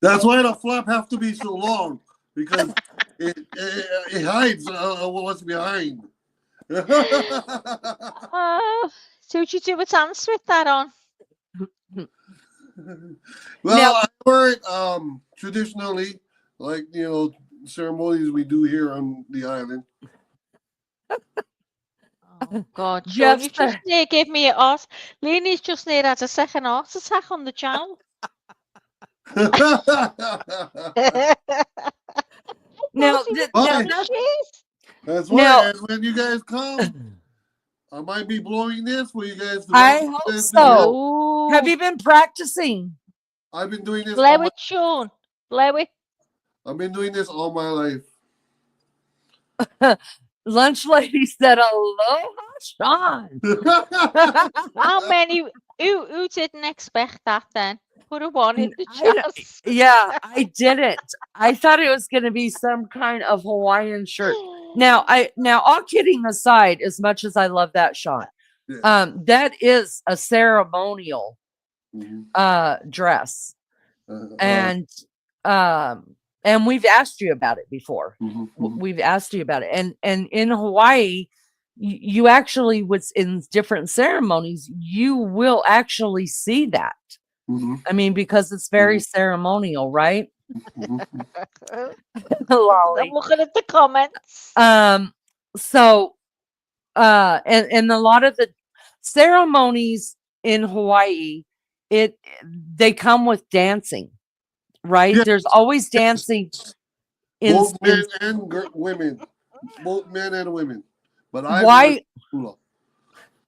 That's why the flap have to be so long, because it hides what's behind. So would you do a dance with that on? Well, Now- I wear it traditionally, like, ceremonies we do here on the island. Oh God, Sean, Yes, you've just near gave me an heart. Leanie's just near had a second heart attack on the channel. Now, That's why when you guys come, I might be blowing this for you guys to I watch hope this so. Ooh. Have you been practicing? I've been doing this. Blow it, Sean. Blow it. I've been doing this all my life. Lunch lady said, "Aloha, Sean." How many? Who didn't expect that then? Put a one in the chat. Yeah, I didn't. I thought it was going to be some kind of Hawaiian shirt. Now, all kidding aside, as much as I love that, Sean, Yeah. that is a ceremonial dress, and we've asked you about it before. We've asked you about it, and in Hawaii, you actually, what's in different ceremonies, you will actually see that. I mean, because it's very ceremonial, right? I'm looking at the comments. So, and a lot of the ceremonies in Hawaii, they come with dancing, right? Yeah. There's always dancing. Both men and women. Both men and women. But I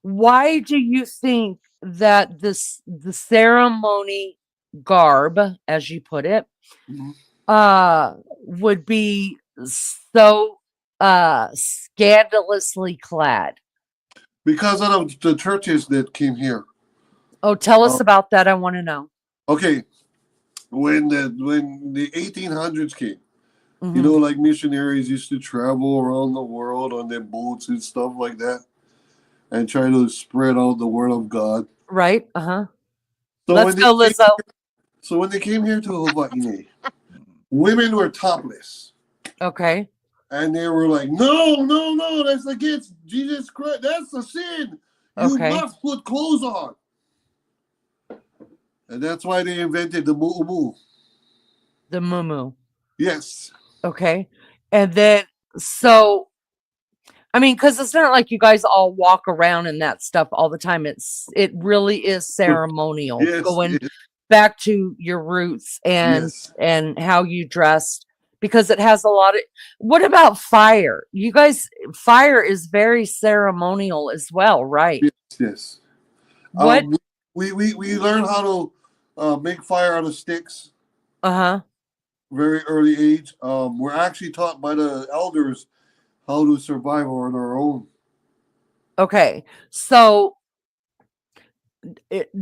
why do you think that the ceremony garb, as you put it, would be so scandalously clad? Because of the churches that came here. Oh, tell us about that. I want to know. Okay, when the 1800s came, you know, like missionaries used to travel around the world on their boats and stuff like that, and try to spread out the word of God. Right. So Let's go, Lizzo. So when they came here to Hawaii, women were topless. Okay. And they were like, no, that's against Jesus Christ. That's a sin. You must put clothes on. And that's why they invented the mu'umu. The muumuu. Yes. Okay. And then, so, I mean, because it's not like you guys all walk around in that stuff all the time. It really is ceremonial. Yes, going back to your roots and how you dressed, because it has a lot of. What about fire? You guys, fire is very ceremonial as well, right? Yes. What? We learned how to make fire out of sticks. Very early age. We're actually taught by the elders how to survive on our own. Okay. So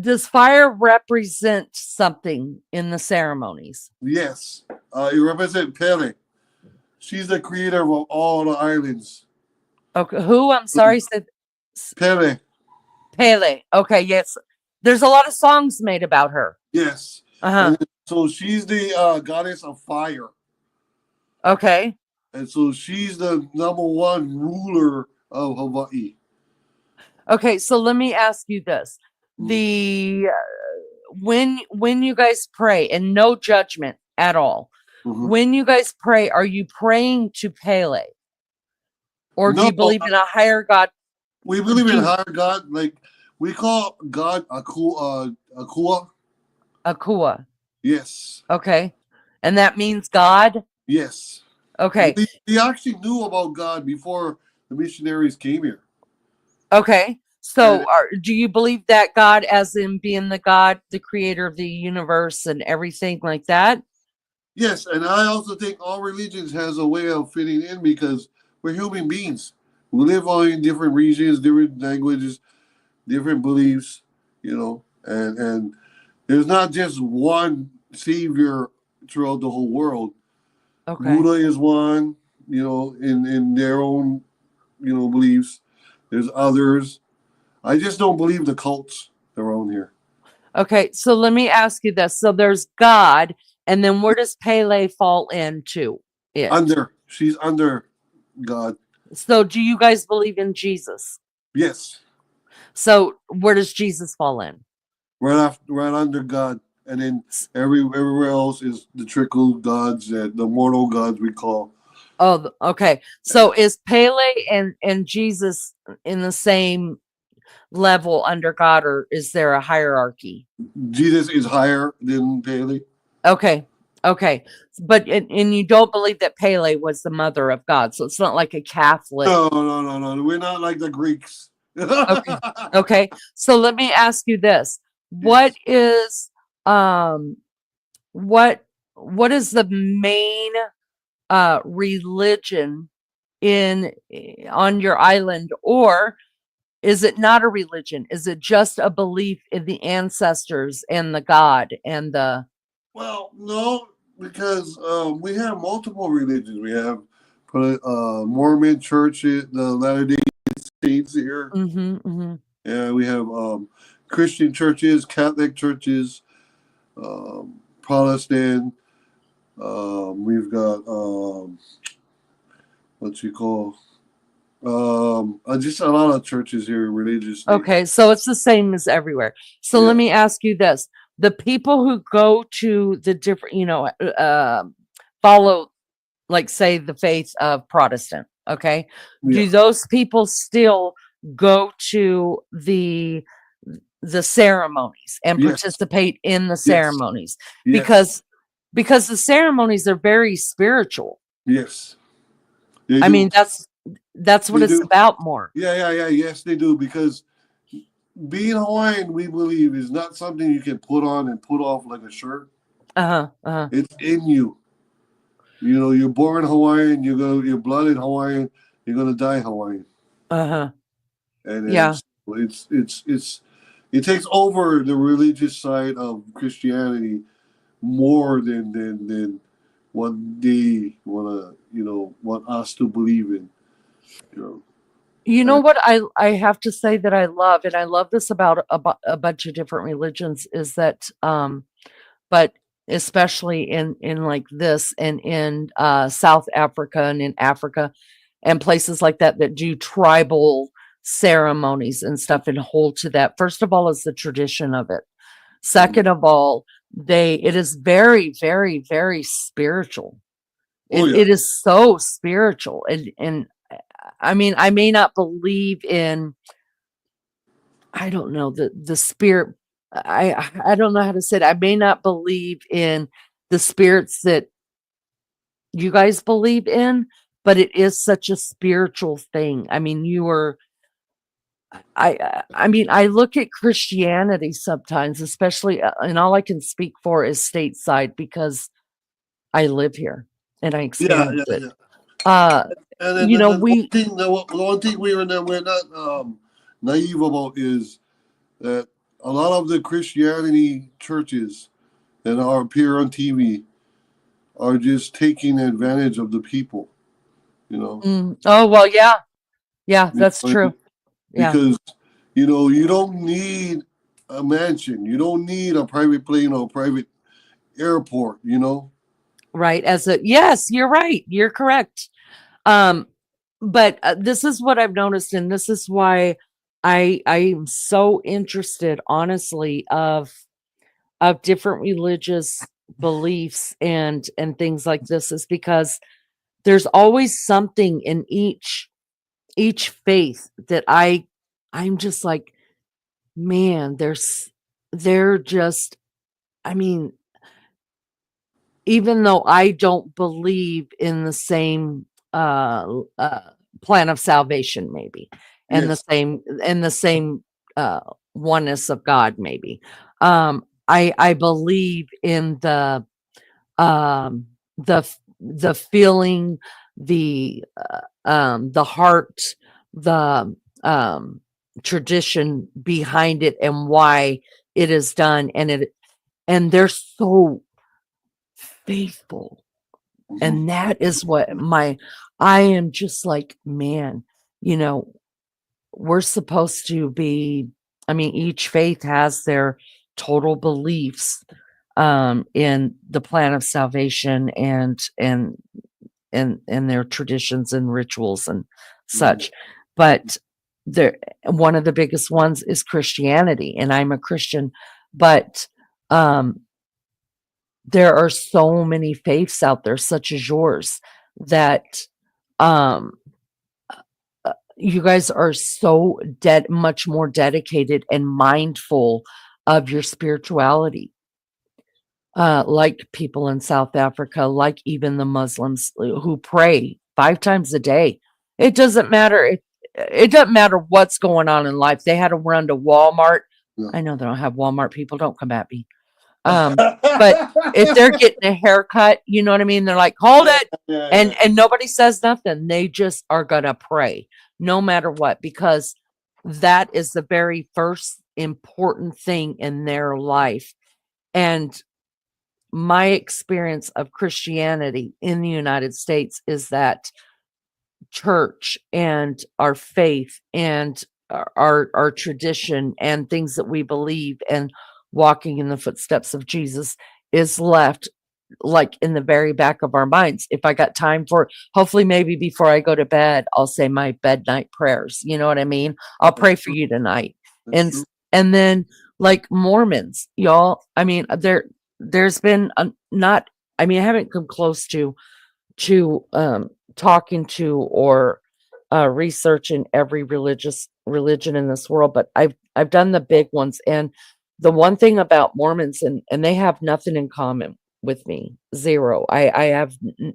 does fire represent something in the ceremonies? Yes. It represents Pele. She's the creator of all the islands. Okay. Who? I'm sorry. Said Pele. Pele. Okay. Yes. There's a lot of songs made about her. Yes. So she's the goddess of fire. Okay. And so she's the number one ruler of Hawaii. Okay. So let me ask you this. The when you guys pray, and no judgment at all, when you guys pray, are you praying to Pele, or do you believe in a higher God? We believe in a higher God. Like we call God Akua. Akua. Yes. Okay. And that means God? Yes. Okay. We actually knew about God before the missionaries came here. Okay. So do you believe that God, as in being the God, the creator of the universe and everything like that? Yes. And I also think all religions has a way of fitting in, because we're human beings. We live all in different regions, different languages, different beliefs, you know, and there's not just one savior throughout the whole world. Okay. Buddha is one, you know, in their own, you know, beliefs. There's others. I just don't believe the cults around here. Okay, so let me ask you this. So there's God, and then where does Pele fall into it? She's under God. So do you guys believe in Jesus? Yes. So where does Jesus fall in? Right under God. And then everywhere else is the trickle gods, the mortal gods we call. Oh, okay. So is Pele and Jesus in the same level under God, or is there a hierarchy? Jesus is higher than Pele. Okay. But and you don't believe that Pele was the mother of God, so it's not like a Catholic. No. We're not like the Greeks. Okay. So let me ask you this. What is what is the main religion on your island, or is it not a religion? Is it just a belief in the ancestors and the God and the? Well, no, because we have multiple religions. We have Mormon churches, the Latter-day Saints here. Yeah, we have Christian churches, Catholic churches, Protestant. We've got what you call just a lot of churches here, religious. Okay, so it's the same as everywhere. So let me ask you this: the people who go to the different, follow, like, say, the faith of Protestant, okay, do those people still go to the ceremonies and participate in the ceremonies? Because the ceremonies are very spiritual. Yes. I mean, That's what They it's do. about more. Yeah. Yes, they do, because being Hawaiian, we believe, is not something you can put on and put off like a shirt. It's in you. You know, you're born Hawaiian. You're blooded Hawaiian. You're gonna die Hawaiian. And Yeah. it takes over the religious side of Christianity more than what they want us to believe in. You know. You know what I have to say that I love, and I love this about a bunch of different religions, is that but especially in like this, and in South Africa and in Africa and places like that do tribal ceremonies and stuff and hold to that. First of all, is the tradition of it. Second of all, it is very, very, very spiritual. It is so spiritual, and I mean, I may not believe in, I don't know, the spirit. I don't know how to say it. I may not believe in the spirits that you guys believe in, but it is such a spiritual thing. I mean, I mean, I look at Christianity sometimes, especially, and all I can speak for is stateside, because I live here and I experience it. And then You know, the one thing we're not naive about is that a lot of the Christianity churches that appear on TV are just taking advantage of the people. You know. Oh well, yeah, that's true. Yeah. Because you don't need a mansion, you don't need a private plane or a private airport. Right. Yes, you're right. You're correct. But this is what I've noticed, and this is why I'm so interested, honestly, of different religious beliefs and things like this, is because there's always something in each faith that I'm just like, man, they're just, I mean, even though I don't believe in the same plan of salvation, maybe, and the same oneness of God, maybe, I believe in the feeling, the heart, the tradition behind it, and why it is done, and they're so faithful. And that is what I am just like, man, we're supposed to be, I mean, each faith has their total beliefs in the plan of salvation, and their traditions and rituals and such. But one of the biggest ones is Christianity, and I'm a Christian, but there are so many faiths out there, such as yours, that you guys are so much more dedicated and mindful of your spirituality, like people in South Africa, like even the Muslims who pray 5 times a day. It doesn't matter. It doesn't matter what's going on in life. They had to run to Walmart. I know they don't have Walmart people. Don't come at me. But if they're getting a haircut, you know what I mean? They're like, hold it. And nobody says nothing. They just are going to pray no matter what, because that is the very first important thing in their life. And my experience of Christianity in the United States is that church and our faith and our tradition and things that we believe and walking in the footsteps of Jesus is left like in the very back of our minds. If I got time for it, hopefully maybe before I go to bed, I'll say my bed night prayers. You know what I mean? I'll pray for you tonight. And then like Mormons, y'all, I mean, there's been not, I mean, I haven't come close to talking to or researching every religion in this world, but I've done the big ones. And the one thing about Mormons, and they have nothing in common with me, zero.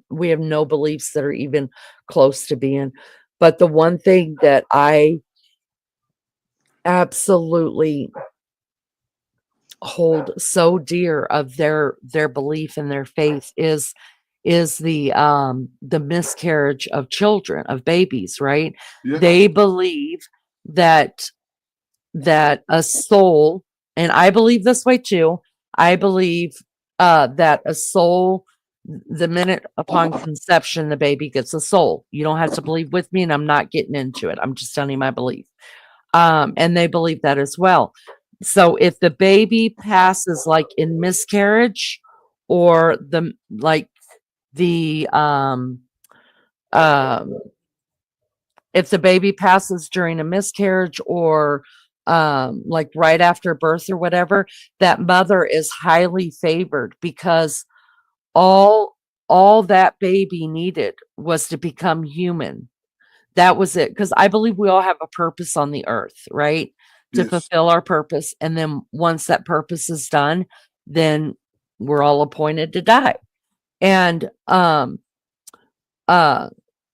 We have no beliefs that are even close to being, But the one thing that I absolutely hold so dear of their belief and their faith is the miscarriage of children, of babies, right? Yeah. They believe that a soul, and I believe this way too. I believe that a soul, the minute upon conception, the baby gets a soul. You don't have to believe with me, and I'm not getting into it. I'm just telling you my belief. And they believe that as well. So if the baby passes like in miscarriage, or the um if the baby passes during a miscarriage, or like right after birth or whatever, that mother is highly favored, because all all that baby needed was to become human. That was it, because I believe we all have a purpose on the earth, right? To Yes. fulfill our purpose, and then once that purpose is done, then we're all appointed to die. And uh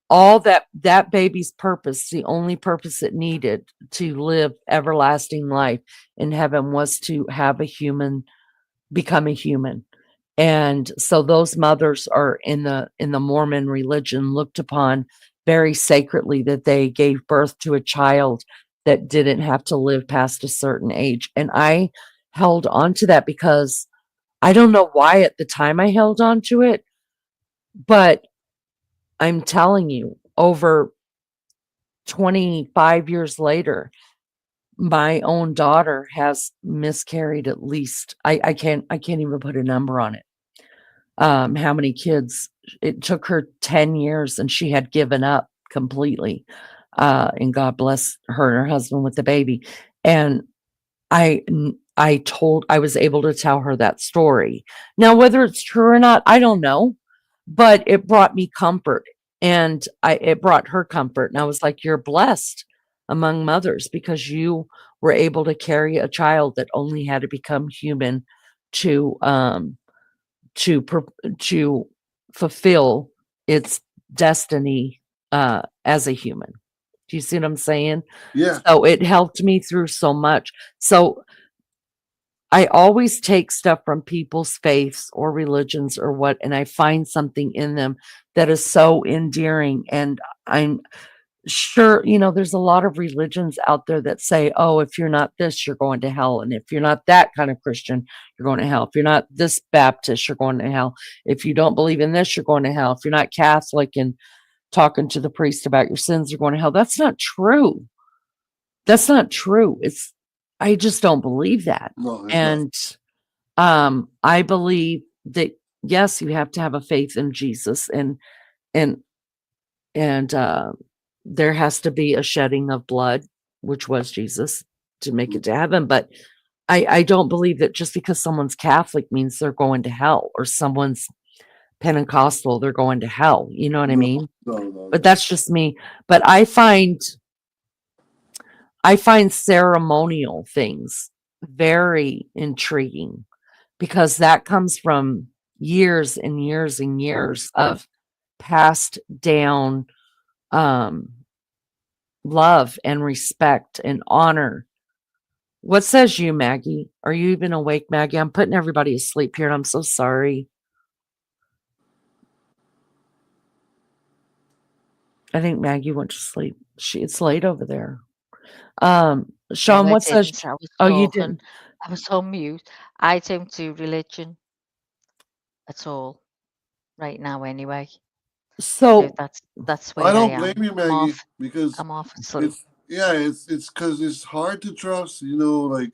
all that baby's purpose, the only purpose it needed to live everlasting life in heaven, was to have a human, become a human. And so those mothers are in the Mormon religion looked upon very sacredly, that they gave birth to a child that didn't have to live past a certain age. And I held on to that, because I don't know why at the time I held on to it, but I'm telling you, over 25 years later, my own daughter has miscarried at least, I can't even put a number on it. How many kids. It took her 10 years, and she had given up completely. And God bless her and her husband with the baby. And I was able to tell her that story. Now, whether it's true or not, I don't know, but it brought me comfort, and it brought her comfort. And I was like, you're blessed among mothers, because you were able to carry a child that only had to become human to to fulfill its destiny as a human. Do you see what I'm saying? Yeah. So it helped me through so much. So I always take stuff from people's faiths or religions or what, and I find something in them that is so endearing. And I'm sure, there's a lot of religions out there that say, oh, if you're not this, you're going to hell. And if you're not that kind of Christian, you're going to hell. If you're not this Baptist, you're going to hell. If you don't believe in this, you're going to hell. If you're not Catholic and talking to the priest about your sins, you're going to hell. That's not true. That's not true. I just don't believe that. No, it's not. And I believe that, yes, you have to have a faith in Jesus, and and there has to be a shedding of blood, which was Jesus, to make it to heaven. But I don't believe that just because someone's Catholic means they're going to hell, or someone's Pentecostal, they're going to hell. You know what I No, mean? no. But that's just me. But I find ceremonial things very intriguing, because that comes from years and years and years of passed down um love and respect and honor. What says you, Maggie? Are you even awake, Maggie? I'm putting everybody asleep here, and I'm so sorry. I think Maggie went to sleep. It's late over there. Sean, No, I what says? didn't. I was Oh, you talking. didn't. I was on mute. I don't do religion at all right now anyway. So So, that's I where I don't blame am. you, Maggie, because I'm off asleep. it's because it's hard to trust, like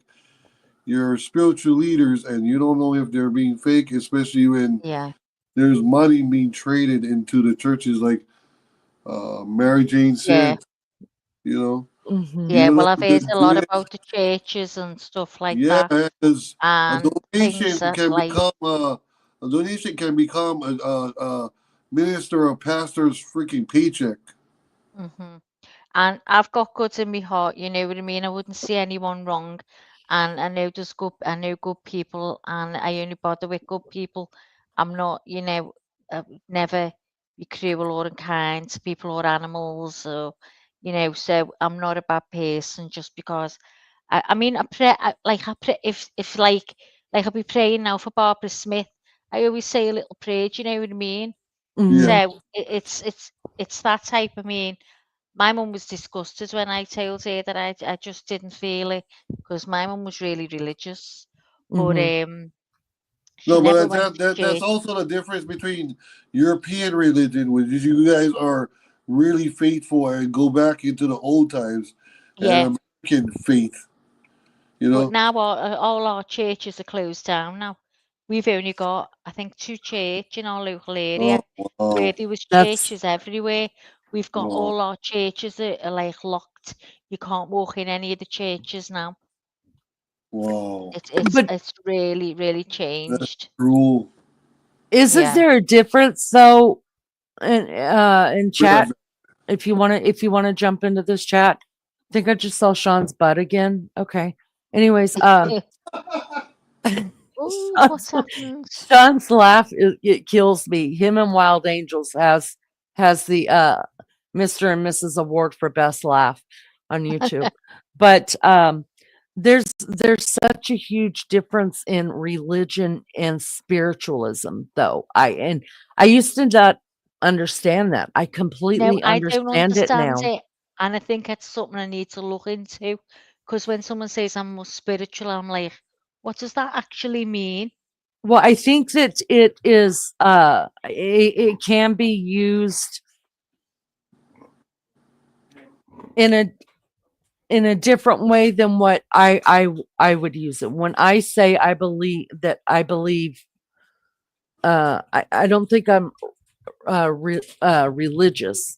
your spiritual leaders, and you don't know if they're being fake, especially when Yeah. there's money being traded into the churches, like Mary Jane Yeah. said, you know. mhm. Yeah. You don't know Well, I've if they're heard a lot good. about the churches and stuff like Yeah, that, because and things that like, a donation can become a minister or pastor's freaking paycheck. hmm and I've got good in my heart. You know what I mean? I wouldn't see anyone wrong, and I know good people, and I only bother with good people. I'm not, never. be cruel or unkind to people or animals, or so I'm not a bad person just because I mean I pray I pray if like I'll be praying now for Barbara Smith. I always say a little prayer, do you know what I mean? Mhm. Yeah. So it's that type. I mean, my mum was disgusted when I told her that I just didn't feel it, because my mum was really religious, but Mhm. she No, but never went to that's church. also the difference between European religion, which is you guys are really faithful and go back into the old times, Yeah, and American faith. You but know. now all our churches are closed down now. We've only got, I think, 2 church in our local area, Oh where wow, there was That's churches everywhere. We've got wow, all our churches are like locked. You can't walk in any of the churches now. wow. but It's really, really That's changed. cruel. isn't Yeah. there a difference though in Yeah, chat if you want to jump into this chat? I think I just saw Sean's butt again. Okay. Anyways, Oh, Sean's, what's happened? Sean's laugh it kills me. Him and Wild Angels has the Mr. and Mrs. Award for best laugh on YouTube. But there's such a huge difference in religion and spiritualism though. I used to not understand that. I No, completely I don't understand it understand now. it, and I think it's something I need to look into. Because when someone says I'm more spiritual, I'm like, what does that actually mean? Well, I think that it is it can be used in a different way than what I would use it. When I say I believe I don't think I'm religious.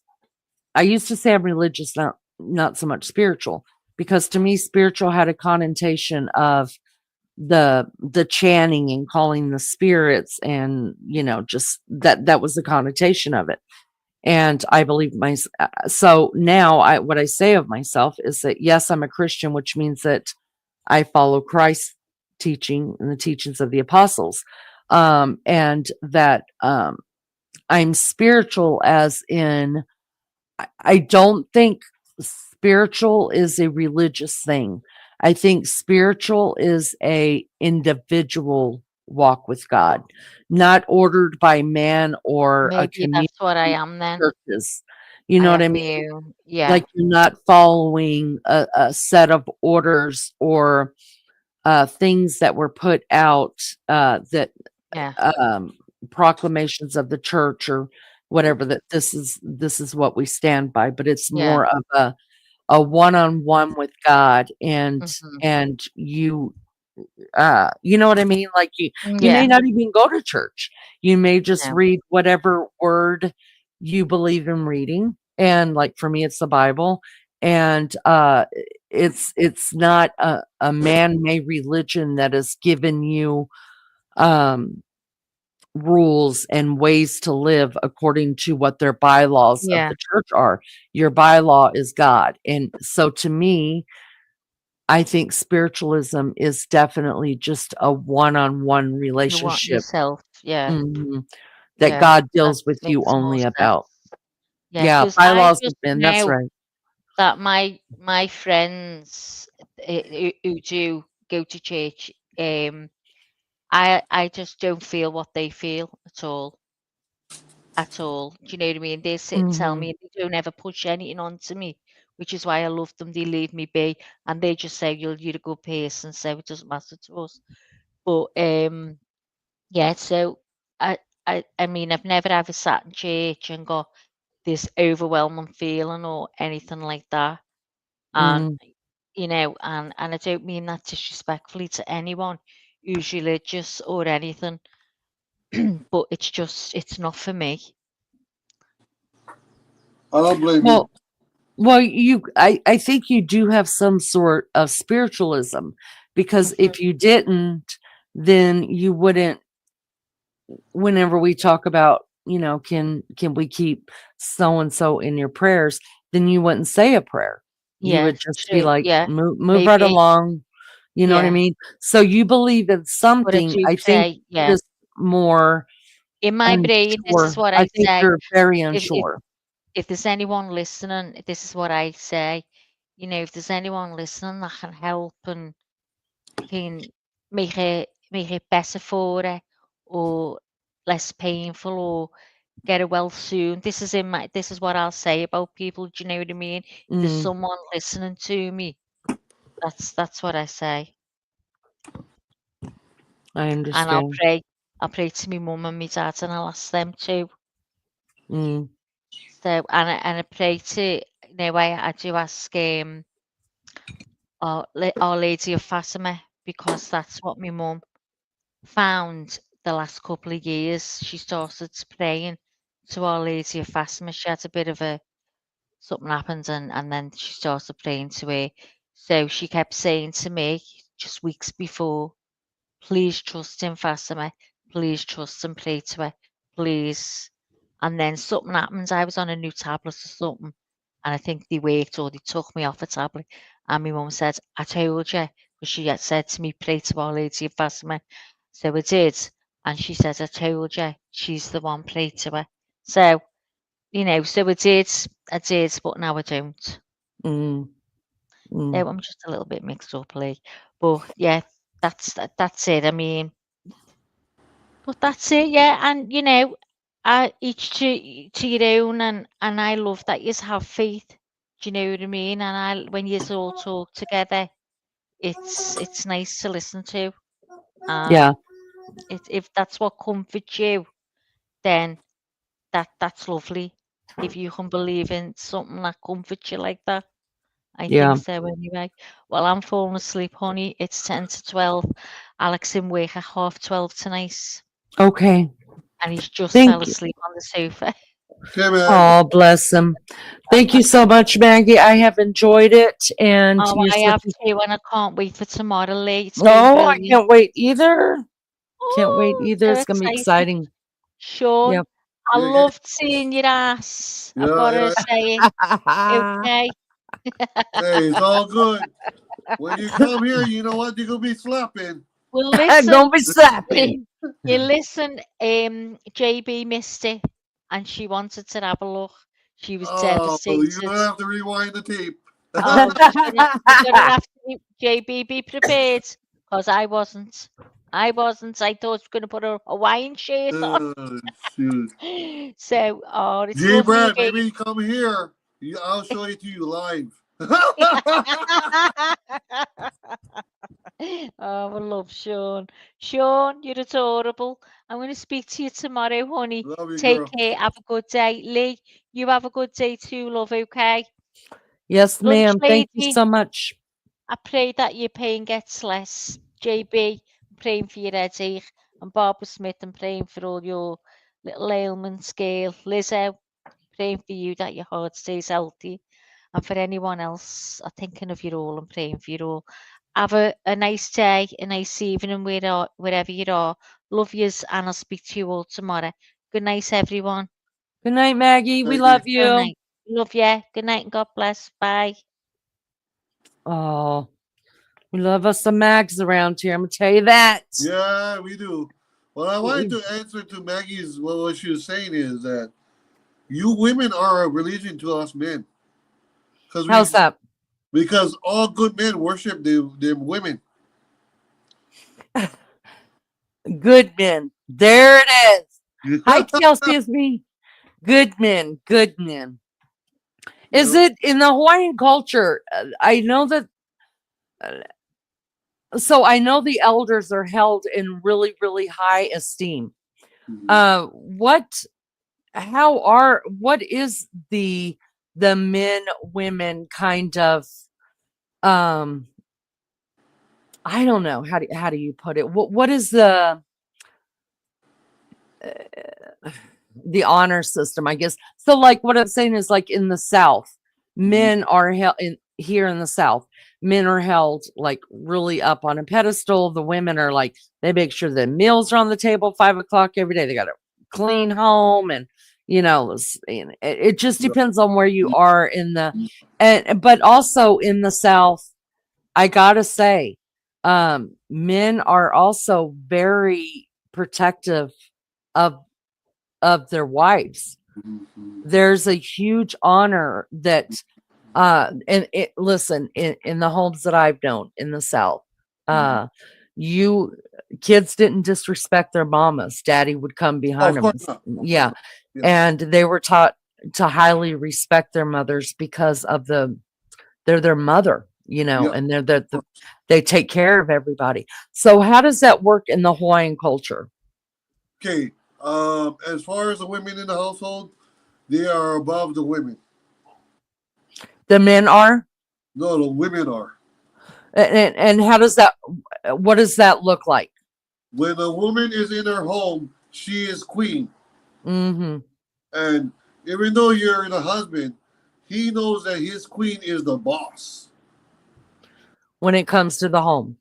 I used to say I'm religious, not so much spiritual, because to me spiritual had a connotation of the chanting and calling the spirits, and just that was the connotation of it. And I believe so now what I say of myself is that yes, I'm a Christian, which means that I follow Christ's teaching and the teachings of the apostles, and that I'm spiritual, as in I don't think spiritual is a religious thing. I think spiritual is a individual walk with God, not ordered by man or a Maybe community that's what I of am then. churches. You I know what have I mean? my own. Yeah, Like you're not following a set of orders or things that were put out, that yeah, um, proclamations of the church or whatever, that this is what we stand by, but it's yeah. more of a one-on-one with God, Hmm. and you know what I mean? Like you may Yeah, not even go to church. You may just no, read whatever word you believe in reading. And like for me, it's the Bible. And it's not a man-made religion that has given you um rules and ways to live according to what their bylaws of yeah. the church are. Your bylaw is God. And so to me, I think spiritualism is definitely just a one-on-one You want relationship, yourself. Yeah, mhm, that yeah. God That deals with you makes more only sense. about. Yeah, Yeah, because I bylaws just of men, that's know right. that my friends who do go to church, I just don't feel what they feel at all. At all. Do you know what I mean? They sit and tell Mhm, me, and they don't ever push anything onto me, which is why I love them. They leave me be, and they just say, you're a good person, so it doesn't matter to us." But yeah, so I mean, I've never ever sat in church and got this overwhelming feeling or anything like that. And mhm. and I don't mean that disrespectfully to anyone who's religious or anything, but it's not for me. I don't blame you. Well, I think you do have some sort of spiritualism, because Mhm. if you didn't, then you wouldn't. Whenever we talk about, can we keep so and so in your prayers, then you wouldn't say a prayer. You Yeah, would just be true. like, Yeah, move right maybe. along. You know what I Yeah, mean? So you believe in but I something. do I think pray. you're Yeah, just more. in my brain, this is unsure. what I I think say. you're very If unsure. if there's anyone listening, this is what I say. You know, if there's anyone listening that can help and can make it better for her or less painful or get her well soon. This is what I'll say about people. Do you know what I mean? If there's Mm, someone listening to me, that's what I say. I And I'll understand. pray. I'll pray to my mum and my dad and I'll ask them too. Mm, So and I pray to I do ask Our Lady of Fatima because that's what my mum found the last couple of years. She started praying to Our Lady of Fatima. She had a bit of a something happened and then she started praying to her. So she kept saying to me just weeks before, please trust in Fatima, please trust and pray to her, please. And then something happened. I was on a new tablet or something, and I think they worked or they took me off a tablet. And my mum said, I told you, because she had said to me, pray to Our Lady of Fatima. So I did. And she said, I told you, she's the one, pray to her. So, so I did, but now I don't. mm, mm. So I'm just a little bit mixed up, Lee. But yeah, that's it. I mean, but that's it, yeah. And each to your own, and I love that you have faith. Do you know what I mean? And when you all talk together, it's nice to listen to. Yeah, And if that's what comforts you, then that's lovely. If you can believe in something that comforts you like that, I yeah. think so anyway. Well, I'm falling asleep, honey. It's 10 to 12. Alex in work at 12:30 tonight, Okay. and he's just fell Thank you. asleep on the sofa. Okay, man. Oh, bless him. Thank you so much, Maggie. I have enjoyed it, and Oh, you're I such have a. too, and I can't wait for tomorrow, Lee. It's been Oh, I brilliant. can't wait either. Can't wait Oh, either. so It's gonna be excited. exciting. Sean, Yep. I Yeah, loved seeing your ass. I've yeah, got to yeah. say it. Okay. Hey, it's all good. When you come here, you know what? You're gonna be slapping. Well, listen, Don't be slapping. JB missed it, and she wanted to have a look. She was Oh, you devastated. don't have to rewind the tape. Oh, you're gonna have to, JB, be prepared, because I wasn't. I wasn't. I thought you were gonna put a Hawaiian shirt on. Oh, shoot. So, oh, it's G lovely Brad, again. maybe come here. I'll show it to you live. Oh, I love Sean. Sean, you're adorable. I'm going to speak to you tomorrow, honey. Love you, Take girl. care. Have a good day. Lee, you have a good day too, love, okay? Yes, Lunch ma'am. Thank you lady, so much. I pray that your pain gets less. JB, I'm praying for your headache. And Barbara Smith, I'm praying for all your little ailments, girl. Lizzo, praying for you that your heart stays healthy. And for anyone else, I'm thinking of you all and praying for you all. Have a nice day, a nice evening wherever you are. Love yous, and I'll speak to you all tomorrow. Good night, everyone. Good night, Maggie. We Thank you. love Good you. night. Love ya. Good night and God bless. Bye. Oh, we love us some Mags around here. I'm gonna tell you that. Yeah, we do. Well, I wanted We- to answer to Maggie's what she was saying is that you women are a religion to us men. How's that? Because all good men worship them women. Good men. There it is. Hi, Kelsey. It's me. Good men. Good men. Is Yep. it in the Hawaiian culture? I know that. So I know the elders are held in really, really high esteem. Mhm. What is the men women kind of I don't know how do you put it? What is the honor system, I guess? So like what I'm saying is like in the South, men are held here in the South, men are held like really up on a pedestal. The women are like, they make sure the meals are on the table 5 o'clock every day. They got to clean home, and it just depends on where you are in the, and but also in the South, I gotta say, men are also very protective of of their wives. Mhm. There's a huge honor that and it listen, in the homes that I've known in the South, you kids didn't disrespect their mamas. Daddy would come Oh, behind of them. course not. Of course Yeah. not. Yeah. And they were taught to highly respect their mothers because of they're their mother, Yeah. and they take care of everybody. So how does that work in the Hawaiian culture? Okay. As far as the women in the household, they are above the women. The men are? No, the women are. And how does that, what does that look like? When a woman is in her home, she is queen. Mm-hmm. And even though you're the husband, he knows that his queen is the boss. When it comes to the home.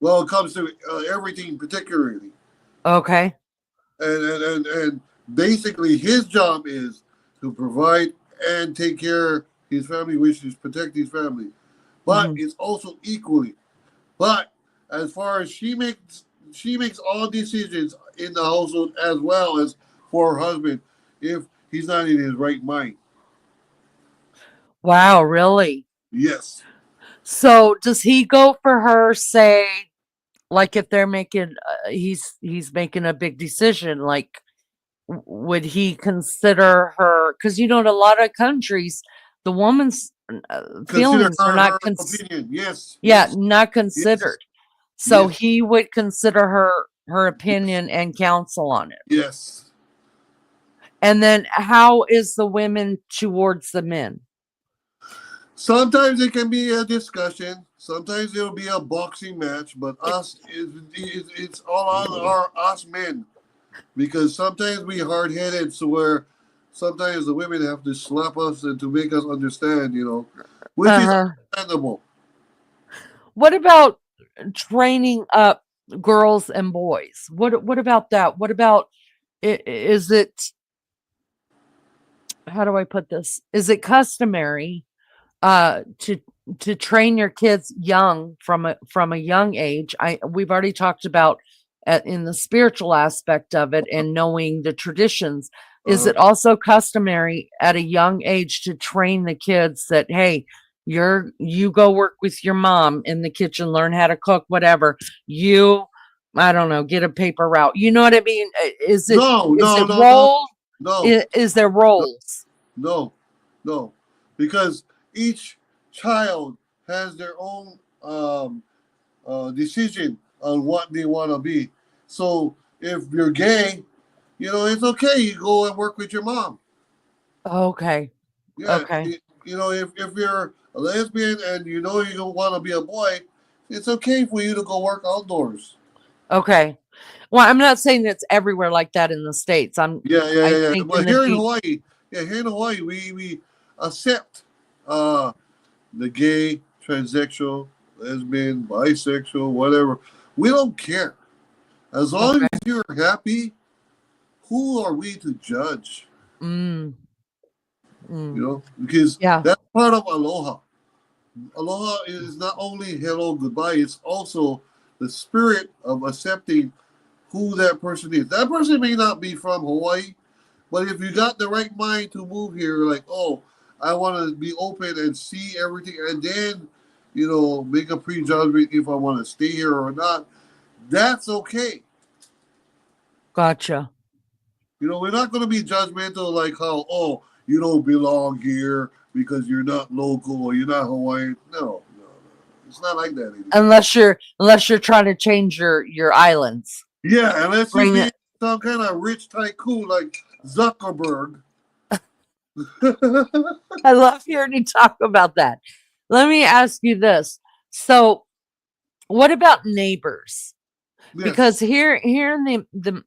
Well, it comes to everything, particularly, Okay. and basically his job is to provide and take care of his family, which is protect his family. But Mhm. it's also equally. But as far as she makes all decisions in the household as well as for her husband if he's not in his right mind. Wow, really? Yes. So does he go for her, say, like if they're making, he's making a big decision, like would he consider her? Because in a lot of countries, the woman's Consider feelings are her not, her opinion. Yes. yeah, Yes. not Yes. considered. So Yes. he would consider her opinion and counsel on it. Yes. And then how is the women towards the men? Sometimes it can be a discussion. Sometimes it'll be a boxing match. But it's all on us men because sometimes we hard headed, so where sometimes the women have to slap us and to make us understand, which is Uh-huh. understandable. What about training up girls and boys? What about that? What about is it, how do I put this? Is it customary to train your kids young from a young age? We've already talked about in the spiritual aspect of it and knowing the traditions. Is Uh, it also customary at a young age to train the kids that, hey, you go work with your mom in the kitchen, learn how to cook, whatever. I don't know, get a paper route. You know what I mean? no, Is no, it no, no, role? no, Is there roles? no, no, because each child has their own decision on what they want to be. So if you're gay, it's okay. You go and work with your mom. Okay. Yeah, Okay. if you're a lesbian and you don't want to be a boy, it's okay for you to go work outdoors. Okay. Well, I'm not saying it's everywhere like that in the States. Yeah, yeah, I yeah, yeah. think in But the here in deep, Hawaii, we accept uh the gay, transsexual, lesbian, bisexual, whatever. We don't care as long okay. as you're happy. Who are we to judge? Mm, mm. Because Yeah. that's part of aloha. Aloha is not only hello, goodbye, it's also the spirit of accepting who that person is. That person may not be from Hawaii, but if you got the right mind to move here, like, oh, I want to be open and see everything, and then, make a prejudgment if I want to stay here or not, that's okay. Gotcha. We're not going to be judgmental like how, oh, you don't belong here because you're not local or you're not Hawaiian. No, no, no. It's not like that anymore. Unless you're trying to change your islands. Yeah, unless you Bring be it. some kind of rich tycoon like Zuckerberg. I love hearing you talk about that. Let me ask you this. So, what about neighbors? Yes. Because here in the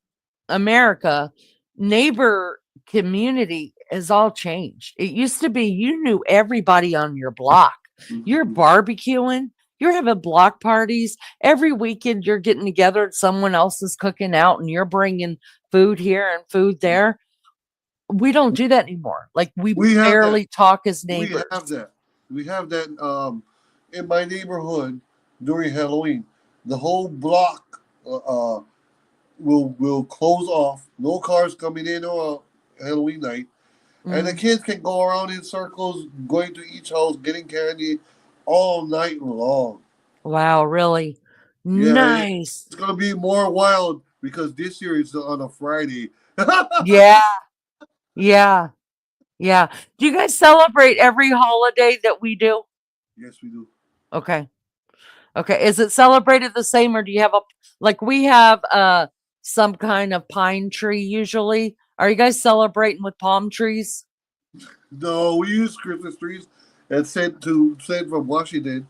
America, neighbor community has all changed. It used to be you knew everybody on your block. You're barbecuing, you're having block parties. Every weekend you're getting together and someone else is cooking out and you're bringing food here and food there. We don't do that anymore. Like we We have that. barely talk as We neighbors. have that. We have that in my neighborhood during Halloween. The whole block will close off. No cars coming in or out Halloween night. And the Mm. kids can go around in circles, going to each house, getting candy all night long. Wow, really Yeah, nice. it's gonna be more wild because this year it's on a Friday. Yeah, yeah, yeah. Do you guys celebrate every holiday that we do? Yes, we do. Okay. Okay. Is it celebrated the same, or do you have like we have some kind of pine tree usually? Are you guys celebrating with palm trees? No, we use Christmas trees and sent from Washington.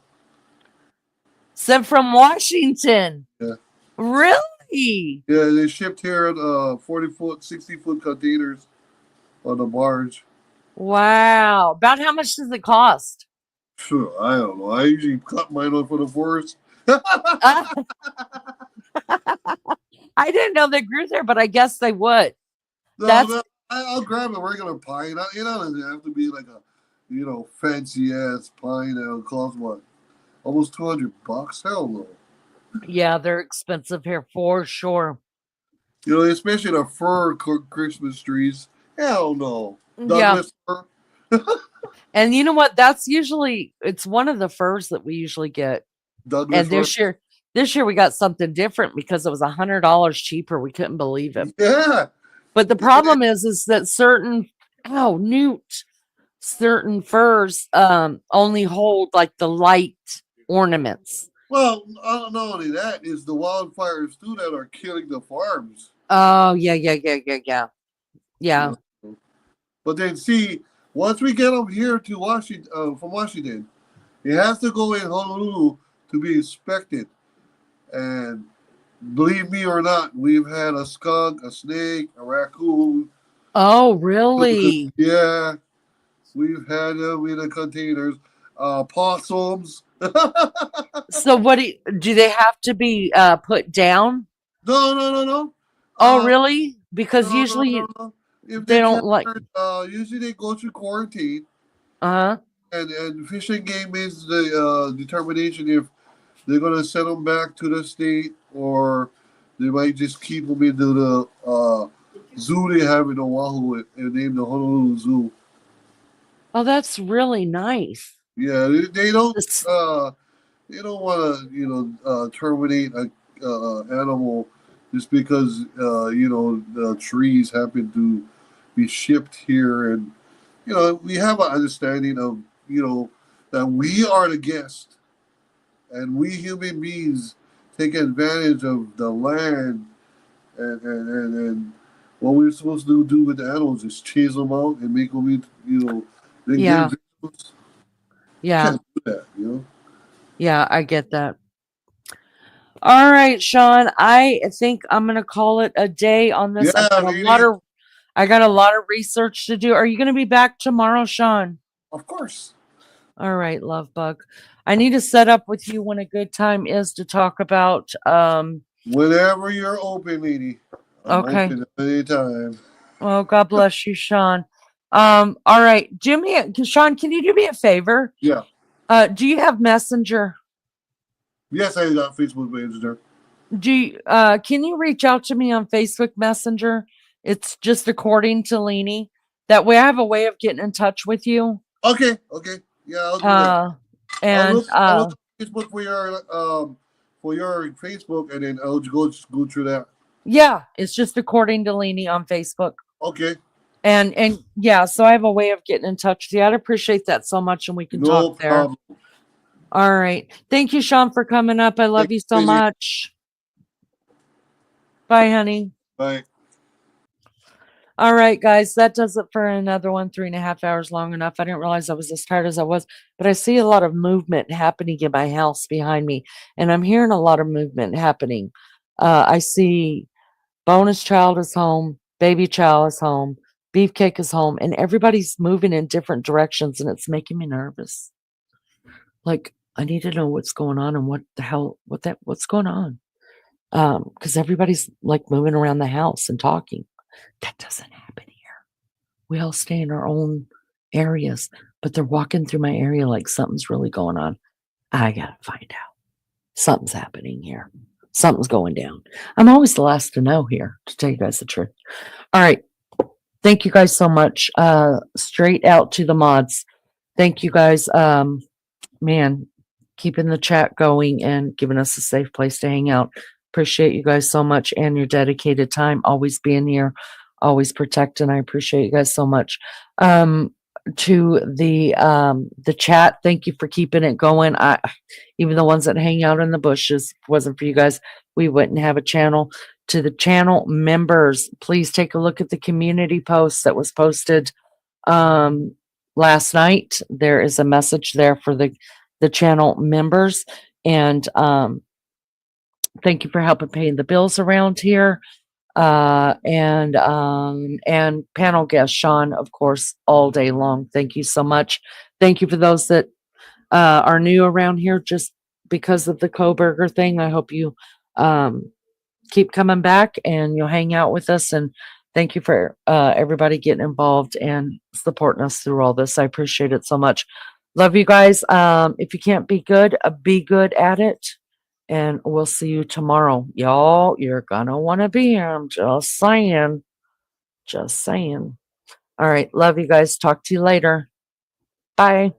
Sent from Washington. Yeah. Really? Yeah, they shipped here in 40-foot, 60-foot containers on a barge. Wow. About how much does it cost? Sure, I don't know. I usually cut mine off for the forest. Uh, I didn't know they grew there, but I guess they would. No, That's no, I'll grab a regular pine. It doesn't have to be like a, fancy ass pine that'll cost what? Almost $200? Hell no. yeah, they're expensive here for sure. Especially the fir Christmas trees. Hell no. Yeah. Douglas fir. And you know what? That's usually it's one of the furs that we usually get. Douglas And fir. this year we got something different because it was $100 cheaper. We couldn't believe it. Yeah. But the problem is that certain furs only hold like the light ornaments. Well, not only that, is the wildfires too that are killing the farms. Oh yeah. Yeah. But then see, once we get them here to Washington, from Washington, it has to go in Honolulu to be inspected. And believe me or not, we've had a skunk, a snake, a raccoon. Oh really? Yeah, we've had them in the containers. Possums. So what do they have to be put down? No. Oh really? Because No. usually If they they don't like usually they go through quarantine. uh-huh. And Fish and Game makes the determination if they're going to send them back to the state or they might just keep them into the zoo they have in Oahu and name the Honolulu Zoo. Oh, that's really nice. Yeah, they don't This- want to terminate a animal just because the trees happen to be shipped here, and we have an understanding of that we are the guest and we human beings take advantage of the land and what we're supposed to do with the animals is chase them out and make them eat, they Yeah. get victims. Yeah. Can't do that. Yeah, I get that. All right, Sean, I think I'm gonna call it a day on this. Yeah, I got a lot of research to do. Are you gonna be back tomorrow, Sean? of course. All right, love bug. I need to set up with you when a good time is to talk about Whenever you're open, lady. I'm okay. open at any time. Oh, God bless you, Sean. All right. Sean, can you do me a favor? Yeah. Do you have Messenger? Yes, I got Facebook Messenger. Can you reach out to me on Facebook Messenger? It's just according to Leanie. That way I have a way of getting in touch with you. Okay. Yeah, I'll do that. And I'll look at Facebook for your Facebook, and then I'll go through that. yeah, it's just according to Leanie on Facebook. Okay. And yeah, so I have a way of getting in touch with you. I'd appreciate that so much, and we can talk there. Problem. All right. Thank you, Sean, for coming up. I love you so much. Bye, honey. Bye. All right, guys, that does it for another one. 3.5 hours long enough. I didn't realize I was as tired as I was, but I see a lot of movement happening in my house behind me, and I'm hearing a lot of movement happening. I see bonus child is home, baby child is home, beefcake is home, and everybody's moving in different directions, and it's making me nervous. Like, I need to know what's going on and what's going on. Because everybody's like moving around the house and talking. That doesn't happen here. We all stay in our own areas, but they're walking through my area like something's really going on. I gotta find out. Something's happening here. Something's going down. I'm always the last to know here, to tell you guys the truth. All right. Thank you guys so much. Straight out to the mods. Thank you guys. Man, keeping the chat going and giving us a safe place to hang out. Appreciate you guys so much and your dedicated time, always being here, always protecting. I appreciate you guys so much. To the chat, thank you for keeping it going. Even the ones that hang out in the bushes, if it wasn't for you guys, we wouldn't have a channel. To the channel members, please take a look at the community post that was posted last night. There is a message there for the channel members, and thank you for helping paying the bills around here. And panel guest Sean, of course, all day long. Thank you so much. Thank you for those that are new around here just because of the Kohberger thing. I hope you keep coming back and you'll hang out with us. And thank you for everybody getting involved and supporting us through all this. I appreciate it so much. Love you guys. If you can't be good at it. And we'll see you tomorrow. Y'all, you're gonna want to be here. I'm just saying. Just saying. All right. Love you guys. Talk to you later. Bye.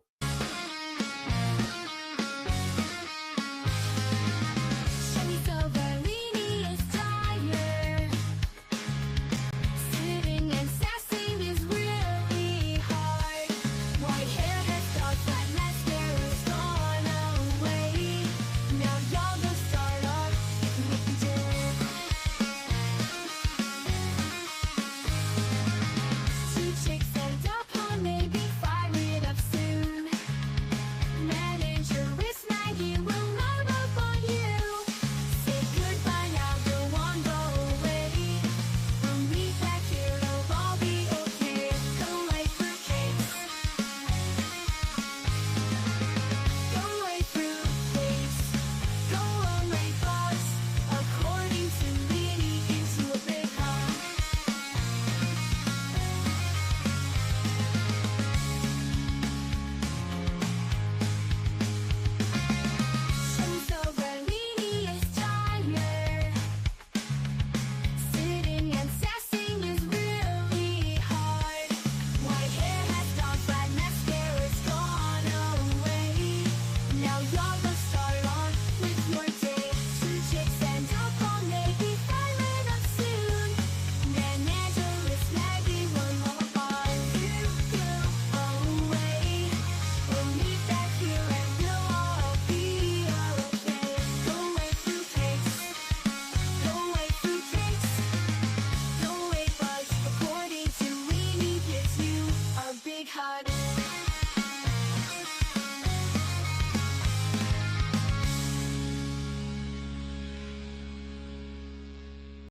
Big heart.